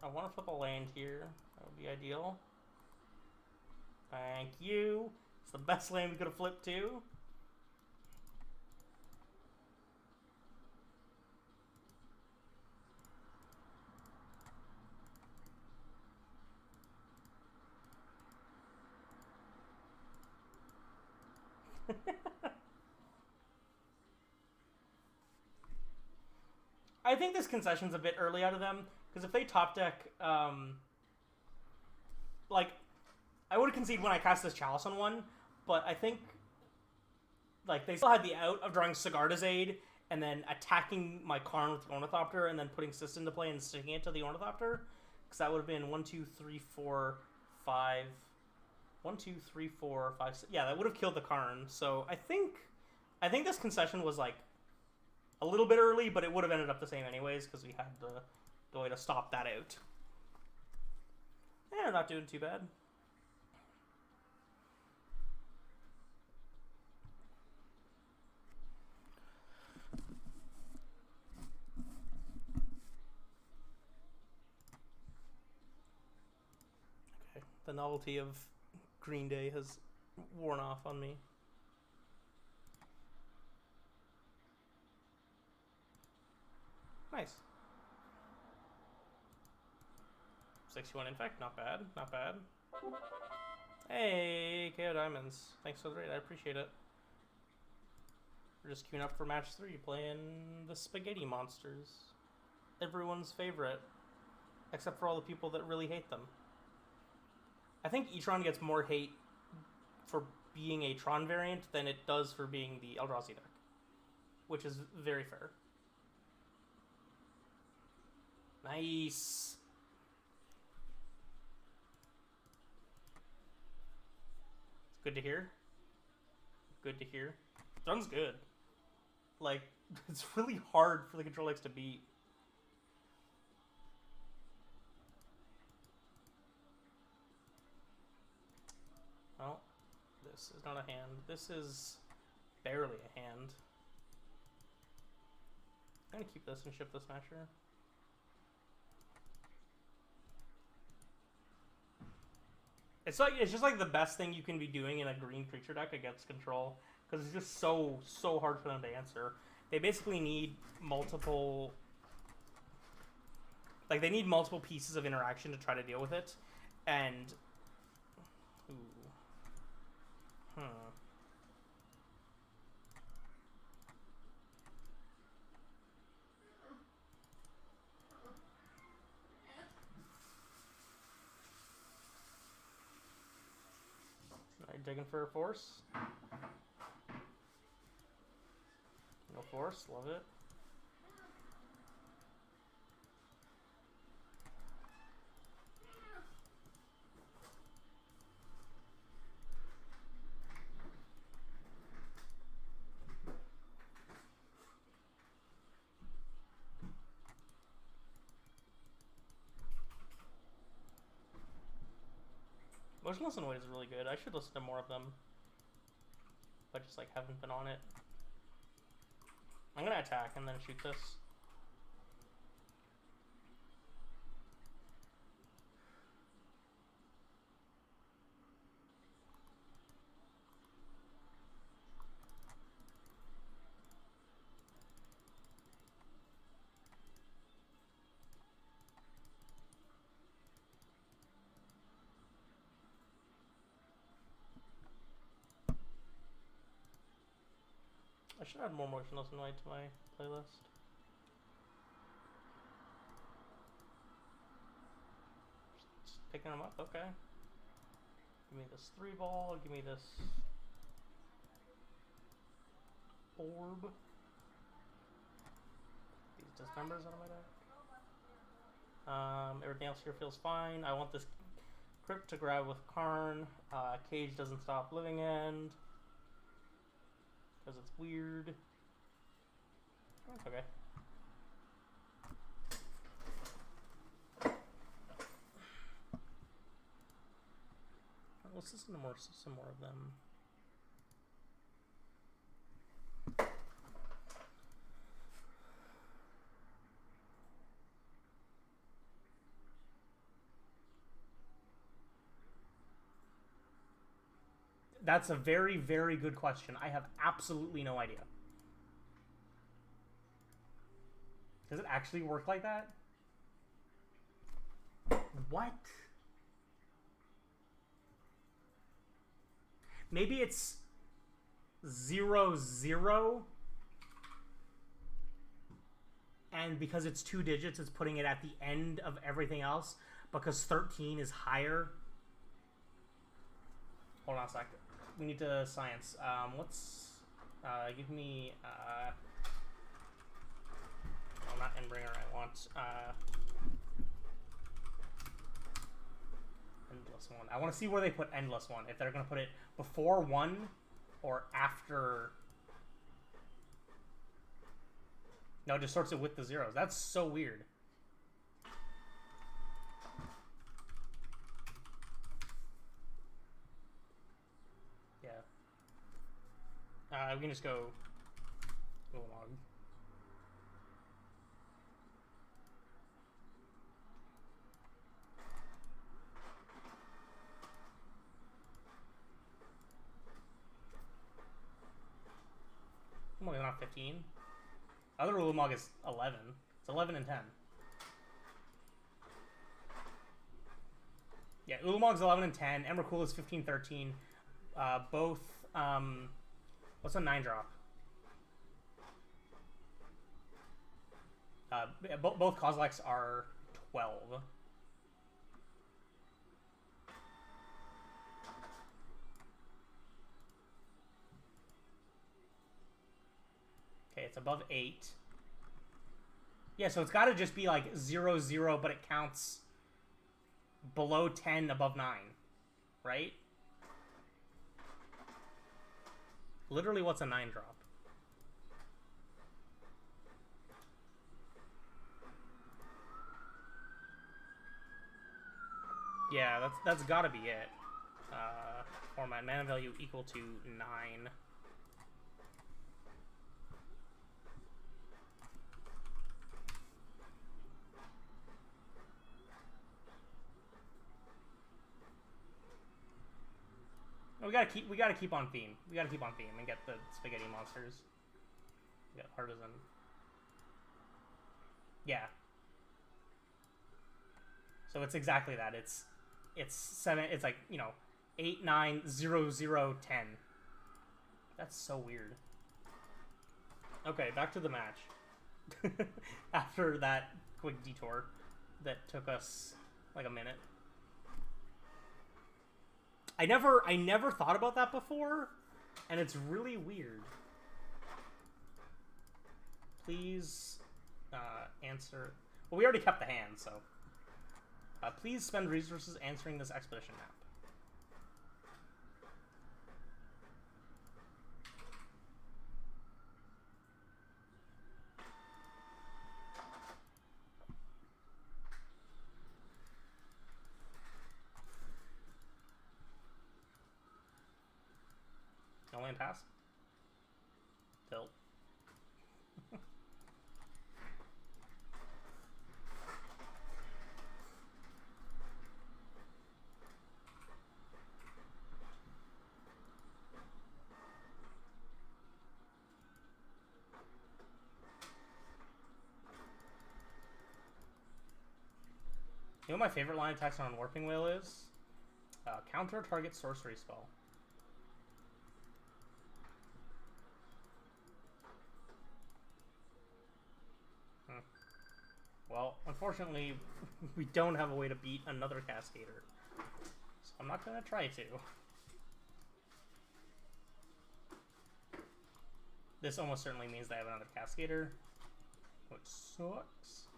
Speaker 1: I want to flip a land here. That would be ideal. Thank you. It's the best land we could have flipped to. I think this concession's a bit early out of them, because if they top deck, like, I would have conceded when I cast this Chalice on 1, but I think, like, they still had the out of drawing Sigarda's Aid, and then attacking my Karn with the Ornithopter, and then putting Cyst into play and sticking it to the Ornithopter, because that would have been 1, 2, 3, 4, 5... 1, 2, 3, 4, 5, 6... Yeah, that would have killed the Karn, so I think this concession was, like, a little bit early, but it would have ended up the same anyways, because we had the way to stop that out. Yeah, not doing too bad. Okay, the novelty of Green Day has worn off on me. Nice. 61 infect, not bad, not bad. Hey, KO Diamonds. Thanks for the raid, I appreciate it. We're just queuing up for match 3, playing the Spaghetti Monsters. Everyone's favorite. Except for all the people that really hate them. I think Etron gets more hate for being a Tron variant than it does for being the Eldrazi deck. Which is very fair. Nice. It's good to hear. Good to hear. Throne's good. Like, it's really hard for the control decks to beat. Well, this is not a hand. This is barely a hand. I'm gonna keep this and ship the Smasher. It's just like the best thing you can be doing in a green creature deck against control, because it's just so hard for them to answer. They basically need multiple, like they need multiple pieces of interaction to try to deal with it, and Alright, digging for a force. No force, love it. Motionless and Wait is really good. I should listen to more of them. But just like haven't been on it. I'm gonna attack and then shoot this. I should add more Motionless and White to my playlist. Just picking them up, okay. Give me this 3-ball, give me this orb. These dismembers out of my deck. Everything else here feels fine. I want this Crypt to grab with Karn. Cage doesn't stop Living End. Because it's weird. That's okay. Let's listen to some more of them. That's a very, very good question. I have absolutely no idea. Does it actually work like that? What? Maybe it's 0-0. And because it's 2 digits, it's putting it at the end of everything else. Because 13 is higher. Hold on a sec. We need to science. Let's give me no, not Endbringer. I want Endless One. I want to see where they put Endless One. If they're going to put it before 1 or after. No, it just sorts it with the zeros. That's so weird. We can just go log. Ulmog is not 15. Other Ulmog is 11. It's 11 and 10. Yeah, Ulmog's 11 and 10. Emrakul is 15, 13. Both. What's a 9-drop? Both Kozileks are 12. Okay, it's above 8. Yeah, so it's got to just be like 0, 0, but it counts below 10, above 9. Right? Literally, what's a 9 drop? Yeah, that's gotta be it. Format mana value equal to 9. We gotta keep on theme. We gotta keep on theme and get the spaghetti monsters. We got artisan. Yeah. So it's exactly that. It's 7. It's like 8, 9, 0, 0, 10. That's so weird. Okay, back to the match. After that quick detour that took us like a minute. I never thought about that before, and it's really weird. Please answer. Well, we already kept the hand, so. Please spend resources answering this expedition map. No land pass? Tilt. You know what my favorite line of text on Warping Whale is? Counter target sorcery spell. Well, unfortunately, we don't have a way to beat another Cascader. So I'm not going to try to. This almost certainly means they have another Cascader, which sucks.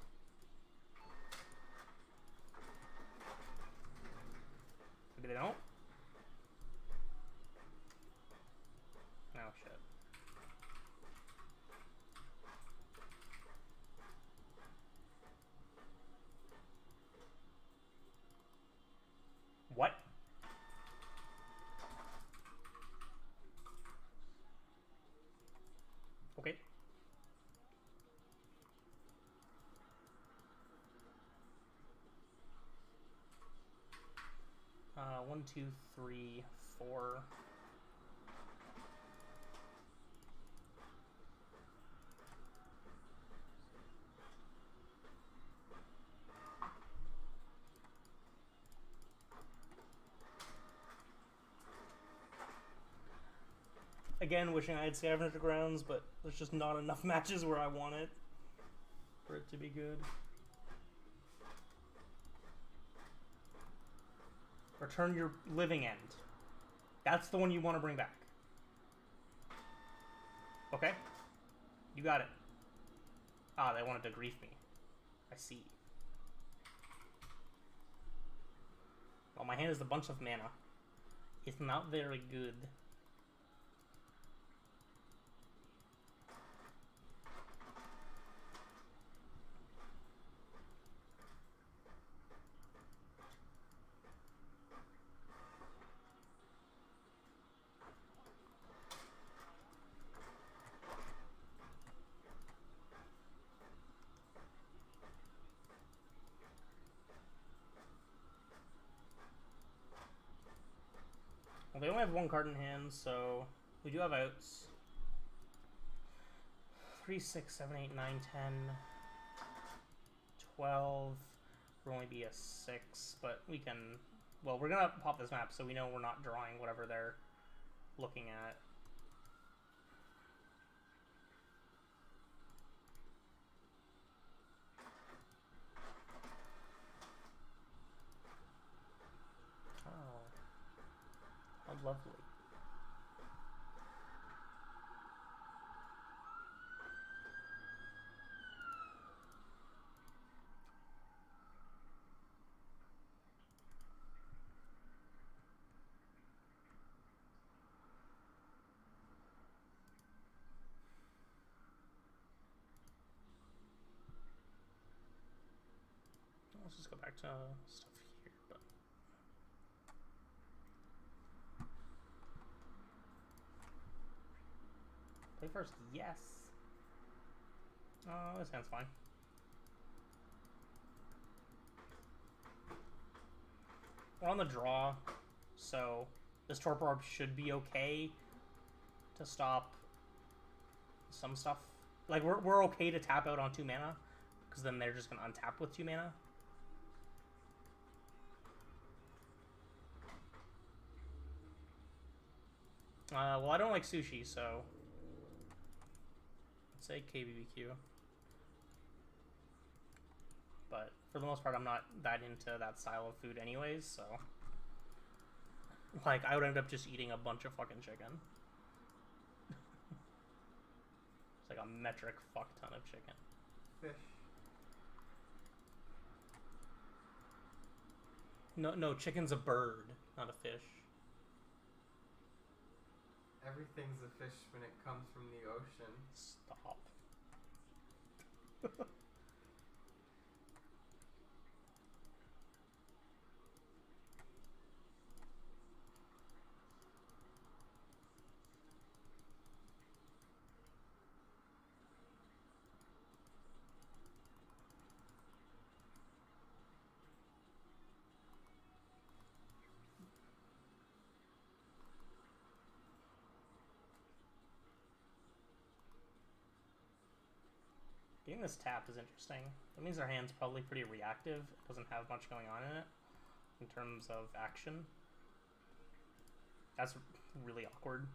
Speaker 1: Maybe they don't? Oh, shit. What? Okay. One, two, three, four. Again, wishing I had Scavenger Grounds, but there's just not enough matches where I want it for it to be good. Return your living end. That's the one you want to bring back. Okay. You got it. Ah, they wanted to grief me. I see. Well, my hand is a bunch of mana. It's not very good. Well, they only have one card in hand, so we do have outs. 3, 6, 7, 8, 9, 10, 12. Will only be a 6, but we can. Well, we're gonna pop this map so we know we're not drawing whatever they're looking at. lovely. Let's just go back to stuff here. But play first, yes. This hand's fine. We're on the draw, so this Torpor Orb should be okay to stop some stuff. Like, we're okay to tap out on 2 mana, because then they're just going to untap with 2 mana. Well, I don't like sushi, so let's say KBBQ. But for the most part, I'm not that into that style of food anyways, so like, I would end up just eating a bunch of fucking chicken. It's like a metric fuck ton of chicken.
Speaker 2: Fish.
Speaker 1: No, chicken's a bird, not a fish.
Speaker 2: Everything's a fish when it comes from the ocean.
Speaker 1: Stop. Getting this tap is interesting. That means our hand's probably pretty reactive. It doesn't have much going on in it in terms of action. That's really awkward.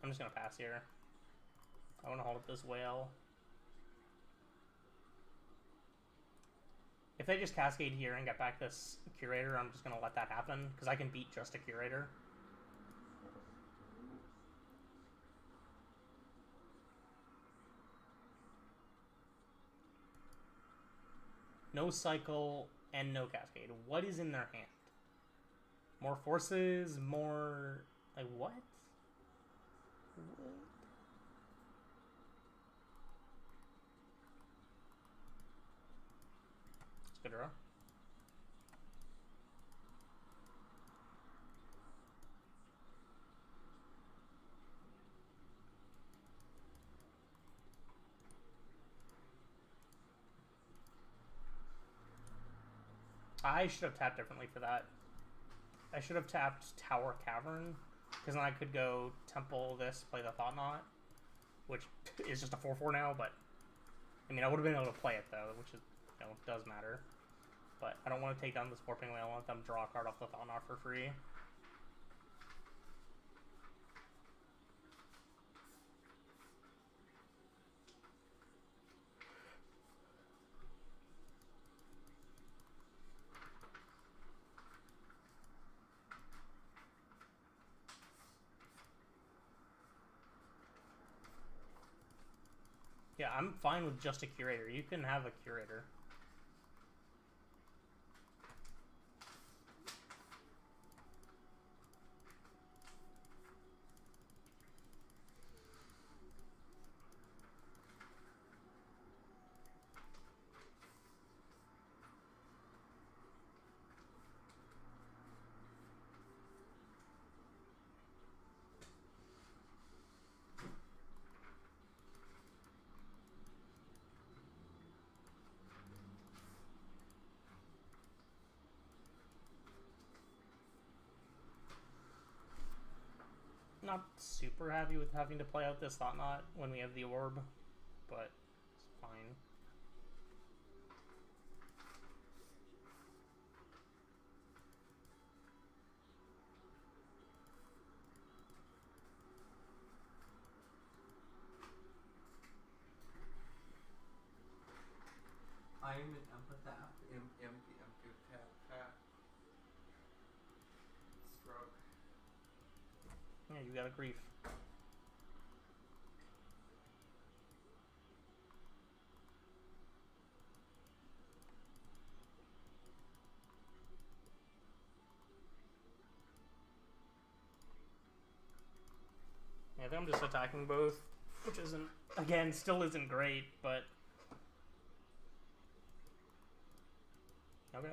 Speaker 1: I'm just gonna pass here. I want to hold up this whale. If they just cascade here and get back this curator, I'm just gonna let that happen because I can beat just a curator. No cycle and no cascade. What is in their hand? More forces, more... like, what? What? It's a good draw. I should have tapped differently for that. I should have tapped Tower Cavern, because then I could go Temple this, play the Thought-Knot, which is just a 4/4 now, but I mean, I would have been able to play it though, which is, you know, does matter. But I don't want to take down this Warping Whale. I want them to draw a card off the Thought-Knot for free. Yeah, I'm fine with just a curator. You can have a curator. Not super happy with having to play out this Thought-Knot when we have the orb, but it's fine.
Speaker 2: I am an empath. Tap.
Speaker 1: Yeah, you got a grief. Yeah, I think I'm just attacking both, which isn't, again, still isn't great, but... Okay.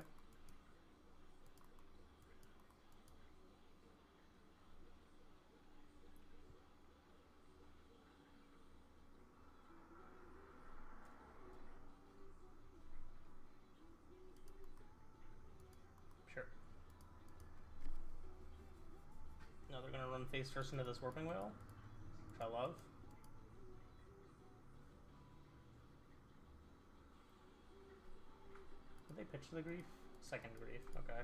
Speaker 1: Sure. Now they're gonna run face first into this Warping Whale, which I love. Did they pitch the grief? Second grief, okay.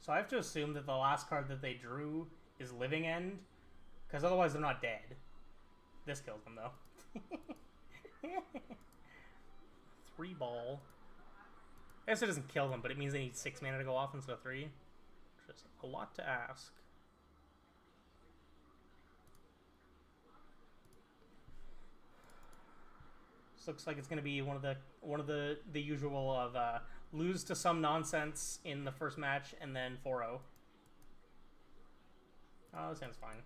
Speaker 1: So I have to assume that the last card that they drew is Living End, because otherwise they're not dead. This kills them, though. 3 ball. I guess it doesn't kill them, but it means they need 6 mana to go off instead of 3. Which is a lot to ask. This looks like it's going to be one of the usual of lose to some nonsense in the first match and then 4-0. Oh, this hand's fine.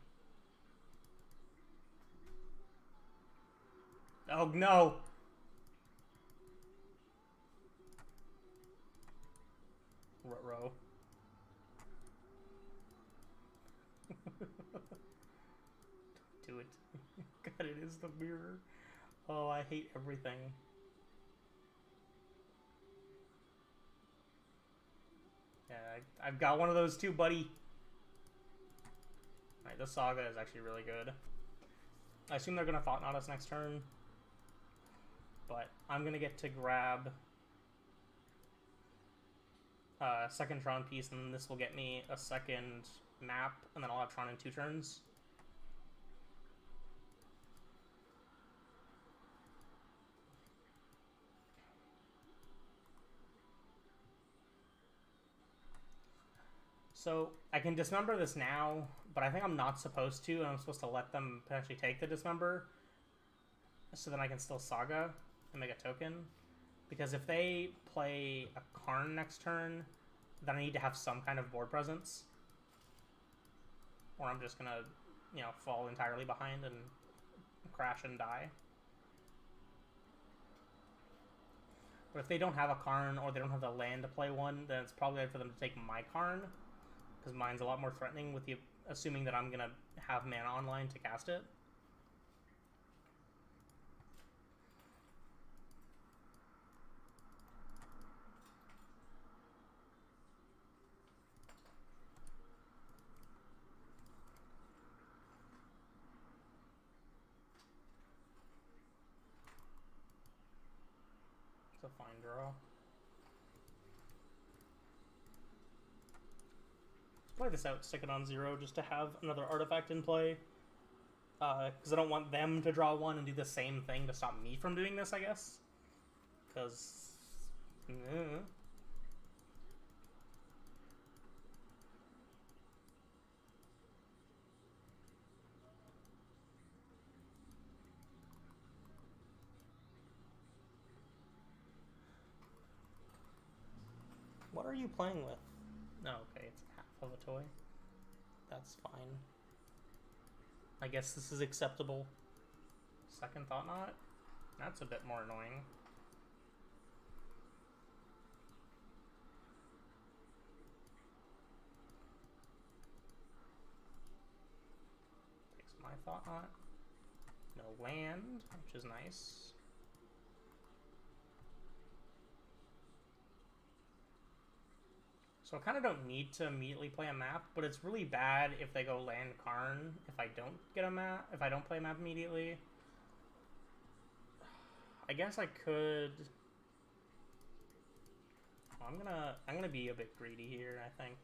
Speaker 1: Oh no! Ruh-roh. Do it. God, it is the mirror. Oh, I hate everything. Yeah, I've got one of those too, buddy. Alright, this Saga is actually really good. I assume they're going to Thought-Knot us next turn. But I'm going to get to grab a second Tron piece, and this will get me a second map, and then I'll have Tron in 2 turns. So I can dismember this now, but I think I'm not supposed to, and I'm supposed to let them potentially take the dismember, so then I can still Saga and make a token. Because if they play a Karn next turn, then I need to have some kind of board presence, or I'm just gonna, you know, fall entirely behind and crash and die. But if they don't have a Karn, or they don't have the land to play one, then it's probably right for them to take my Karn, because mine's a lot more threatening with the assuming that I'm gonna have mana online to cast it. It's a fine draw. Play this out, stick it on 0 just to have another artifact in play. Because I don't want them to draw 1 and do the same thing to stop me from doing this, I guess. Because... What are you playing with? No, okay, it's half of a toy. That's fine. I guess this is acceptable. Second Thought-Knot? That's a bit more annoying. Takes my Thought-Knot. No land, which is nice. So I kind of don't need to immediately play a map, but it's really bad if they go land Karn if I don't get a map, if I don't play a map immediately. I guess I could. Oh, I'm gonna be a bit greedy here, I think.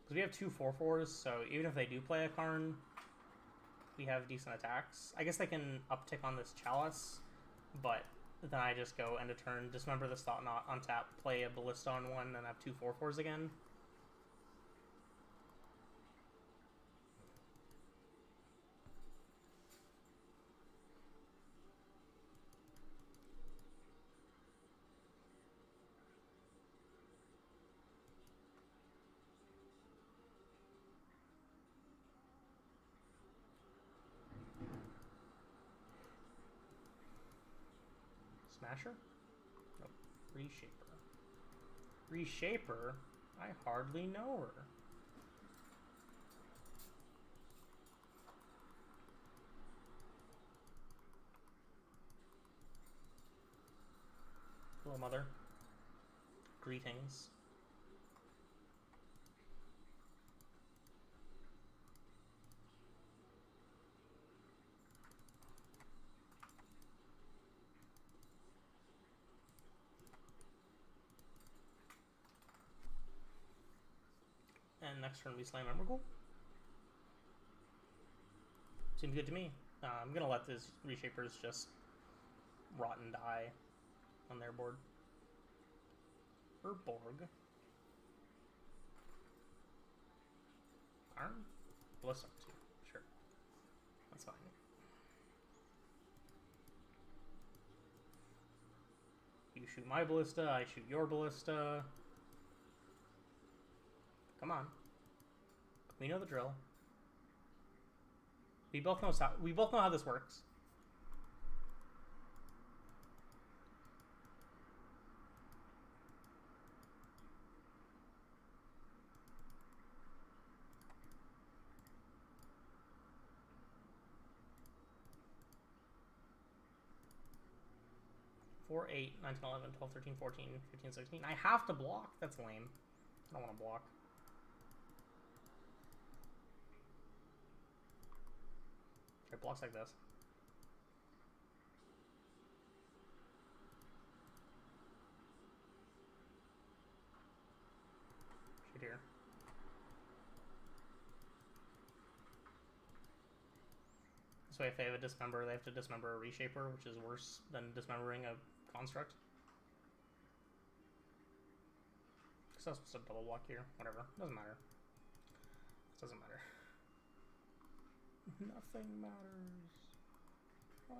Speaker 1: Because we have two 4/4s, so even if they do play a Karn, we have decent attacks. I guess they can uptick on this Chalice, but then I just go end of turn, dismember this Thought Knot, untap, play a Ballista on one, and have two 4/4s again. Smasher? Nope. Reshaper. Reshaper? I hardly know her. Hello, mother. Greetings. And next turn we slam Emrakul. Seems good to me. I'm gonna let these Reshapers just rot and die on their board. Urborg. Arm? Ballista too. Sure. That's fine. You shoot my Ballista, I shoot your Ballista. Come on. We know the drill. We both know how this works. Four, 8, 9, 10, 11, 12, 13, 14, 15, 16. I have to block? That's lame. I don't want to block. It blocks like this. Shoot here. This way if they have a Dismember, they have to Dismember a Reshaper, which is worse than dismembering a Construct. Because I was supposed to double block here. Whatever. Doesn't matter. It doesn't matter. Nothing matters. Oh.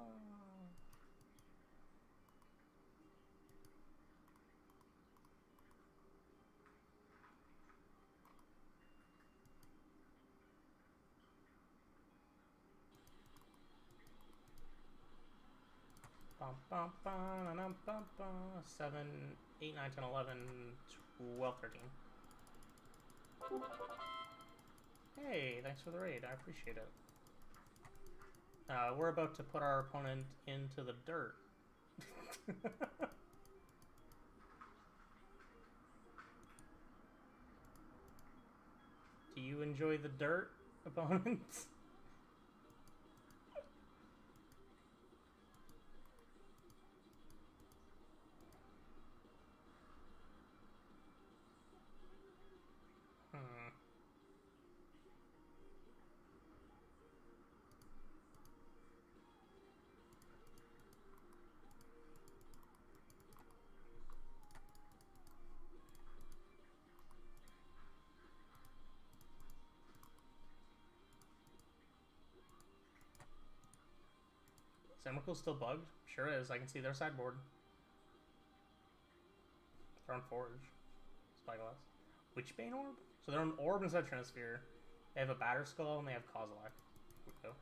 Speaker 1: Bum, bum, bum, bum, bum. 7, 8, 9, 10, 11, 12, 13. Hey, thanks for the raid. I appreciate it. We're about to put our opponent into the dirt. Do you enjoy the dirt, opponents? Emrakul's still bugged? Sure is. I can see their sideboard. They're on Forge. Spyglass. Witchbane Orb? So they're on Orb instead of Trinisphere. They have a Batter Skull and they have Kozilek. Here we go.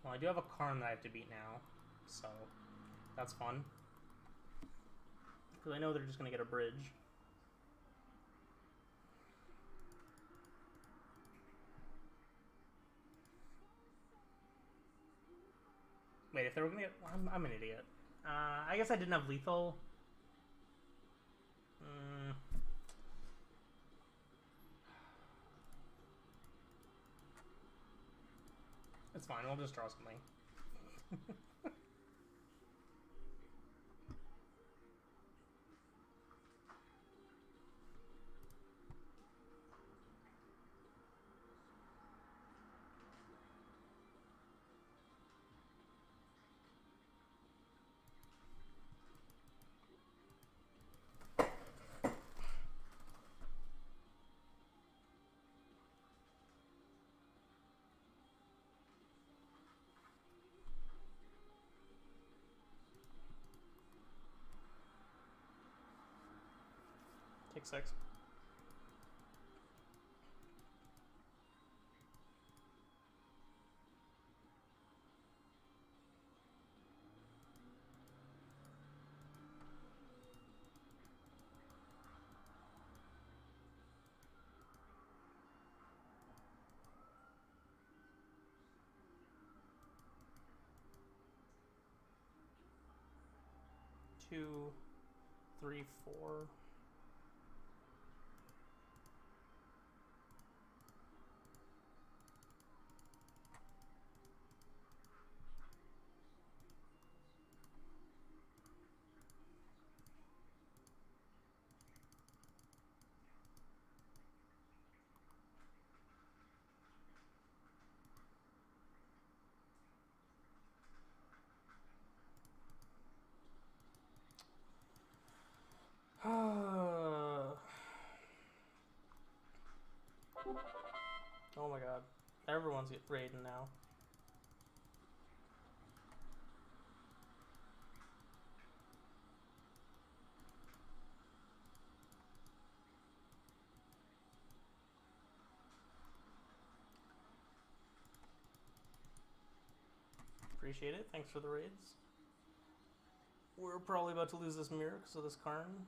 Speaker 1: Well, I do have a Karn that I have to beat now, so that's fun. Because I know they're just going to get a bridge. Wait, if they were gonna get... I'm an idiot. I guess I didn't have lethal. It's fine, we'll just draw something. Take 6. Two, 3, 4. Oh my god. Everyone's raiding now. Appreciate it. Thanks for the raids. We're probably about to lose this mirror because of this Karn.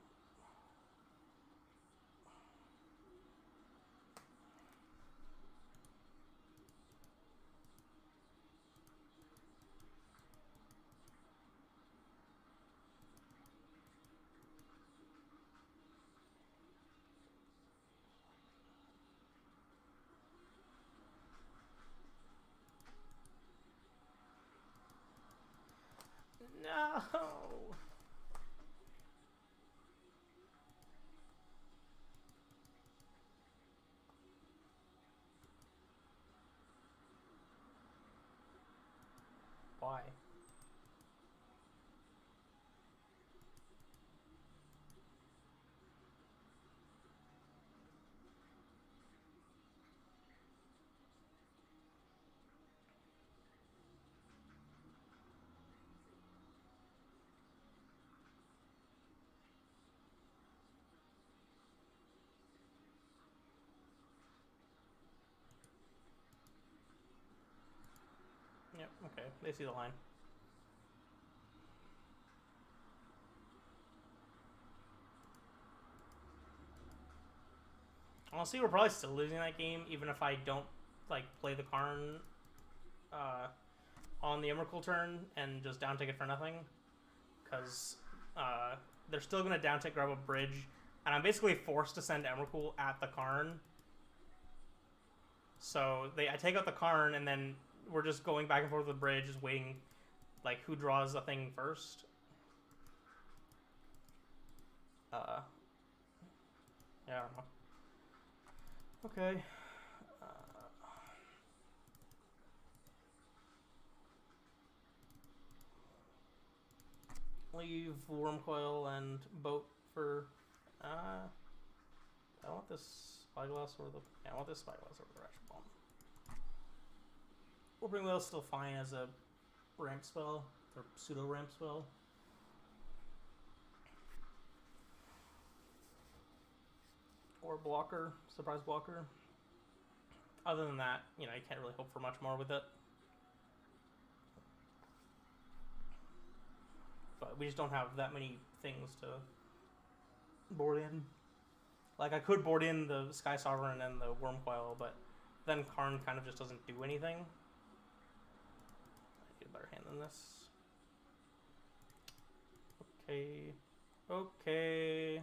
Speaker 1: No. Why? Yep, okay. They see the line. Honestly, we're probably still losing that game, even if I don't like play the Karn on the Emrakul turn and just down tick it for nothing. Because they're still going to down tick, grab a bridge, and I'm basically forced to send Emrakul at the Karn. So I take out the Karn, and then we're just going back and forth with the bridge, just waiting, like, who draws the thing first. Yeah, I don't know. Okay. Leave Wormcoil and Boat for... I want this Spyglass or the... Yeah, I want this Spyglass over the Ratchet Bomb. Warping Whale's still fine as a ramp spell, or pseudo-ramp spell. Or blocker, surprise blocker. Other than that, you know, you can't really hope for much more with it. But we just don't have that many things to board in. Like, I could board in the Sky Sovereign and the Wormcoil, but then Karn kind of just doesn't do anything. I get a better hand than this. Okay. Okay.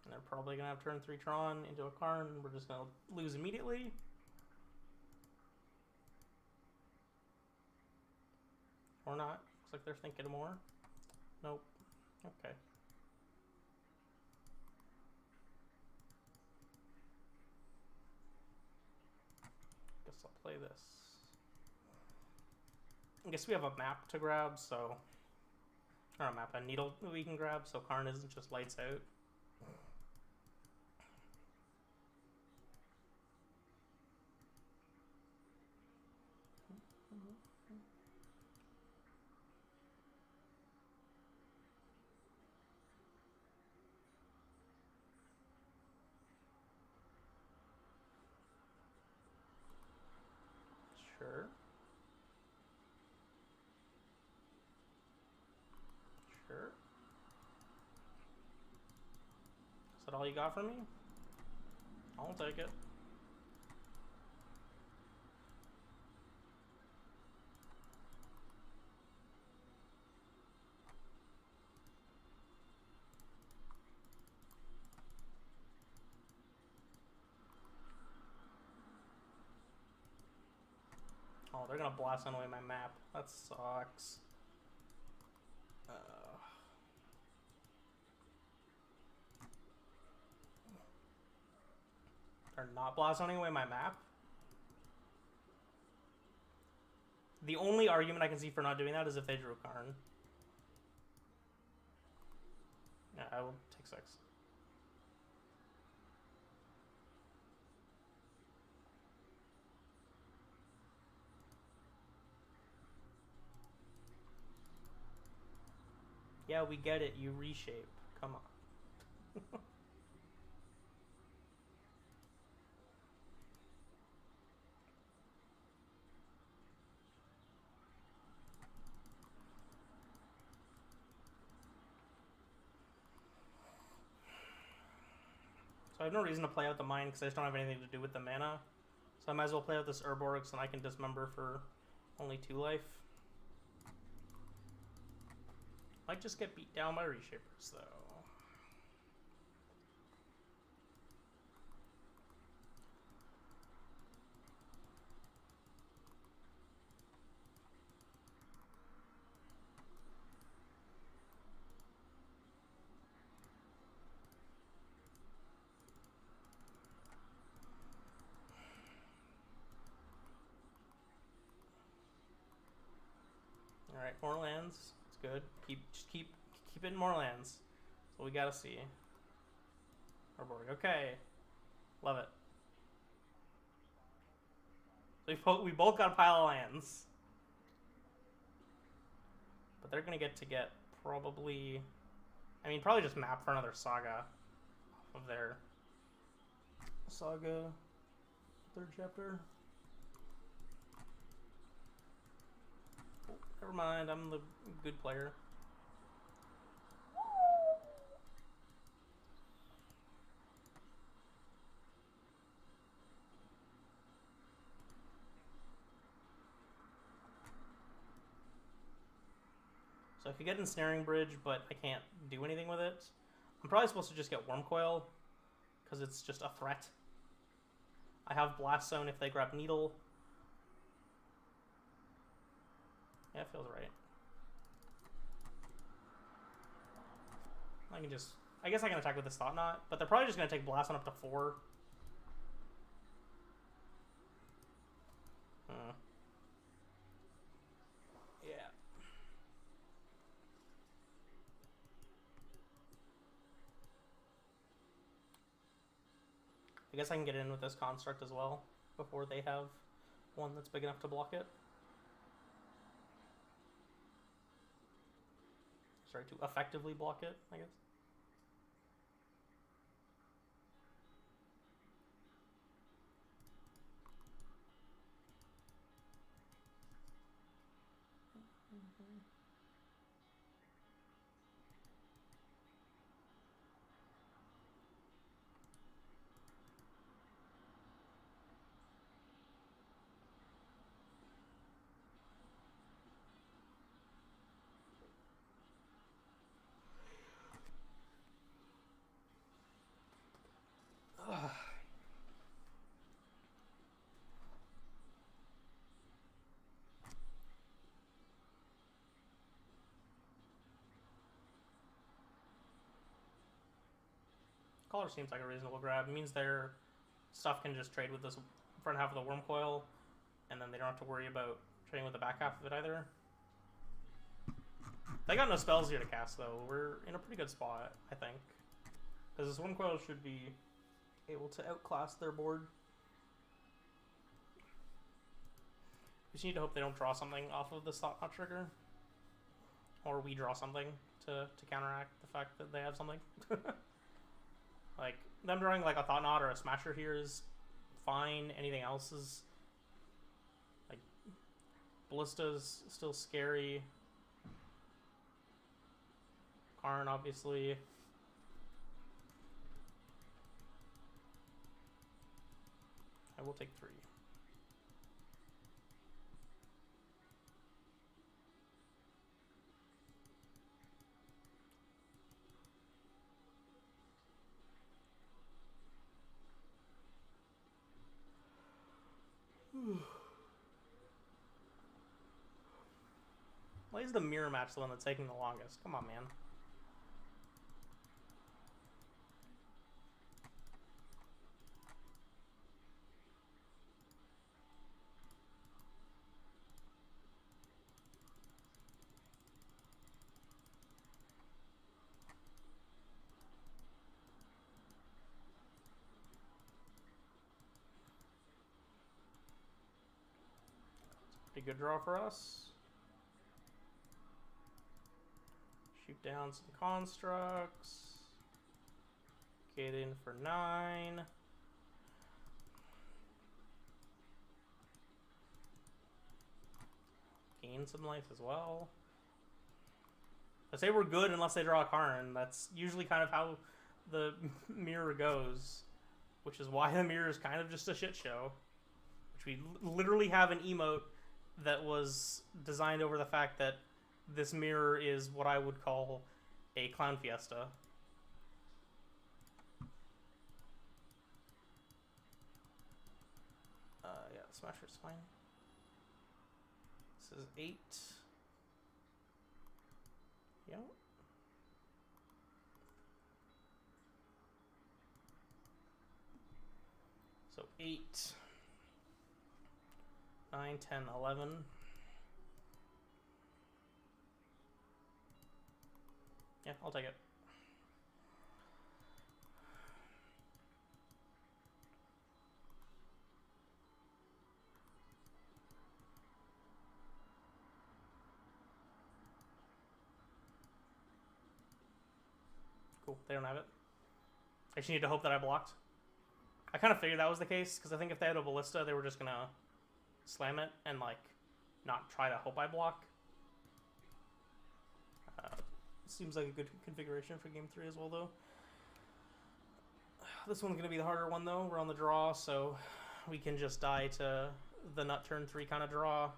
Speaker 1: And they're probably going to have turn 3 Tron into a Karn. We're just going to lose immediately. Or not. Looks like they're thinking more. Nope. Okay. Guess I'll play this. I guess we have a map to grab, so... Or a map, a needle that we can grab, so Karn isn't just lights out. Sure. Sure. Is that all you got for me? I'll take it. Oh, they're gonna blast away my map. That sucks. They're not blasting away my map? The only argument I can see for not doing that is if they drew Karn. Yeah, I will take 6. Yeah, we get it. You reshape. Come on. So I have no reason to play out the mine because I just don't have anything to do with the mana. So I might as well play out this Urborgs and I can dismember for only 2 life. Might just get beat down by Reshapers though. Alright, more lands. It's good. Just keep it in more lands. That's what we gotta see. Urborg. Okay. Love it. So we both got a pile of lands. But they're gonna get probably... I mean, probably just map for another Saga off of their Saga 3rd chapter. Oh, never mind, I'm the good player. So I could get Ensnaring Bridge, but I can't do anything with it. I'm probably supposed to just get Worm Coil, because it's just a threat. I have Blast Zone if they grab Needle. Yeah, it feels right. I can just... I guess I can attack with this Thought Knot, but they're probably just going to take Blast Zone up to 4. Yeah. I guess I can get in with this Construct as well before they have one that's big enough to block it. Sorry, to effectively block it, I guess. Collar seems like a reasonable grab. It means their stuff can just trade with this front half of the Worm Coil, and then they don't have to worry about trading with the back half of it either. They got no spells here to cast, though. We're in a pretty good spot, I think. Because this Worm Coil should be able to outclass their board. We just need to hope they don't draw something off of this Thought Knot trigger. Or we draw something to counteract the fact that they have something. Like, them drawing like a Thought Knot or a Smasher here is fine. Anything else is... Like, Ballista's still scary. Karn, obviously. I will take 3. Why is the mirror match the one that's taking the longest? Come on, man. Pretty good draw for us. Shoot down some constructs. Get in for 9. Gain some life as well. I say we're good unless they draw a Karn. That's usually kind of how the mirror goes, which is why the mirror is kind of just a shit show. Which we literally have an emote that was designed over the fact that this mirror is what I would call a clown fiesta. Yeah, Smasher's fine. This is 8. Yep. So 8, 9, 10, 11. Yeah, I'll take it. Cool, they don't have it. I just need to hope that I blocked. I kind of figured that was the case, because I think if they had a Ballista, they were just going to slam it and, like, not try to hope I block. Seems like a good configuration for game 3 as well, though. This one's going to be the harder one, though. We're on the draw, so we can just die to the nut turn 3 kind of draw,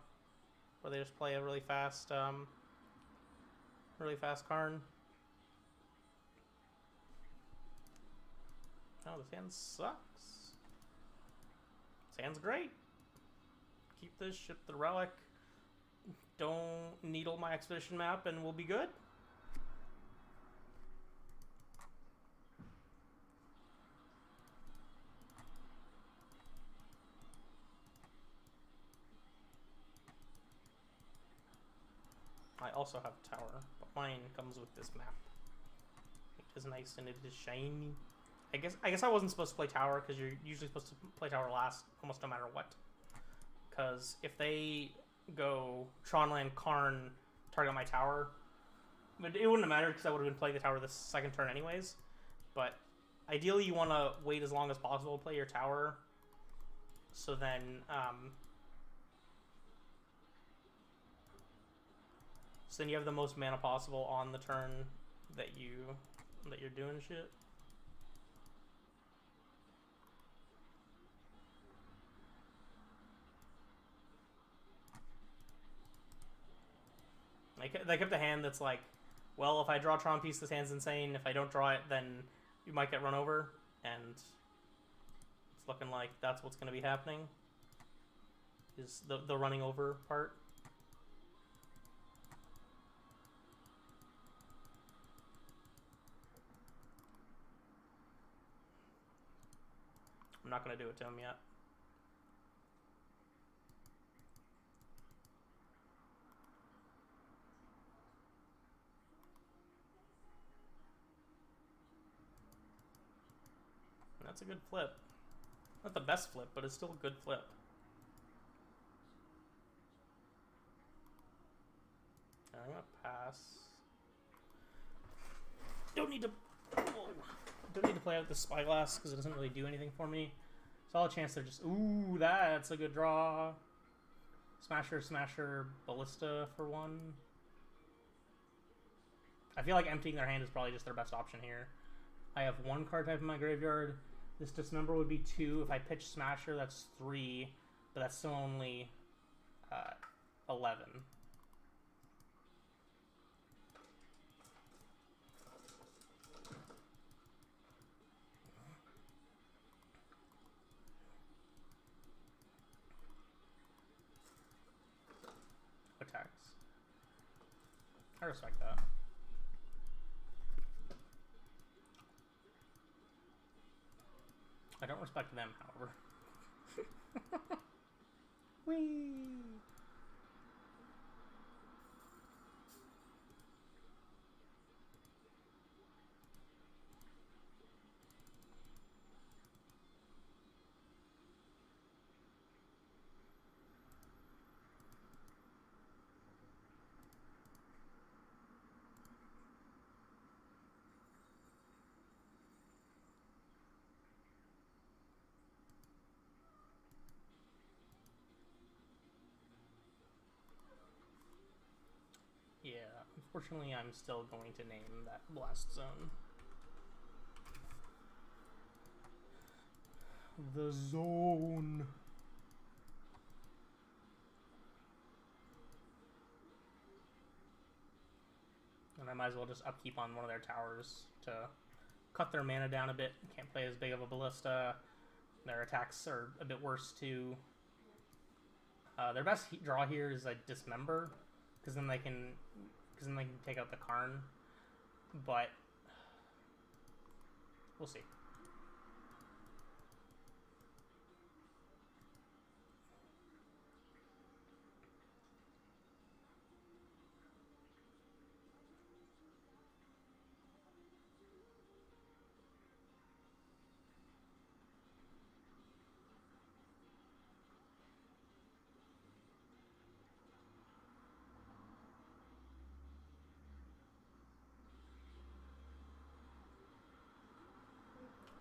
Speaker 1: where they just play a really fast Karn. Oh, this hand sucks. This hand's great. Keep this, ship the relic. Don't needle my expedition map, and we'll be good. I also have a tower, but mine comes with this map. It is nice and it is shiny. I guess I wasn't supposed to play tower, because you're usually supposed to play tower last almost no matter what. Because if they go Tronland, Karn, target my tower, but it wouldn't have mattered because I would have been playing the tower this second turn anyways. But ideally you want to wait as long as possible to play your tower, so then you have the most mana possible on the turn that you're doing shit. They kept a hand that's like, well, if I draw Tron Piece, this hand's insane. If I don't draw it, then you might get run over. And it's looking like that's what's going to be happening, is the running over part. I'm not going to do it to him yet. And that's a good flip. Not the best flip, but it's still a good flip. I'm going to pass. Don't need to play out the Spyglass because it doesn't really do anything for me. Solid chance they're just... Ooh, that's a good draw. Smasher, Smasher, Ballista for 1. I feel like emptying their hand is probably just their best option here. I have 1 card type in my graveyard. This Dismember would be 2. If I pitch Smasher, that's 3. But that's still only 11. Attacks. I respect that. I don't respect them, however. Whee! Yeah, unfortunately I'm still going to name that Blast Zone. The Zone. And I might as well just upkeep on one of their towers to cut their mana down a bit. Can't play as big of a Ballista. Their attacks are a bit worse too. Their best draw here is a Dismember, because then they can take out the Karn. But we'll see.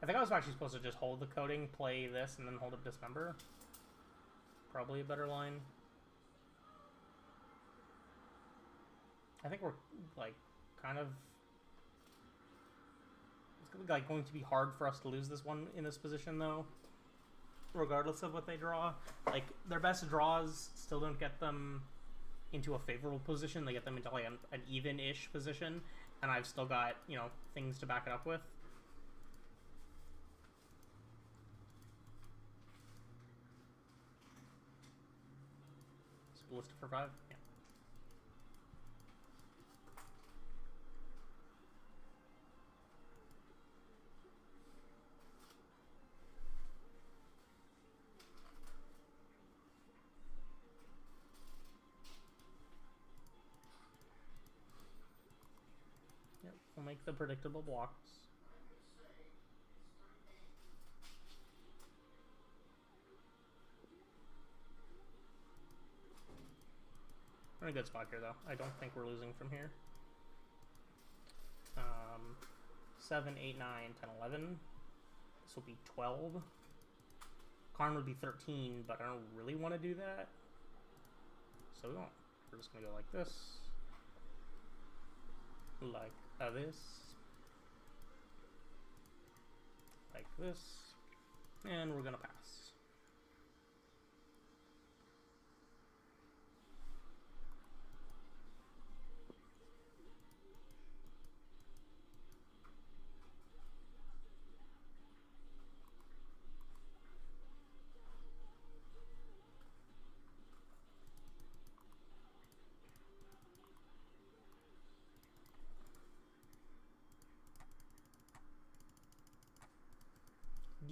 Speaker 1: I think I was actually supposed to just hold the coding, play this, and then hold up Dismember. Probably a better line. I think we're, like, kind of... It's like going to be hard for us to lose this one in this position, though. Regardless of what they draw. Like, their best draws still don't get them into a favorable position. They get them into, like, an even-ish position. And I've still got, you know, things to back it up with. Ballista for 5? Yeah. Yep, we'll make the predictable blocks. We're in a good spot here, though. I don't think we're losing from here. 7, 8, 9, 10, 11. This will be 12. Karn would be 13, but I don't really want to do that. So we won't. We're just going to go like this. Like this. Like this. And we're going to pass.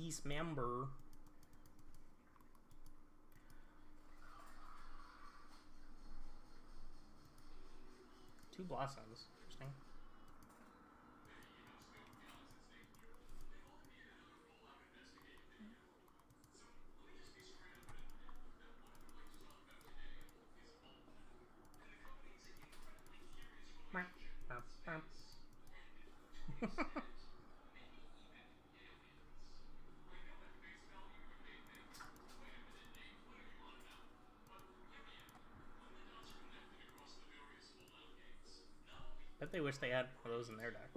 Speaker 1: Dismember. Two blossoms. Interesting. Bet they wish they had one of those in their deck.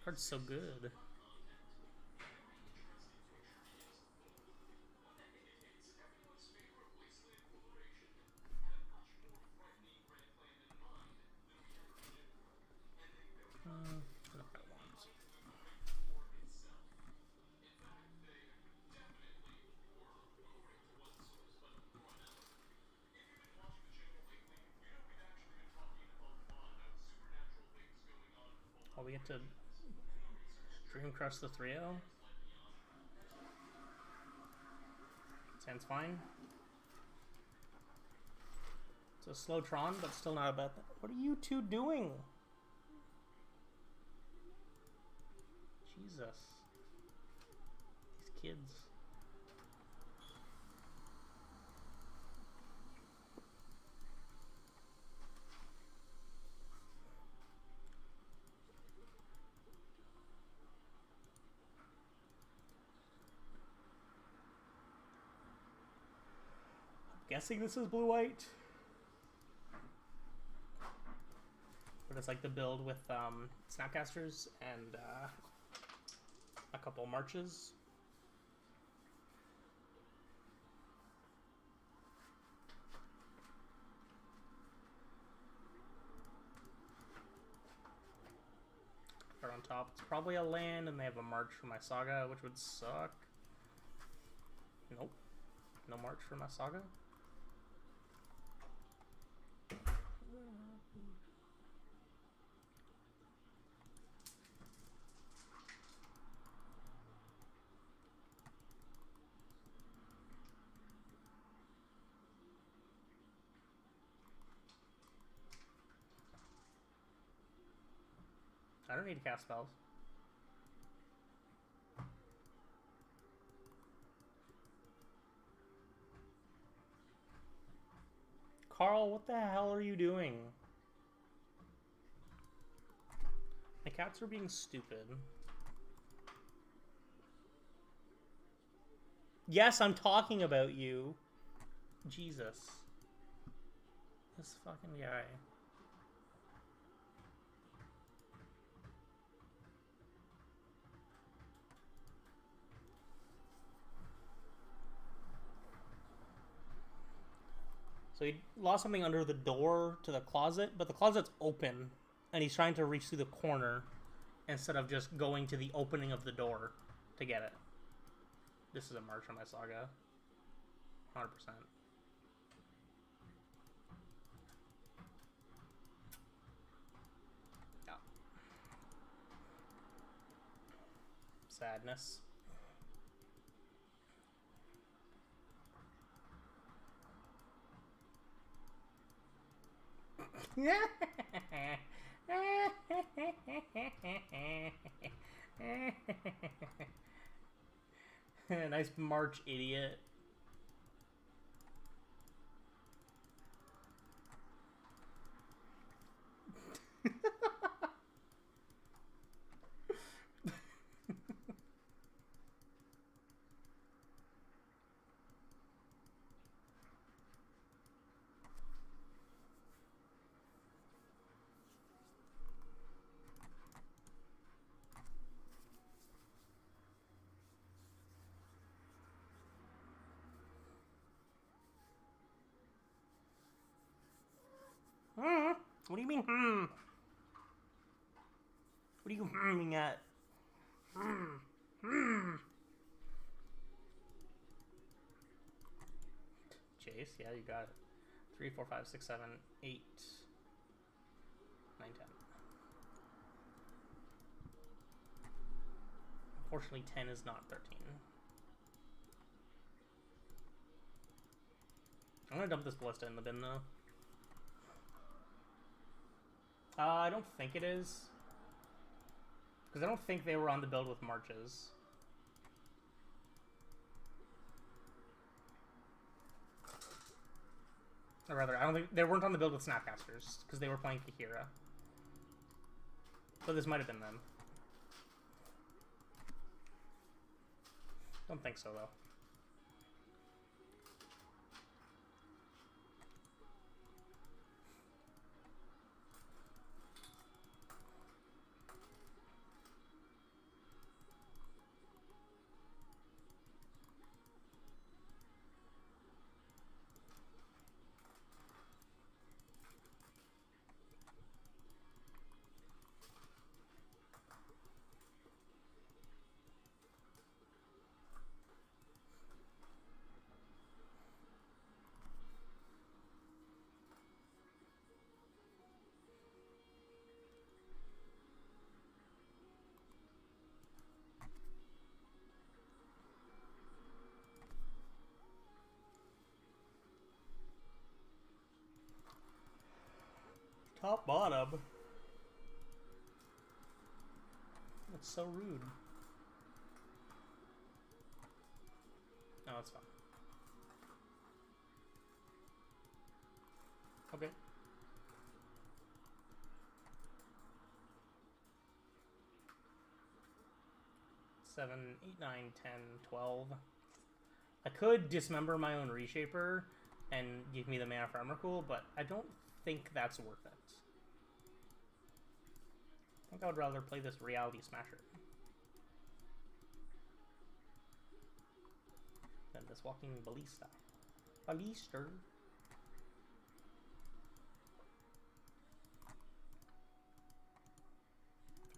Speaker 1: Card's so good. Oh, we get to Dream Crush the 3-0. Sounds fine. It's a slow Tron, but still not a bad thing. What are you two doing? Jesus. These kids. Guessing this is blue-white. But it's like the build with Snapcasters and a couple marches. Card on top. It's probably a land, and they have a march for my Saga, which would suck. Nope. No march for my Saga. I don't need to cast spells. Carl, what the hell are you doing? My cats are being stupid. Yes, I'm talking about you. Jesus. This fucking guy. So he lost something under the door to the closet, but the closet's open, and he's trying to reach through the corner instead of just going to the opening of the door to get it. This is a march on my Saga. 100%. Yeah. Sadness. Nice march, idiot. What do you mean, What are you humming at? Chase, yeah, you got it. 3, 4, 5, 6, 7, 8, 9, 10. Unfortunately, 10 is not 13. I'm gonna dump this ballista in the bin, though. I don't think it is. Because I don't think they were on the build with marches. Or rather, I don't think they weren't on the build with Snapcasters, because they were playing Kahira. But this might have been them. Don't think so, though. Top bottom. That's so rude. No, it's fine. Okay. Seven, 8, 9, 10, 12. I could dismember my own Reshaper and give me the mana for Armor Cool, but I don't think that's worth it. I think I would rather play this Reality Smasher than this Walking Ballista. Ballister.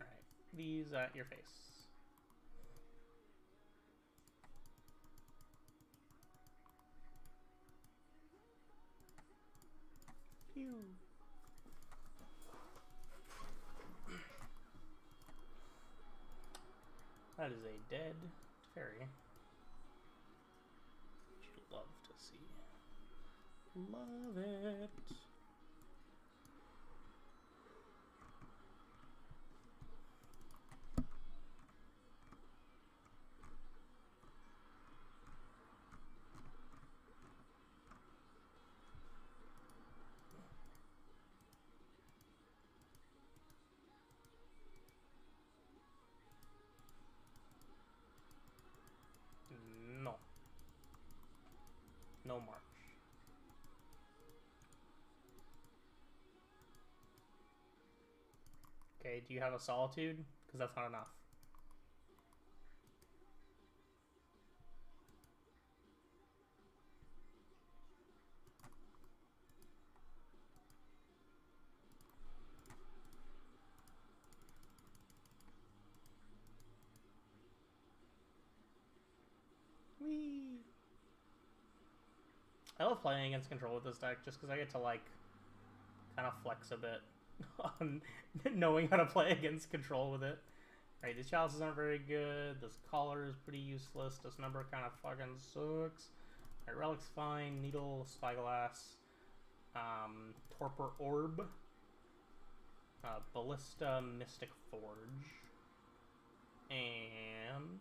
Speaker 1: Alright, these at your face. Pew. That is a dead fairy. Which you'd love to see. Love it. No march. Okay, do you have a solitude? Because that's not enough. Whee! I love playing against control with this deck just because I get to, like, kind of flex a bit on knowing how to play against control with it. Alright, these chalices aren't very good. This collar is pretty useless. Dismember kind of fucking sucks. Alright, Relic's fine. Needle, Spyglass, Torpor Orb, Ballista, Mystic Forge, and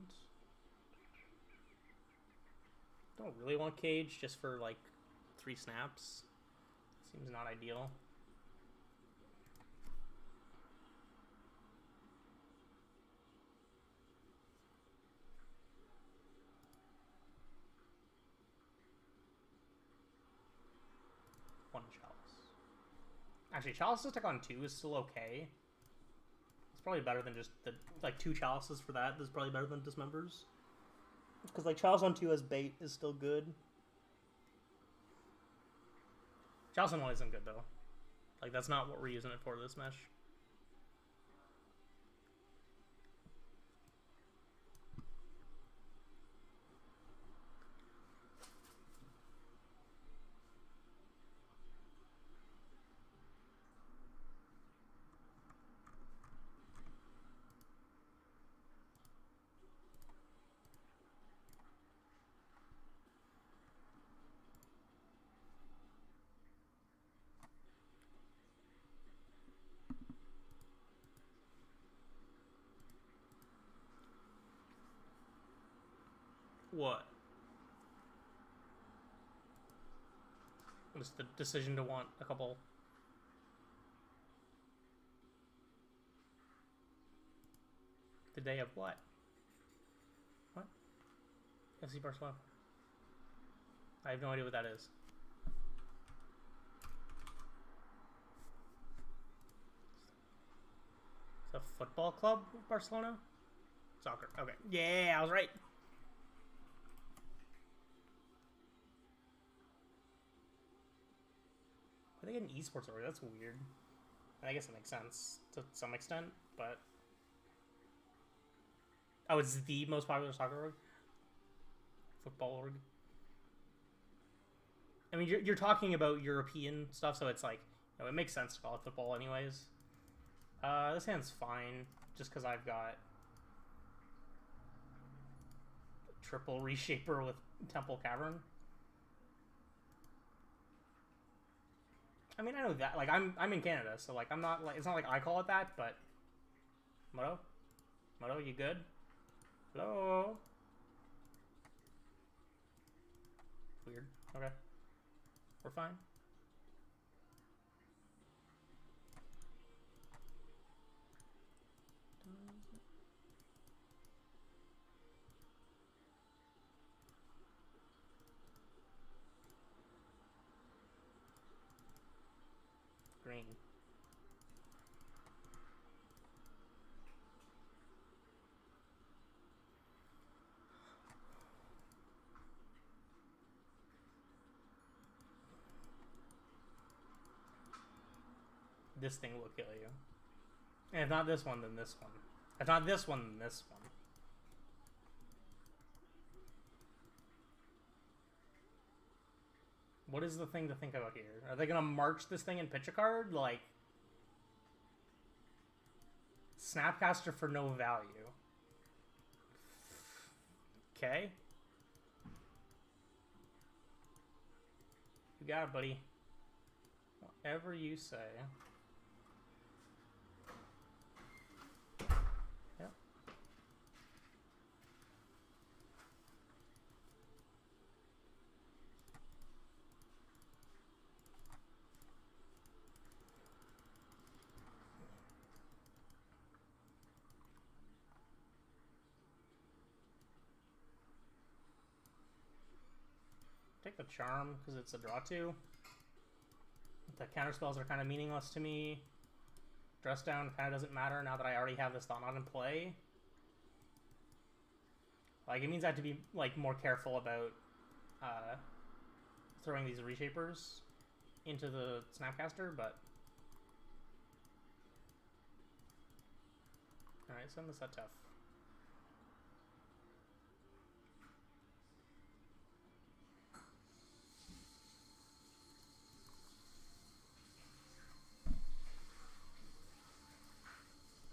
Speaker 1: don't really want Cage just for like 3 snaps. Seems not ideal. One Chalice. Actually, Chalices Tech on 2 is still okay. It's probably better than just the like 2 Chalices for that. Is probably better than Dismembers. Because, like, Chalice on 2 as bait is still good. Chalice on 1 isn't good, though. Like, that's not what we're using it for, this mesh. What? Just the decision to want a couple. The day of what? What? FC Barcelona. I have no idea what that is. It's a football club, Barcelona? Soccer. Okay. Yeah, I was right. Are they getting esports over? That's weird. I guess it makes sense to some extent, but... Oh, it's the most popular soccer org? Football org? I mean, you're talking about European stuff, so it's like, you know, it makes sense to call it football anyways. This hand's fine, just because I've got triple reshaper with Temple Cavern. I mean, I know that. Like, I'm in Canada, so like, I'm not like, it's not like I call it that, but Moto, you good? Hello. Weird. Okay, we're fine. Green. This thing will kill you. And if not this one, then this one. If not this one, then this one. What is the thing to think about here? Are they gonna march this thing and pitch a card? Like... Snapcaster for no value. Okay. You got it, buddy. Whatever you say. Yep. Take the charm because it's a draw 2. The counter spells are kind of meaningless to me. Dress down kind of doesn't matter now that I already have this Thought Knot in play. Like, it means I have to be like more careful about throwing these reshapers into the Snapcaster, but alright, send this at tough.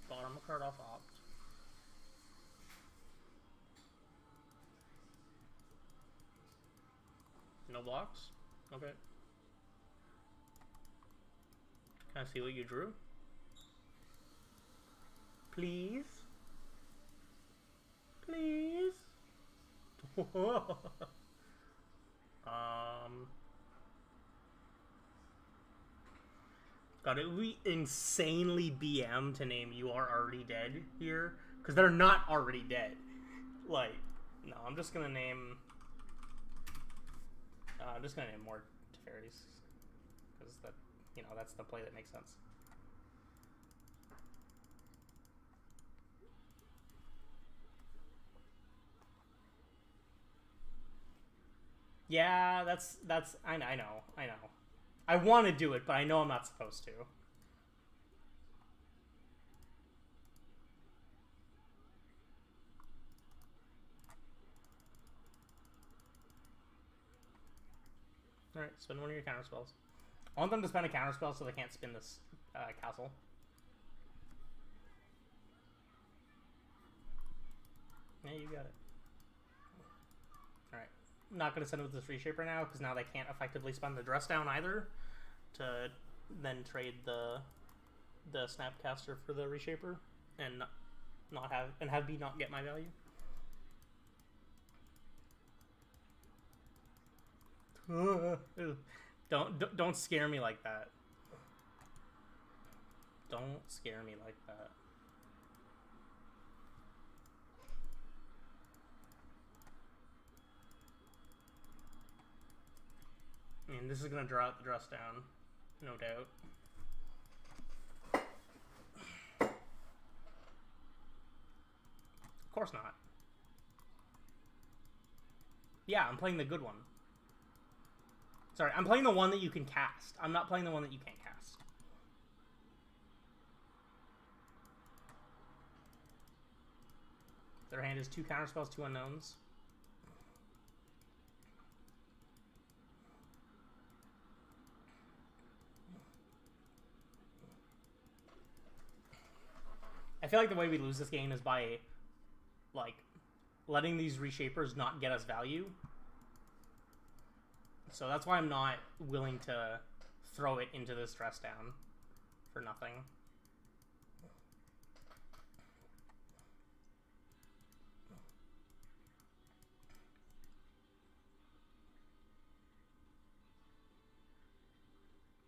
Speaker 1: Bottom card off opt. No blocks? Okay. Can I see what you drew? Please? Please? God, it would be insanely BM to name You Are Already Dead here. Because they're not already dead. Like, no, I'm just going to name... I'm just going to name more Teferis. Because, that, you know, that's the play that makes sense. Yeah, that's I know. I want to do it, but I know I'm not supposed to. Alright, spend one of your counter spells. I want them to spend a counter spell so they can't spin this castle. Yeah, you got it. Alright. I'm not going to send it with this reshaper now, because now they can't effectively spend the dress down either to then trade the Snapcaster for the reshaper and not have me not get my value. Don't scare me like that. Don't scare me like that. I mean, this is gonna draw out the dress down, no doubt. Of course not. Yeah, I'm playing the good one. Sorry, I'm playing the one that you can cast. I'm not playing the one that you can't cast. Their hand is 2 counterspells, 2 unknowns. I feel like the way we lose this game is by, like, letting these reshapers not get us value. So that's why I'm not willing to throw it into this dress down for nothing.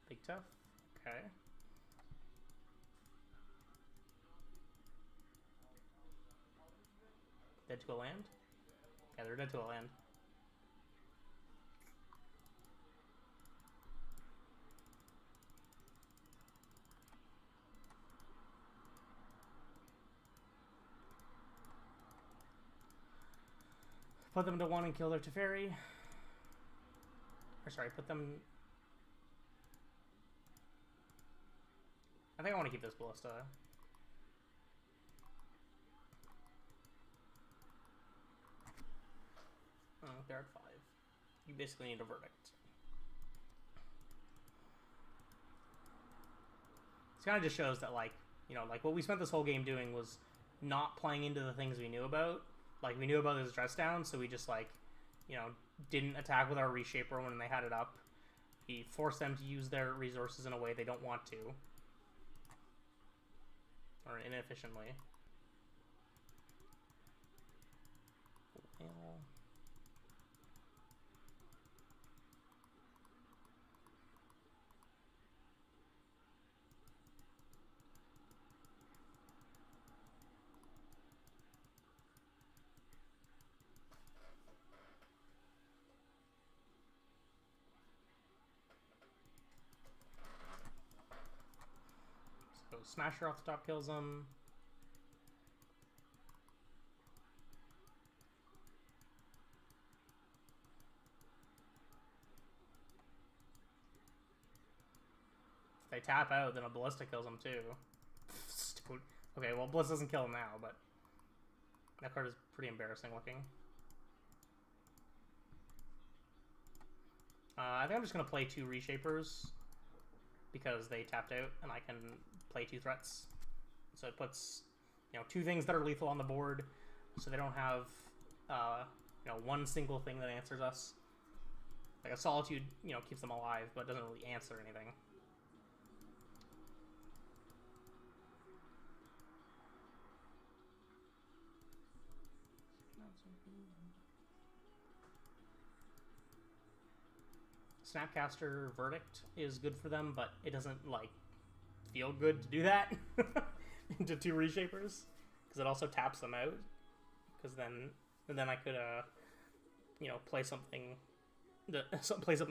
Speaker 1: Big tough. Okay. Dead to a land? Yeah, they're dead to a land. Put them to 1 and kill their Teferi. Or sorry, put them... I think I want to keep this Ballista. Oh, they're at 5. You basically need a verdict. This kind of just shows that, like, you know, like what we spent this whole game doing was not playing into the things we knew about. Like, we knew about this dress down, so we just, like, you know, didn't attack with our reshaper when they had it up. We forced them to use their resources in a way they don't want to. Or inefficiently. Well... Smasher off the top kills them. If they tap out, then a Ballista kills them too. Stupid. Okay, well, Ballista doesn't kill them now, but that card is pretty embarrassing looking. I think I'm just going to play 2 Reshapers because they tapped out, and I can play 2 threats. So it puts, you know, 2 things that are lethal on the board, so they don't have, you know, one single thing that answers us. Like a Solitude, you know, keeps them alive, but doesn't really answer anything. Snapcaster Verdict is good for them, but it doesn't, like, feel good to do that into 2 Reshapers, because it also taps them out. Because then I could, you know, play something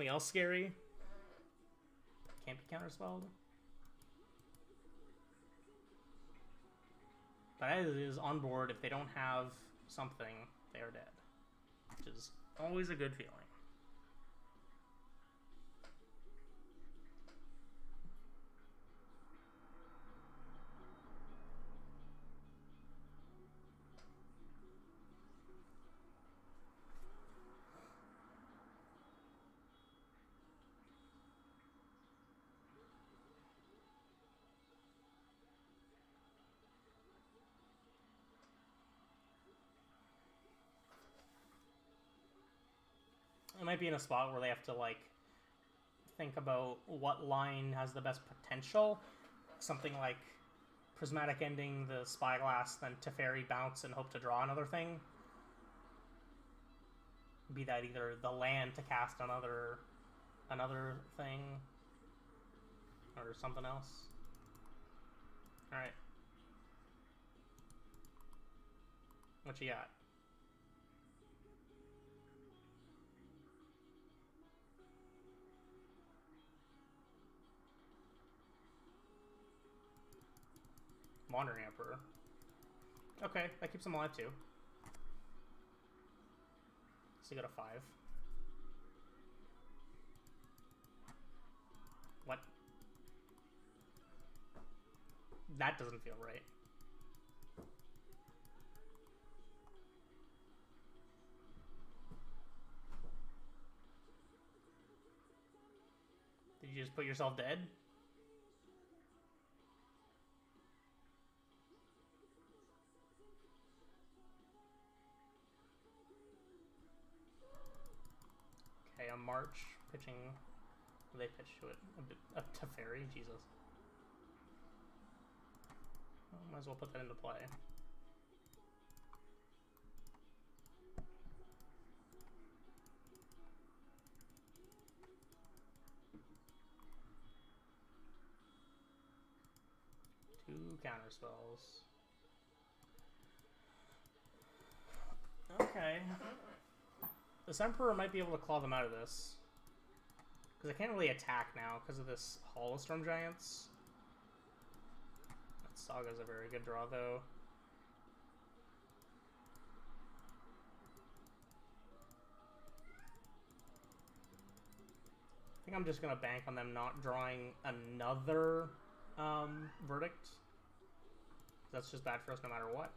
Speaker 1: else scary. Can't be counterspelled. But as it is on board, if they don't have something, they are dead, which is always a good feeling. It might be in a spot where they have to, like, think about what line has the best potential. Something like Prismatic Ending, the Spyglass, then Teferi bounce and hope to draw another thing. be that either the land to cast another thing or something else. All right. What you got? Wandering Emperor. Okay, that keeps him alive too. So you got a 5. What? That doesn't feel right. Did you just put yourself dead? Okay, a March pitching. They pitched to it a bit. A Teferi, Jesus. Well, might as well put that into play. Two counter spells. Okay. This Emperor might be able to claw them out of this. Because I can't really attack now because of this Hall of Storm Giants. That Saga's a very good draw, though. I think I'm just going to bank on them not drawing another Verdict. That's just bad for us no matter what.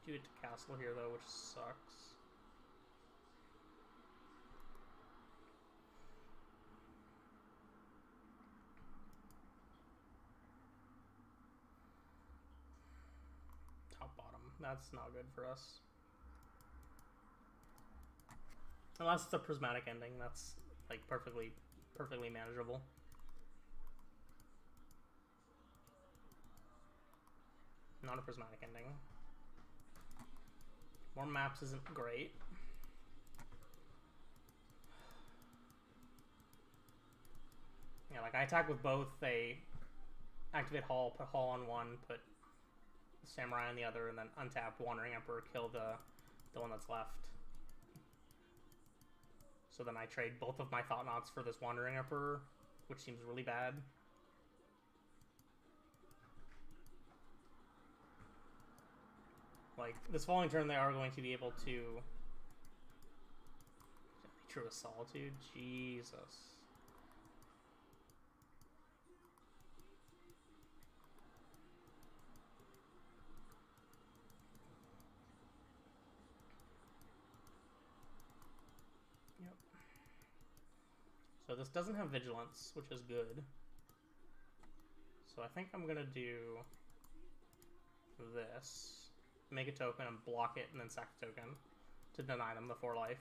Speaker 1: Do it to castle here though, which sucks. Top bottom. That's not good for us. Unless it's a prismatic ending, that's like perfectly manageable. Not a prismatic ending. More maps isn't great. Yeah, like I attack with both. They activate Hall, put Hall on one, put Samurai on the other, and then untap Wandering Emperor, kill the one that's left. So then I trade both of my Thought-Knots for this Wandering Emperor, which seems really bad. Like, this following turn, they are going to be able to... True of Solitude? Jesus. Yep. So this doesn't have Vigilance, which is good. So I think I'm going to do this. Make a token and block it and then sack a token to deny them the 4 life.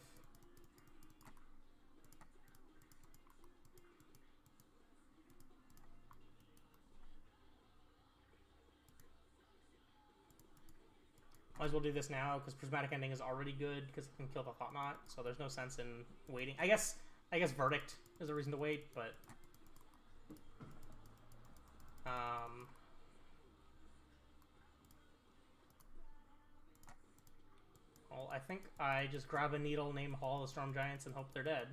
Speaker 1: Might as well do this now because Prismatic Ending is already good because it can kill the Thought-Knot, so there's no sense in waiting. I guess Verdict is a reason to wait, but well, I think I just grab a needle, name Hall of Storm Giants, and hope they're dead.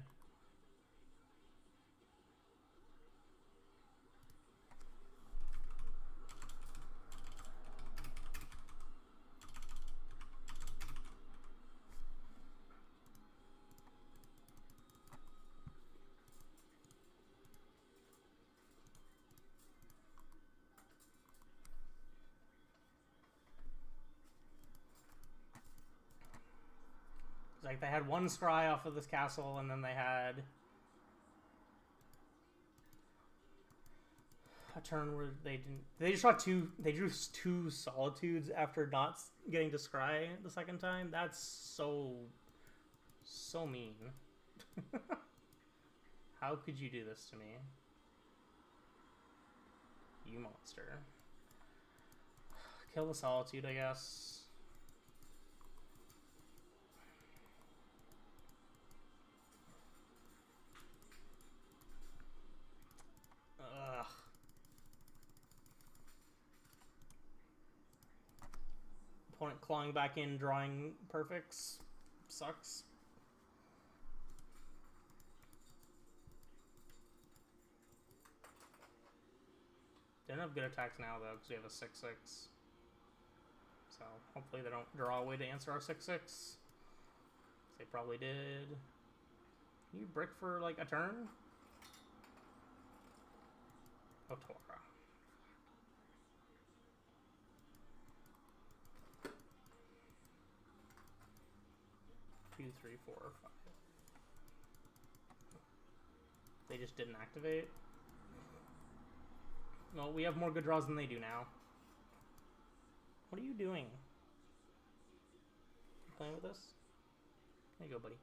Speaker 1: Like, they had one scry off of this castle, and then they had a turn where they didn't. They just draw two. They drew 2 Solitudes after not getting to scry the second time. That's so mean. How could you do this to me, you monster? Kill the Solitude, I guess. Ugh. Opponent clawing back in, drawing perfects. Sucks. Didn't have good attacks now, though, because we have a 6/6. So, hopefully they don't draw a way to answer our 6/6. They probably did. Can you brick for, like, a turn? Oh, Tora. Two, three, 4, 5. They just didn't activate. Well, we have more good draws than they do now. What are you doing? You playing with this? There you go, buddy.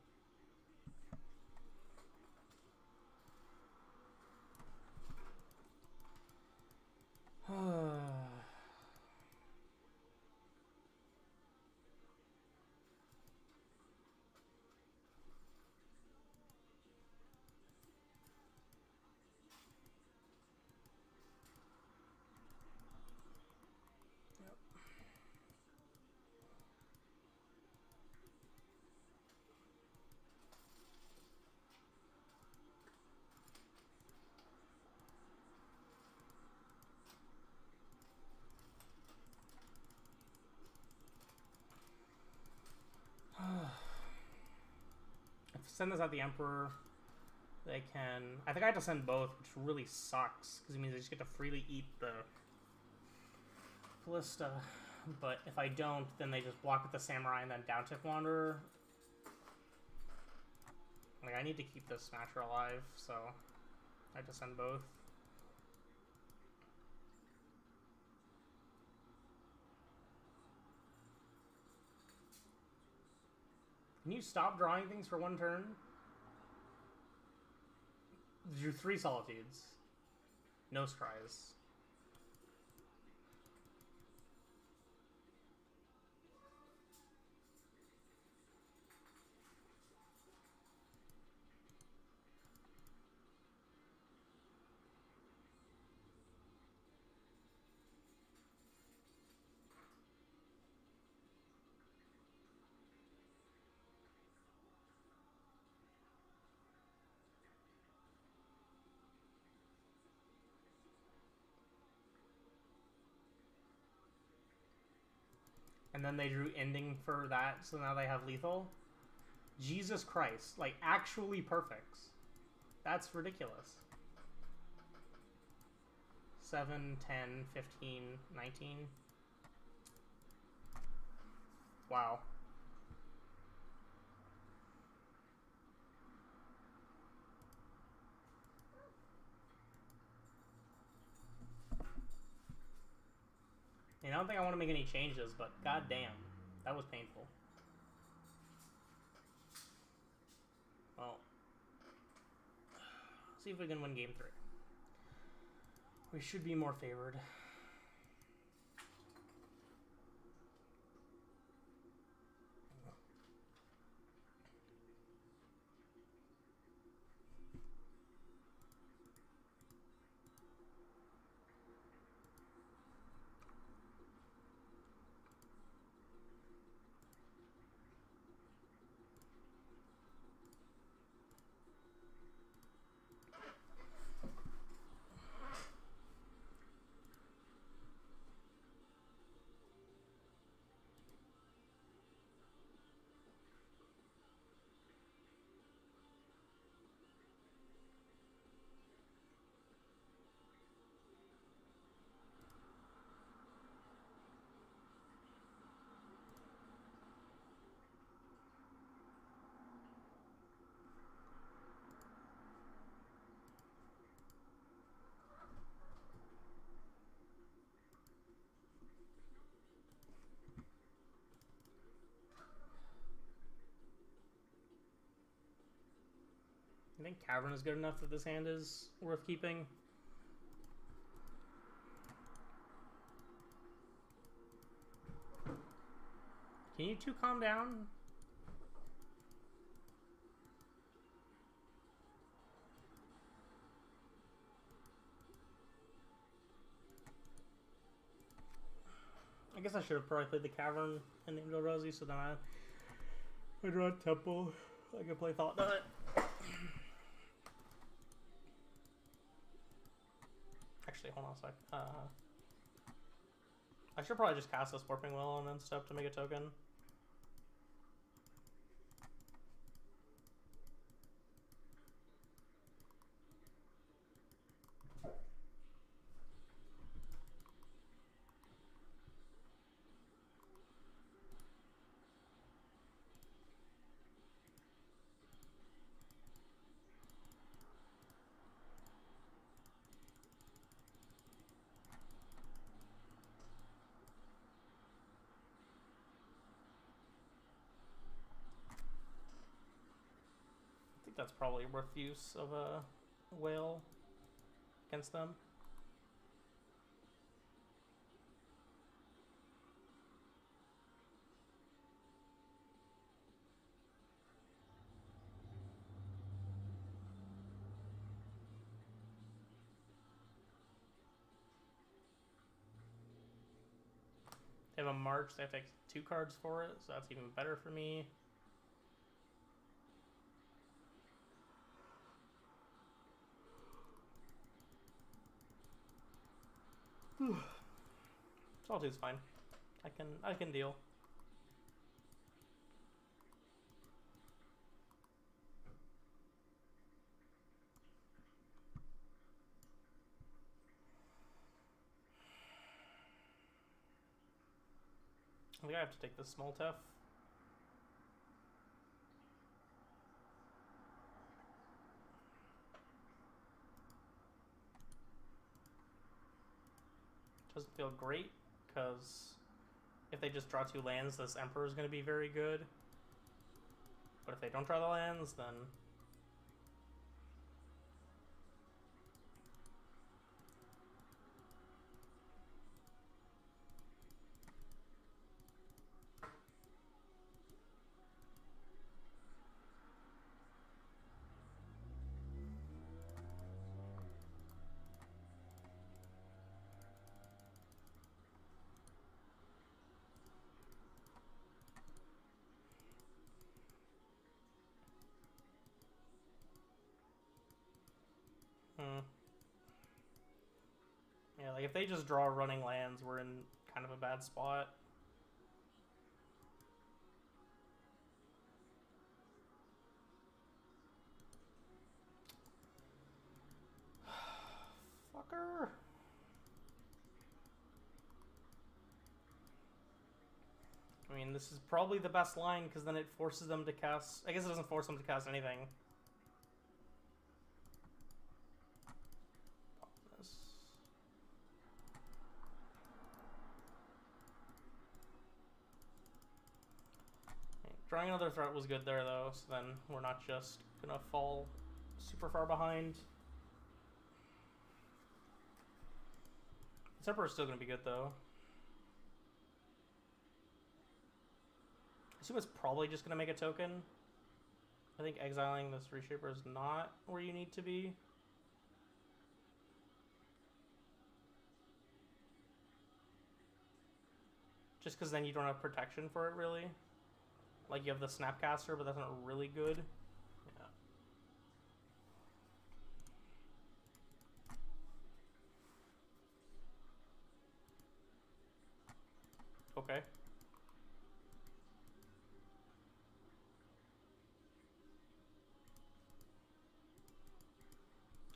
Speaker 1: Send this out the Emperor. They can... I think I have to send both, which really sucks, because it means I just get to freely eat the Ballista. But if I don't, then they just block with the Samurai and then down tick Wanderer. Like, I need to keep this Smasher alive, so I have to send both. Can you stop drawing things for one turn? Drew 3 Solitudes. No Scries. And then they drew ending for that, so now they have lethal. Jesus Christ. Like, actually perfects. That's ridiculous. 7, 10, 15, 19. Wow. I don't think I want to make any changes, but goddamn, that was painful. Well, see if we can win game 3. We should be more favored. I think Cavern is good enough that this hand is worth keeping. Can you two calm down? I guess I should have probably played the Cavern and named Eldrazi, so then I draw Temple. I could play Thought Nut. Actually, hold on a sec. I should probably just cast this Warping Will and then step to make a token. That's probably worth use of a whale against them. They have a March, they have to take 2 cards for it, so that's even better for me. Solitude's fine. I can deal. I think I have to take this small Tef. Doesn't feel great, because if they just draw 2 lands, this Emperor is going to be very good. But if they don't draw the lands, then... Yeah, like if they just draw running lands, we're in kind of a bad spot. Fucker. I mean, this is probably the best line, because then it forces them to cast... I guess it doesn't force them to cast anything. Drawing another threat was good there, though, so then we're not just gonna fall super far behind. This Emperor is still gonna be good, though. I assume it's probably just gonna make a token. I think exiling this Reshaper is not where you need to be. Just because then you don't have protection for it, really. Like, you have the Snapcaster, but that's not really good. Yeah. Okay.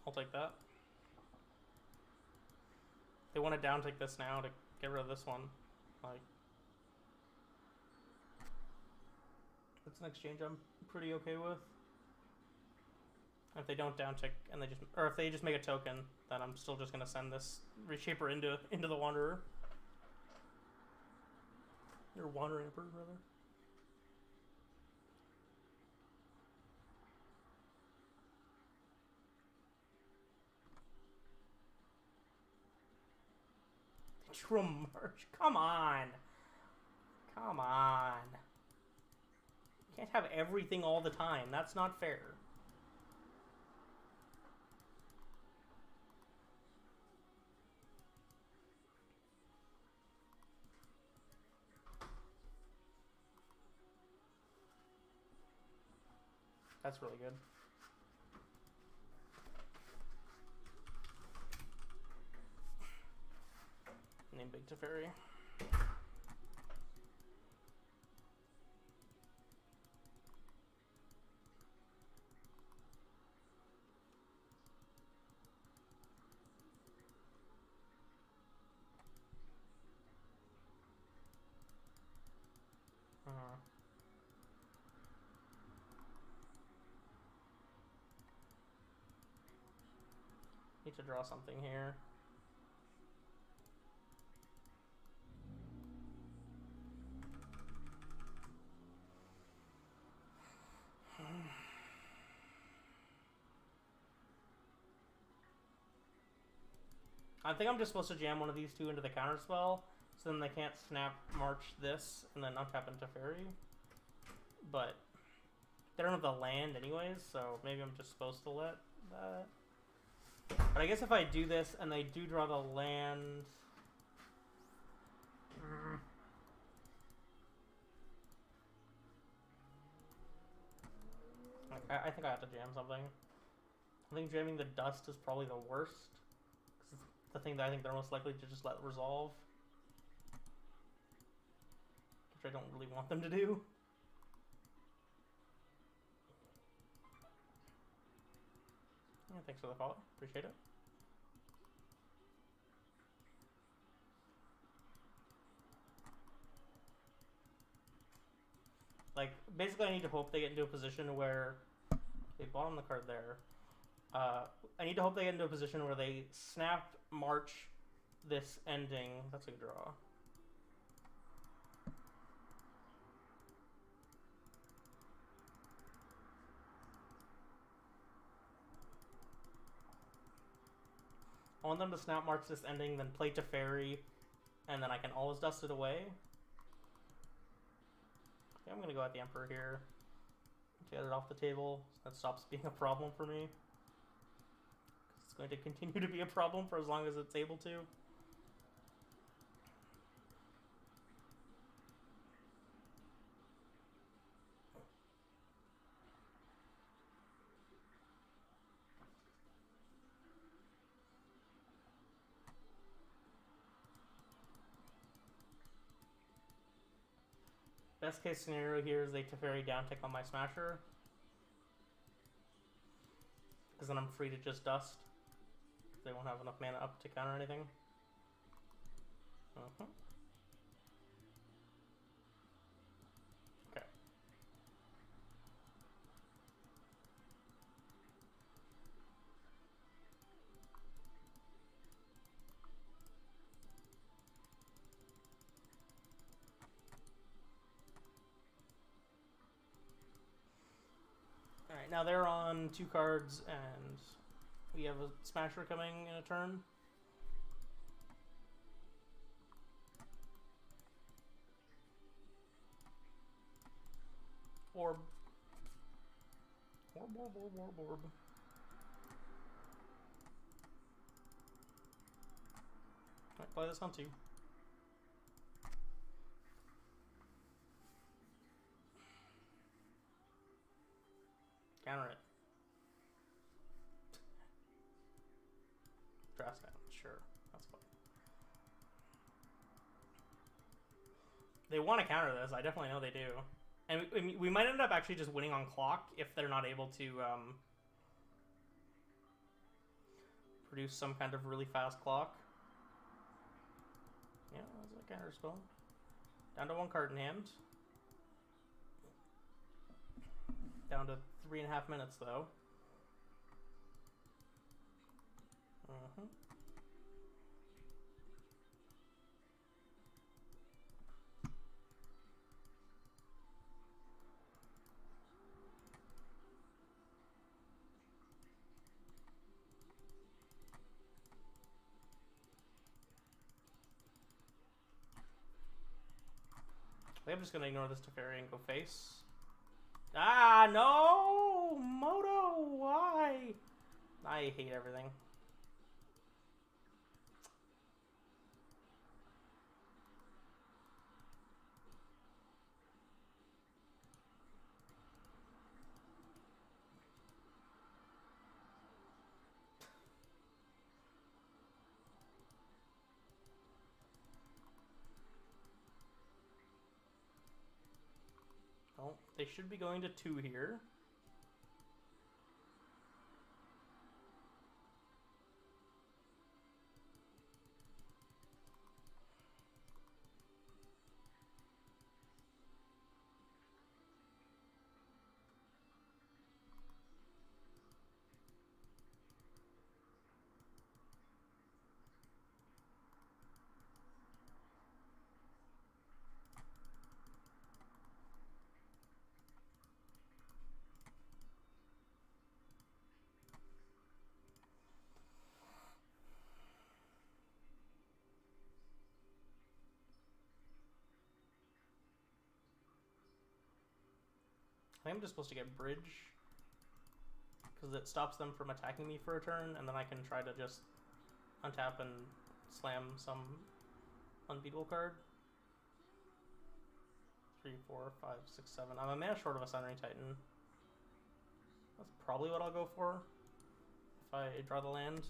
Speaker 1: I'll take that. They want to down take this now to get rid of this one. Like, that's an exchange I'm pretty okay with. If they don't down tick and they just, or if they just make a token, then I'm still just gonna send this Reshaper into the Wanderer. Or Wandering Emperor, rather. March, come on. Come on. You can't have everything all the time. That's not fair. That's really good. Name Big Teferi. Need to draw something here. I think I'm just supposed to jam one of these two into the counterspell, so then they can't snap march this and then untap into Fairy. But they don't have the land anyways, so maybe I'm just supposed to let that. But I guess if I do this and they do draw the land... I think I have to jam something. I think jamming the dust is probably the worst. Because it's the thing that I think they're most likely to just let resolve. Which I don't really want them to do. Yeah, thanks for the follow. Appreciate it. Like, basically I need to hope they get into a position where... They bottom the card there. I need to hope they get into a position where they snap, march this ending. That's a draw. I want them to snap march this ending, then play to Fairy, and then I can always dust it away. Okay, I'm gonna go at the Emperor here. Get it off the table, so that stops being a problem for me. It's going to continue to be a problem for as long as it's able to. Best case scenario here is they Teferi down tick on my Smasher. Because then I'm free to just dust. They won't have enough mana up to counter anything. Okay. Alright, now they're on 2 cards, and we have a Smasher coming in a turn. Orb. Orb, orb, orb, orb, orb. Alright, play this on 2. Counter it. Draft down, sure, that's fine. They want to counter this, I definitely know they do. And we might end up actually just winning on clock if they're not able to produce some kind of really fast clock. Yeah, that's a counter spell. Down to 1 card in hand. Down to 3.5 minutes though. I think I'm just gonna ignore this Teferi and go face. Ah, no! Moto, why? I hate everything. Oh, they should be going to 2 here. I think I'm just supposed to get bridge, because it stops them from attacking me for a turn, and then I can try to just untap and slam some unbeatable card. 3, 4, 5, 6, 7. I'm a mana short of a Sunray Titan. That's probably what I'll go for if I draw the land.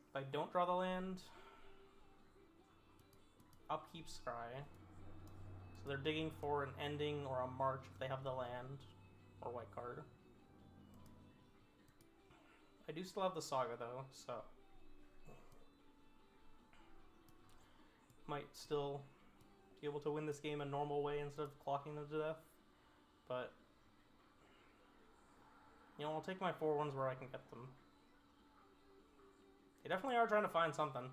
Speaker 1: If I don't draw the land, upkeep Scry. So they're digging for an ending or a march if they have the land or white card. I do still have the Saga though, so might still be able to win this game a normal way instead of clocking them to death. But you know, I'll take my 4/1s where I can get them. They definitely are trying to find something.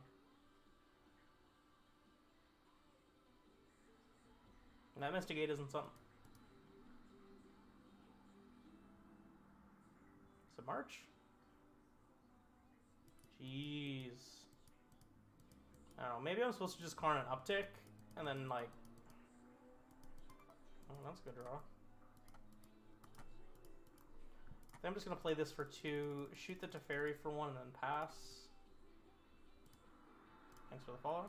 Speaker 1: And that Mystigate isn't something. Is it March? Jeez. I don't know, maybe I'm supposed to just Karn an uptick, and then like... Oh, that's a good draw. I'm just going to play this for 2, shoot the Teferi for 1, and then pass. Thanks for the follow.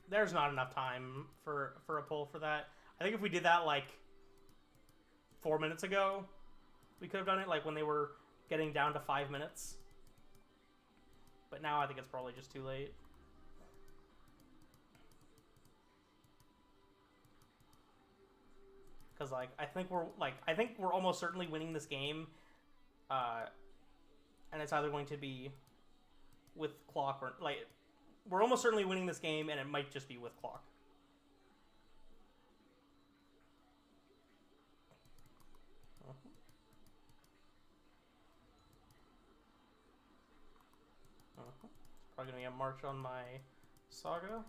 Speaker 1: There's not enough time for a pull for that. I think if we did that like 4 minutes ago, we could have done it like when they were getting down to 5 minutes. But now I think it's probably just too late. Because like I think we're almost certainly winning this game, and it's either going to be with clock or like. We're almost certainly winning this game, and it might just be with clock. It's probably going to be a march on my Saga.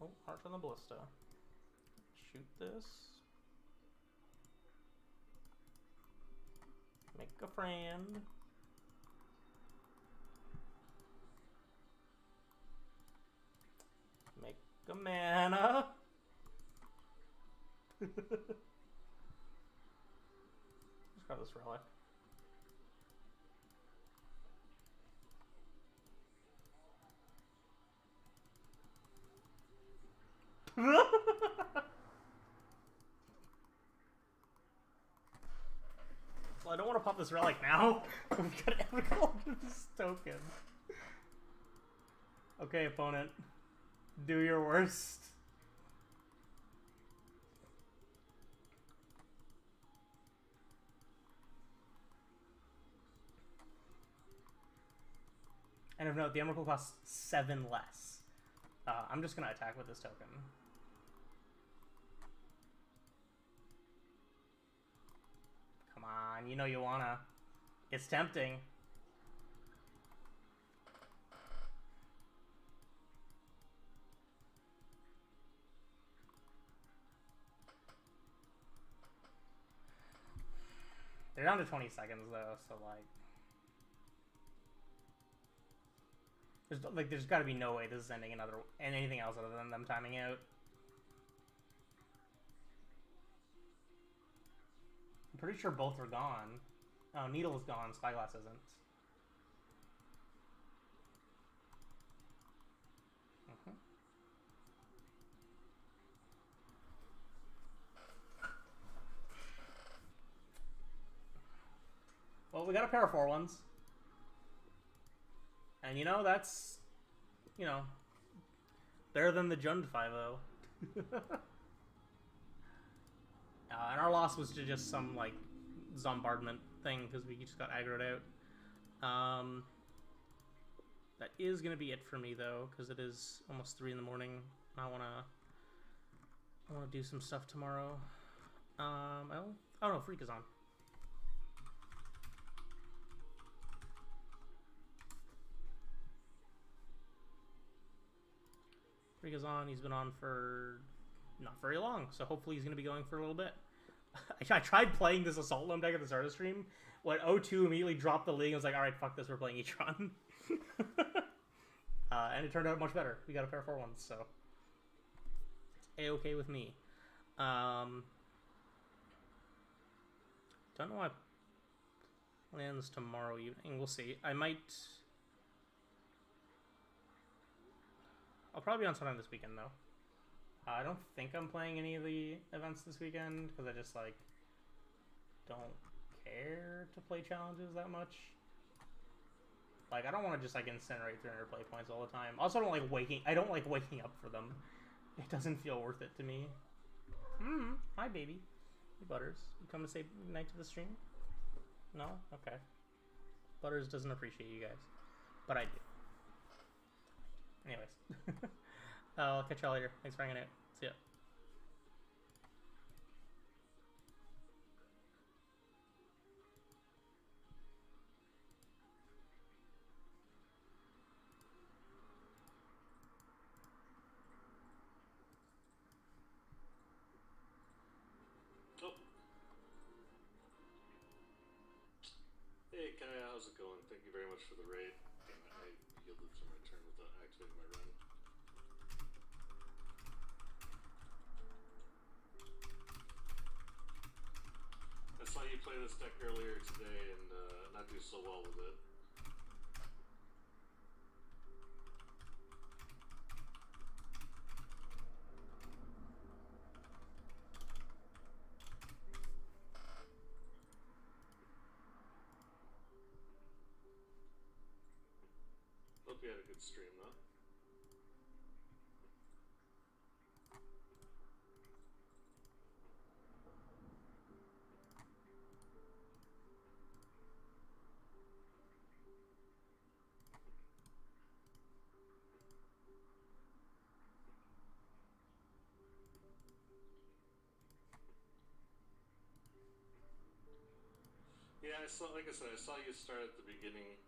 Speaker 1: Oh, march on the Ballista. Shoot this. Make a friend. Make a mana. Let's grab this relic. Well, I don't want to pop this relic now. We've got every color of this token. Okay, opponent. Do your worst. And of note, the Emrakul costs 7 less. I'm just going to attack with this token. Come on, you know you wanna. It's tempting. down to 20 seconds though, so there's got to be no way this is ending anything else other than them timing out. I'm pretty sure both are gone. Oh, Needle is gone. Spyglass isn't. Well, we got a pair of 4-1s. And, you know, that's, you know, better than the Jund 5-0. And our loss was to just some, like, Zombardment thing, because we just got aggroed out. That is going to be it for me, though, because it is almost 3 in the morning. I want to do some stuff tomorrow. Oh no, Freak is on. Freak is on. He's been on for not very long, so hopefully he's going to be going for a little bit. I tried playing this Assault Gnome deck at the start of the stream. When O2 immediately dropped the league, I was like, alright, fuck this, we're playing Etron. And it turned out much better. We got a pair of 4-1s, so it's A-okay with me. Don't know why plans tomorrow evening. We'll see. I'll probably be on sometime this weekend, though. I don't think I'm playing any of the events this weekend, because I just, like, don't care to play challenges that much. Like, I don't want to just, like, incinerate 300 play points all the time. Also, I don't like waking up for them. It doesn't feel worth it to me. Hi, baby. Hey, Butters. You come to say goodnight to the stream? No? Okay. Butters doesn't appreciate you guys. But I do. Anyways. I'll catch y'all later. Thanks for hanging out. See ya.
Speaker 3: Oh. Hey, Kaya, how's it going? Thank you very much for the raid. Damn it, I yielded to my turn without activating my run. I saw you play this deck earlier today and not do so well with it. Hope you had a good stream, though. Yeah, like I said, I saw you start at the beginning